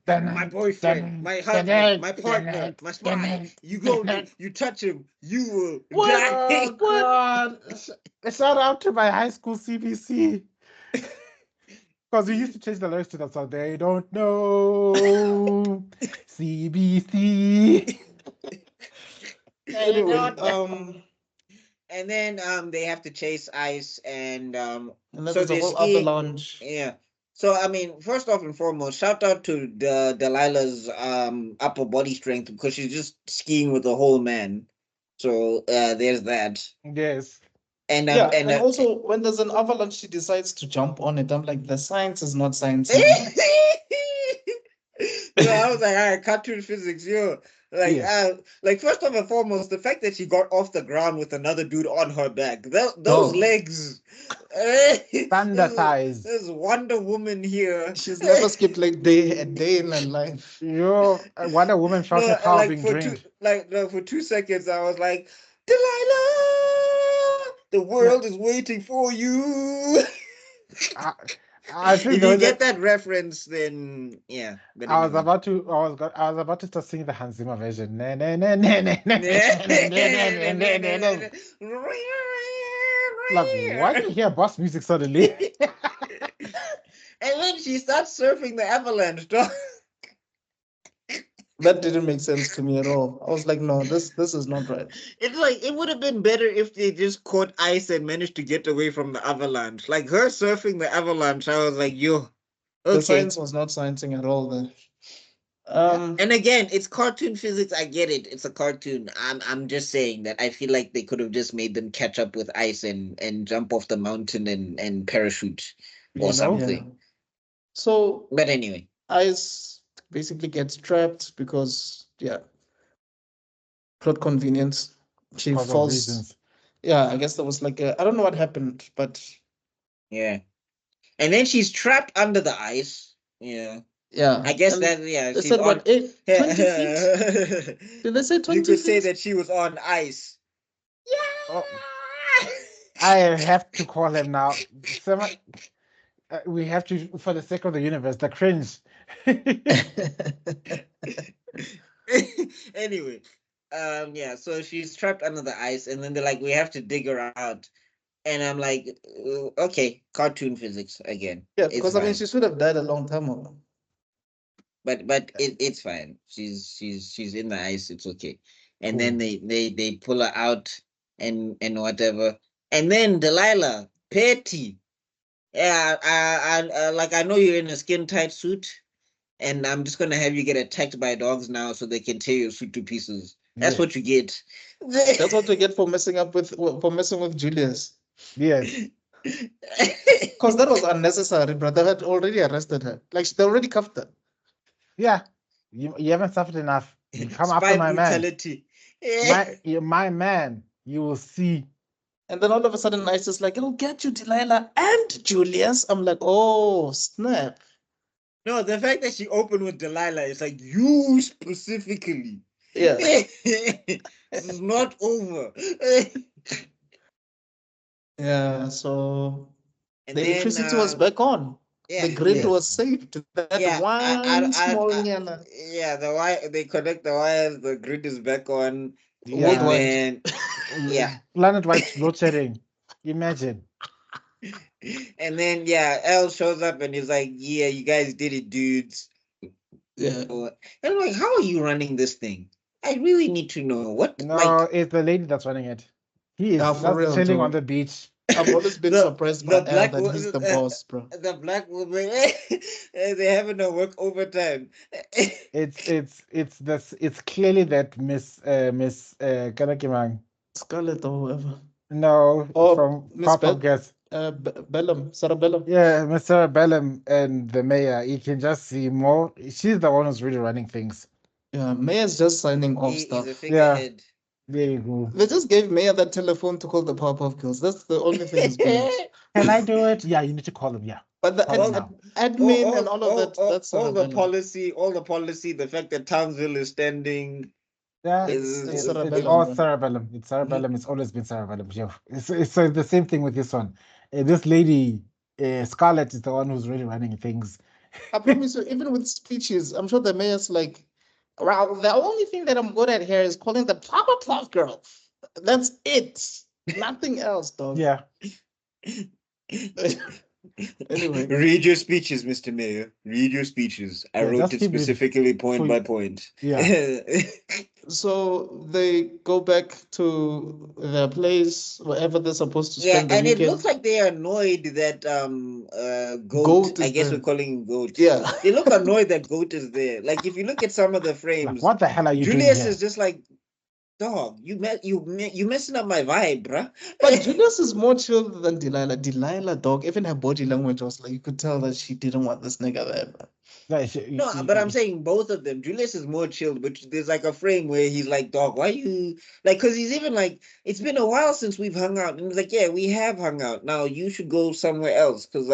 My boyfriend, my husband, my partner, my spy. You go, you touch him, you will die. Oh God! Shout out to my high school CBC. Because we used to change the lyrics to that song. They don't know CBC. Anyway, and then they have to chase Ice, and and so there's a they're whole skiing. avalanche. Yeah. So I mean, first off and foremost, shout out to Delilah's upper body strength because she's just skiing with a whole man. So there's that. Yes. And also when there's an avalanche, she decides to jump on it. I'm like, the science is not science. So I was like, all right, cartoon physics, yo. Like first off and foremost, the fact that she got off the ground with another dude on her back, those legs. Thunder thighs. There's Wonder Woman here. She's never skipped like a day in her life. Yo, Wonder Woman felt her power being drained. For 2 seconds, I was like, Delilah, the world is waiting for you. I think if you get that reference, then yeah. I was about to start singing the Hans Zimmer version. Like, why do you hear boss music suddenly? And then she starts surfing the avalanche. That didn't make sense to me at all. I was like, no, this is not right. It's like it would have been better if they just caught Ice and managed to get away from the avalanche. Like her surfing the avalanche, I was like, yo, okay. The science was not sciencing at all there. And again, it's cartoon physics. I get it. It's a cartoon. I'm just saying that I feel like they could have just made them catch up with Ice and jump off the mountain and parachute or something. Yeah. So, but anyway, Ice basically gets trapped because plot convenience. She falls. Yeah, I guess that was like I don't know what happened, but yeah. And then she's trapped under the ice. Yeah. Yeah. I guess that they said what 20 feet? Did they say 20 You could feet? say that she was on ice. Yeah. Oh. I have to call him now. We have to, for the sake of the universe, the cringe. Anyway, yeah, so she's trapped under the ice, and then they're like, we have to dig her out. And I'm like, okay, cartoon physics again. Yeah, because I mean, she should have died a long time ago. But it's fine. She's in the ice. It's okay. And then they pull her out and whatever. And then Delilah, petty. Yeah, I know you're in a skin tight suit, and I'm just gonna have you get attacked by dogs now, so they can tear your suit to pieces. That's what you get. That's what you get for messing with Julius. Yes. Because that was unnecessary, bro. They had already arrested her. Like they already cuffed her. Yeah. You haven't suffered enough. You come after my brutality. Man. My man. You will see. And then all of a sudden, Ice is like, it'll get you, Delilah and Julius. I'm like, oh, snap. No, the fact that she opened with Delilah is like, you specifically. Yeah. This is not over. Yeah, so the electricity was back on. Yeah, the grid was saved. That one small yeah, the wire, they connect the wires, the grid is back on. Yeah. Yeah. Planet-wide load shedding. Imagine. And then L shows up and he's like, "Yeah, you guys did it, dudes." Yeah. And I'm like, "How are you running this thing? I really need to know what No, it's the lady that's running it. He is Yeah, for just real, chilling on dude. the beach. I've always been surprised by the Al black that he's the boss, bro. the black woman they're having to work overtime. It's clearly that Miss Kanakimang. Scarlett or whoever. No, Oh, from Miss Powerpuff Girls. Bellum, Sarah Bellum. Yeah, Mr. Bellum and the mayor. You can just see more. She's the one who's really running things. Yeah, Mayor's just signing off He's stuff. a figurehead. There you go. They just gave Mayor that telephone to call the Powerpuff Girls. That's the only thing he's good at. Can I do it? Yeah, you need to call them. Yeah. But the Call them now. admin and all of that, that's all Sarah the Bellum. policy, the fact that Townsville is standing. Yeah, It's it's cerebellum, all bro. cerebellum. It's cerebellum. It's always been cerebellum. Yeah. It's the same thing with this one. This lady, Scarlett, is the one who's really running things. I promise you, even with speeches, I'm sure the mayor's like, well, the only thing that I'm good at here is calling the Powerpuff Girl. That's it. Nothing else, dog. Yeah. Anyway. Read your speeches, Mr. Mayor. Read your speeches. I Yeah, wrote just it keep reading. specifically point For- by point. Yeah. So they go back to their place, wherever they're supposed to Yeah, spend the and it weekend. looks like they're annoyed that Goat Goat, is I guess there. we're calling him Goat. Yeah. They look annoyed that Goat is there. Like if you look at some of the Like, frames, what the hell are you doing Julius here? is just like, dog, you messing up my vibe, bruh. But Julius is more chill than Delilah. Delilah, dog, even her body language was like, you could tell that she didn't want this nigga there, bro. No, but I'm saying both of them. Julius is more chilled, but there's like a frame where he's like, dog, why you like? Because he's even like, it's been a while since we've hung out, and he's like, yeah, we have hung out. Now you should go somewhere else because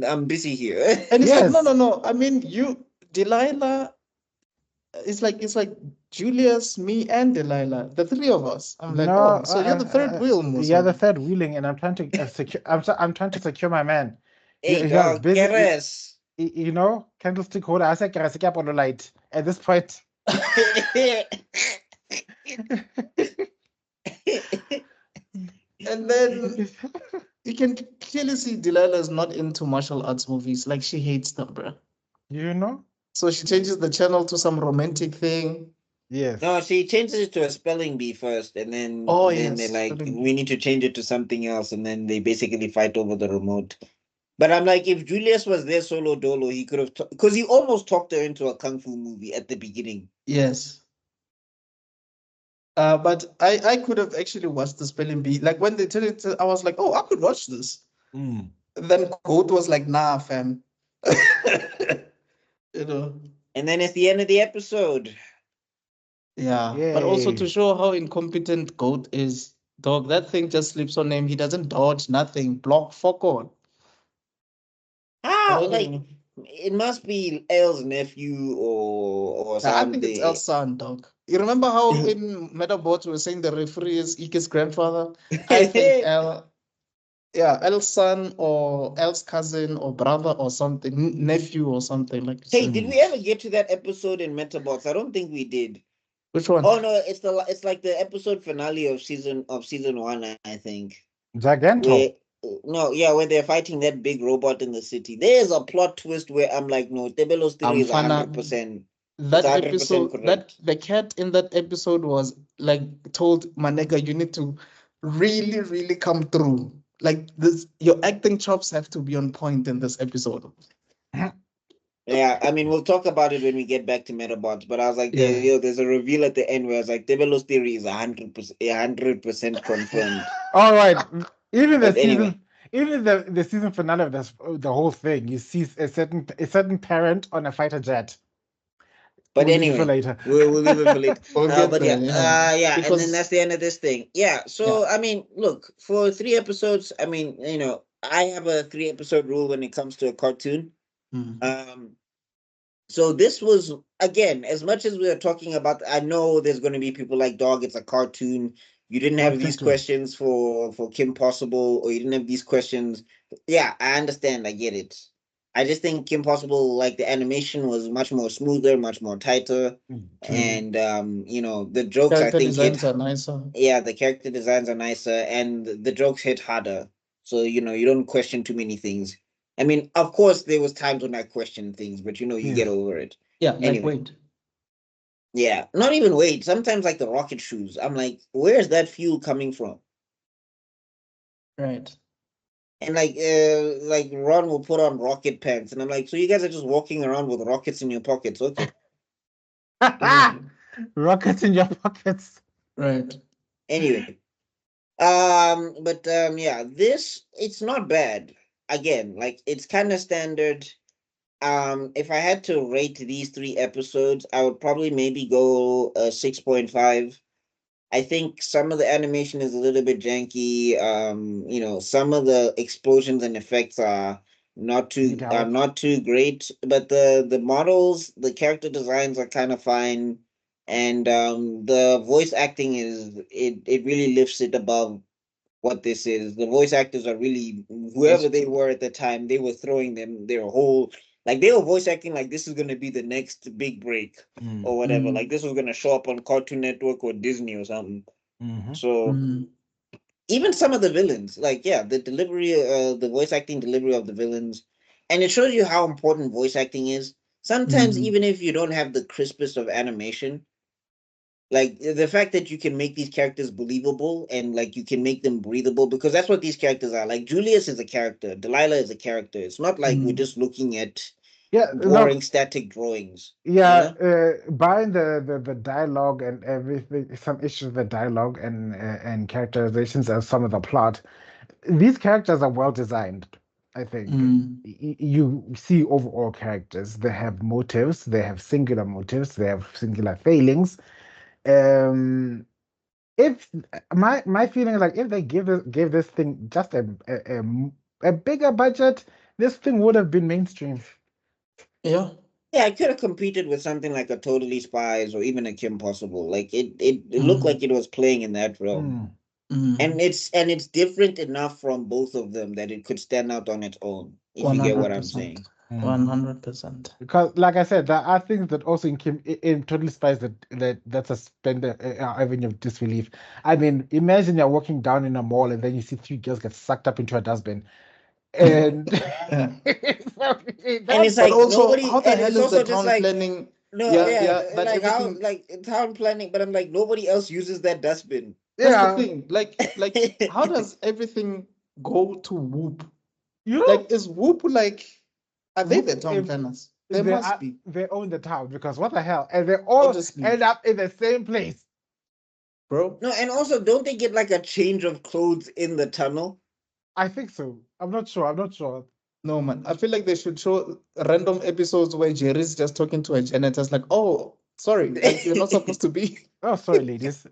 I'm busy here. And it's like, Yes. no. I mean, Delilah, it's like Julius, me, and Delilah, the three of us. I'm like, No, oh, so you're the third wheel, Musa. yeah, the third wheeling, and I'm trying to secure. I'm trying to secure my man. Hey, He was dog, busy- Keres. You know, candlestick holder. I said, "Kerasikia on light." At this point, And then you can clearly see Delilah is not into martial arts movies. Like, she hates them, bro. you know, So she changes the channel to some romantic thing. yes. No, she changes it to a spelling bee first, and then Yes, they're like, spelling bee. we need to change it to something else, and then they basically fight over the remote. But I'm like, if Julius was there solo dolo, he could have, because he almost talked her into a kung fu movie at the beginning. Yes. But I could have actually watched the spelling bee. Like, when they tell it, I was like, oh, I could watch this. Mm. Then Goat was like, nah, fam. You know. And then it's the end of the episode. Yeah. But also to Yay. show how incompetent Goat is, dog, that thing just sleeps on him. He doesn't dodge, nothing. Block, fuck all. How? Like, it must be L's nephew or I something. think it's El's son, dog. You remember how in Metabots we were saying the referee is Ike's grandfather? I think El's son or El's cousin or brother or something, nephew or something like. Hey, did we ever get to that episode in Metabots? I don't think we did. Which one? Oh no, it's like the episode finale of season 1, I think. Giganto. Where they're fighting that big robot in the city. There's a plot twist where I'm like, no, Tebelo's theory is 100%. That 100% episode, correct. that the cat in that episode was like told Manega, you need to really, really come through. Like this, your acting chops have to be on point in this episode. Yeah, I mean, we'll talk about it when we get back to Metabots, but I was like, Yeah. there's a reveal at the end where I was like, Tebelo's theory is 100% confirmed. All right. Even the But anyway. season, even the season finale of the whole thing, you see a certain parent on a fighter jet. But We'll leave it for anyway, later. we'll leave it for later. We'll get But there, and Because- then that's the end of this thing. Yeah, so I mean, look, for 3 episodes, I mean, I have a 3-episode rule when it comes to a cartoon. So this was, again, as much as we are talking about, I know there's going to be people like, dog, it's a cartoon. You didn't have these questions for Kim Possible, or you didn't have these questions. Yeah, I understand. I get it. I just think Kim Possible, like, the animation was much more smoother, much more tighter. And, the jokes, character I think, designs are nicer. yeah, the character designs are nicer, and the jokes hit harder. so you don't question too many things. I mean, of course, there was times when I questioned things, but you get Yes. over it. Yeah, like Anyway. weight. Yeah, not even weight. Sometimes like the rocket shoes, I'm like, where's that fuel coming from? Right. And like Ron will put on rocket pants, and I'm like, so you guys are just walking around with rockets in your pockets? Okay. Yeah. Rockets in your pockets. Right. Anyway, but yeah, this it's not bad. Again, like it's kind of standard. If I had to rate these 3 episodes, I would probably maybe go 6.5. I think some of the animation is a little bit janky. Some of the explosions and effects are Need help. not too great, but the models, the character designs are kind of fine, and the voice acting it really lifts it above what this is. The voice actors are really whoever they were at the time. They were throwing them their whole like they were voice acting like this is gonna be the next big break or whatever. Like this was gonna show up on Cartoon Network or Disney or something. Mm-hmm. So even some of the villains, like yeah, the delivery, the voice acting delivery of the villains, and it shows you how important voice acting is. Sometimes even if you don't have the crispest of animation, like the fact that you can make these characters believable and like you can make them breathable, because that's what these characters are. Like Julius is a character, Delilah is a character. It's not like we're just looking at Yeah, boring static drawings. yeah, buying the dialogue and everything, some issues with dialogue and characterizations and some of the plot. These characters are well designed, I think. You see overall characters. They have motives, they have singular motives, they have singular failings. Um, if my feeling is like if they gave this thing just a bigger budget, this thing would have been mainstream. Yeah. Yeah, I could have competed with something like a Totally Spies or even a Kim Possible. Like it looked like it was playing in that realm. And it's different enough from both of them that it could stand out on its own, if you get what I'm saying. 100%. Because, like I said, there are things that also in Totally Spies that suspend the avenue of disbelief. I mean, imagine you're walking down in a mall and then you see 3 girls get sucked up into a dustbin, and Yeah. And it's But like also, nobody, how the and hell it's is the also just town like planning? no, Yeah, yeah, that like how everything. like town planning, but I'm like nobody else uses that dustbin. That's the yeah, thing. Like, how does everything go to Whoop? you know, Like, is Whoop like? Are they the town if planners? They must be, they own the town, because what the hell, and they all obviously, end up in the same place. bro. No, and also don't they get like a change of clothes in the tunnel? I think so. I'm not sure. I'm not sure. No, man. I feel like they should show random episodes where Jerry's just talking to a janitor. It's like, oh, sorry, like you're not supposed to be. Oh, sorry, ladies.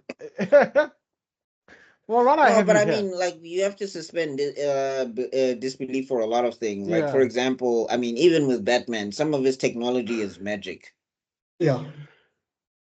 Well, what I No, have but you I here. mean, like you have to suspend disbelief for a lot of things. Like for Yeah. example, I mean, even with Batman, some of his technology is magic. Yeah,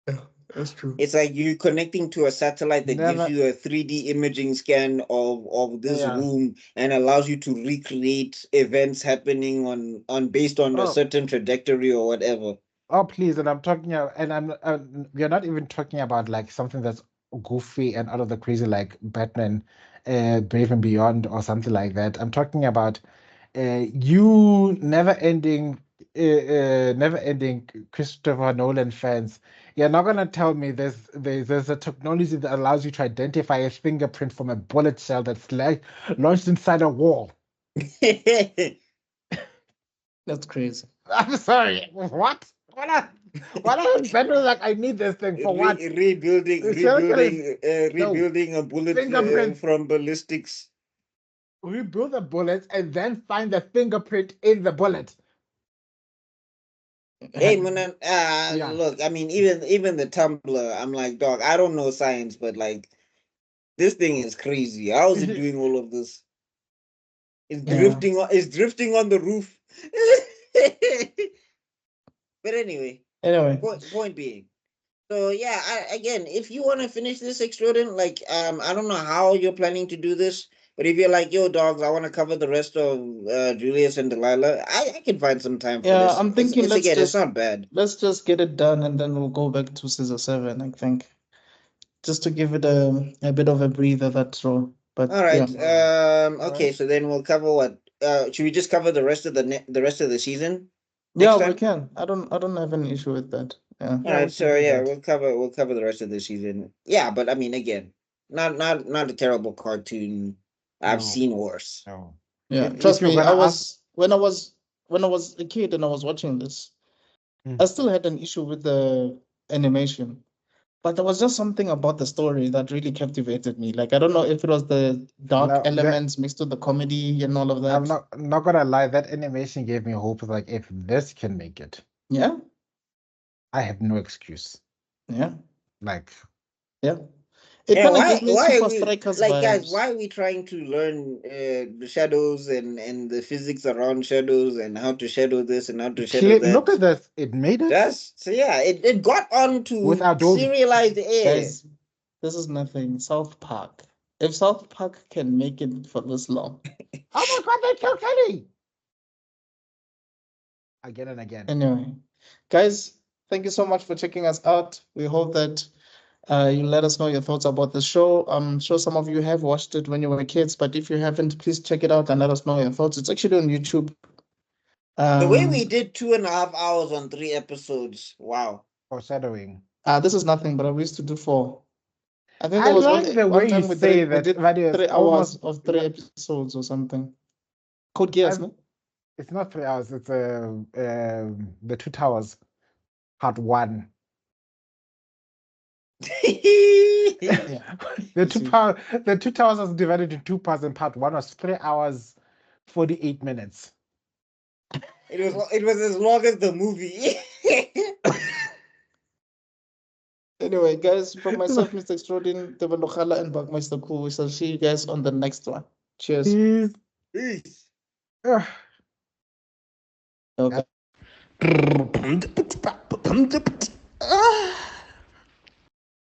yeah, that's true. It's like you connecting to a satellite that gives Never. you a 3D imaging scan of this Yeah. room and allows you to recreate events happening on based on a Oh, certain trajectory or whatever. oh, please. And I'm talking, and we're not even talking about like something that's goofy and out of the crazy, like Batman, Brave and Beyond or something like that. I'm talking about you never ending Christopher Nolan fans. You're not gonna tell me there's a technology that allows you to identify a fingerprint from a bullet shell that's like launched inside a wall. That's crazy. I'm sorry. What? What are Batman like? I need this thing for what? Rebuilding, No rebuilding a bullet fingerprint. from ballistics. Rebuild the bullets and then find the fingerprint in the bullet. Hey man, Yeah. look, I mean, even the Tumblr, I'm like, dog, I don't know science, but like this thing is crazy. How is it doing all of this? Yeah. It's drifting on the roof. But anyway, Anyway, point being. So yeah, again, if you want to finish this Extrodent, like I don't know how you're planning to do this, but if you're like, yo, dogs, I want to cover the rest of Julius and Delilah, I can find some time for yeah, this. I'm thinking It's again, it's not bad. let's just get it done and then we'll go back to Scissor 7, I think. Just to give it a bit of a breather, that's all. But All right. yeah, Okay. right. So then we'll cover what? Should we just cover the rest of the rest of the season yeah, next we time? can. I don't have an issue with that. Yeah. All Yeah, right. we can So do yeah, that. we'll cover the rest of the season. Yeah, but I mean, again, not a terrible cartoon. I've No, seen worse. no. Yeah, If trust you're me. gonna ask, When I was a kid and I was watching this, Mm. I still had an issue with the animation, but there was just something about the story that really captivated me. Like I don't know if it was the dark no, that elements mixed with the comedy and all of I'm that. not gonna lie, that animation gave me hope. Like if this can make it, Yeah, I have no excuse. yeah, Like yeah. It And kind of why gave me why are Super we Strikers like, guys? vibes. Why are we trying to learn the shadows and the physics around shadows and how to shadow this and how to shadow look that? at this, it made it Just so yeah, it got on with to Adobe. serialized air. Guys, this is nothing. South Park. If South Park can make it for this long. Oh my God, they killed Kenny again and again. Anyway, guys, thank you so much for checking us out. We hope that you let us know your thoughts about the show. I'm sure some of you have watched it when you were kids, but if you haven't, please check it out and let us know your thoughts. It's actually on YouTube. The way we Um, did 2.5 hours on 3 episodes. Wow. Foreshadowing. this is nothing, but we used to do four. I think I there was like the one way you time say we that, did Vadio. It's 3 hours almost of three episodes or something. Code Geass, I'm, no? it's not 3 hours. It's the Two Towers, part one. Yeah, The you two see. power, the Two Towers was divided into two parts, and part one was 3 hours, 48 minutes. It was as long as the movie. Anyway, guys, from myself, Mr. Extraordin, Devalokhala, and Buckmaster Cool, we shall see you guys on the next one. Cheers. Peace. Peace. Ugh. Okay.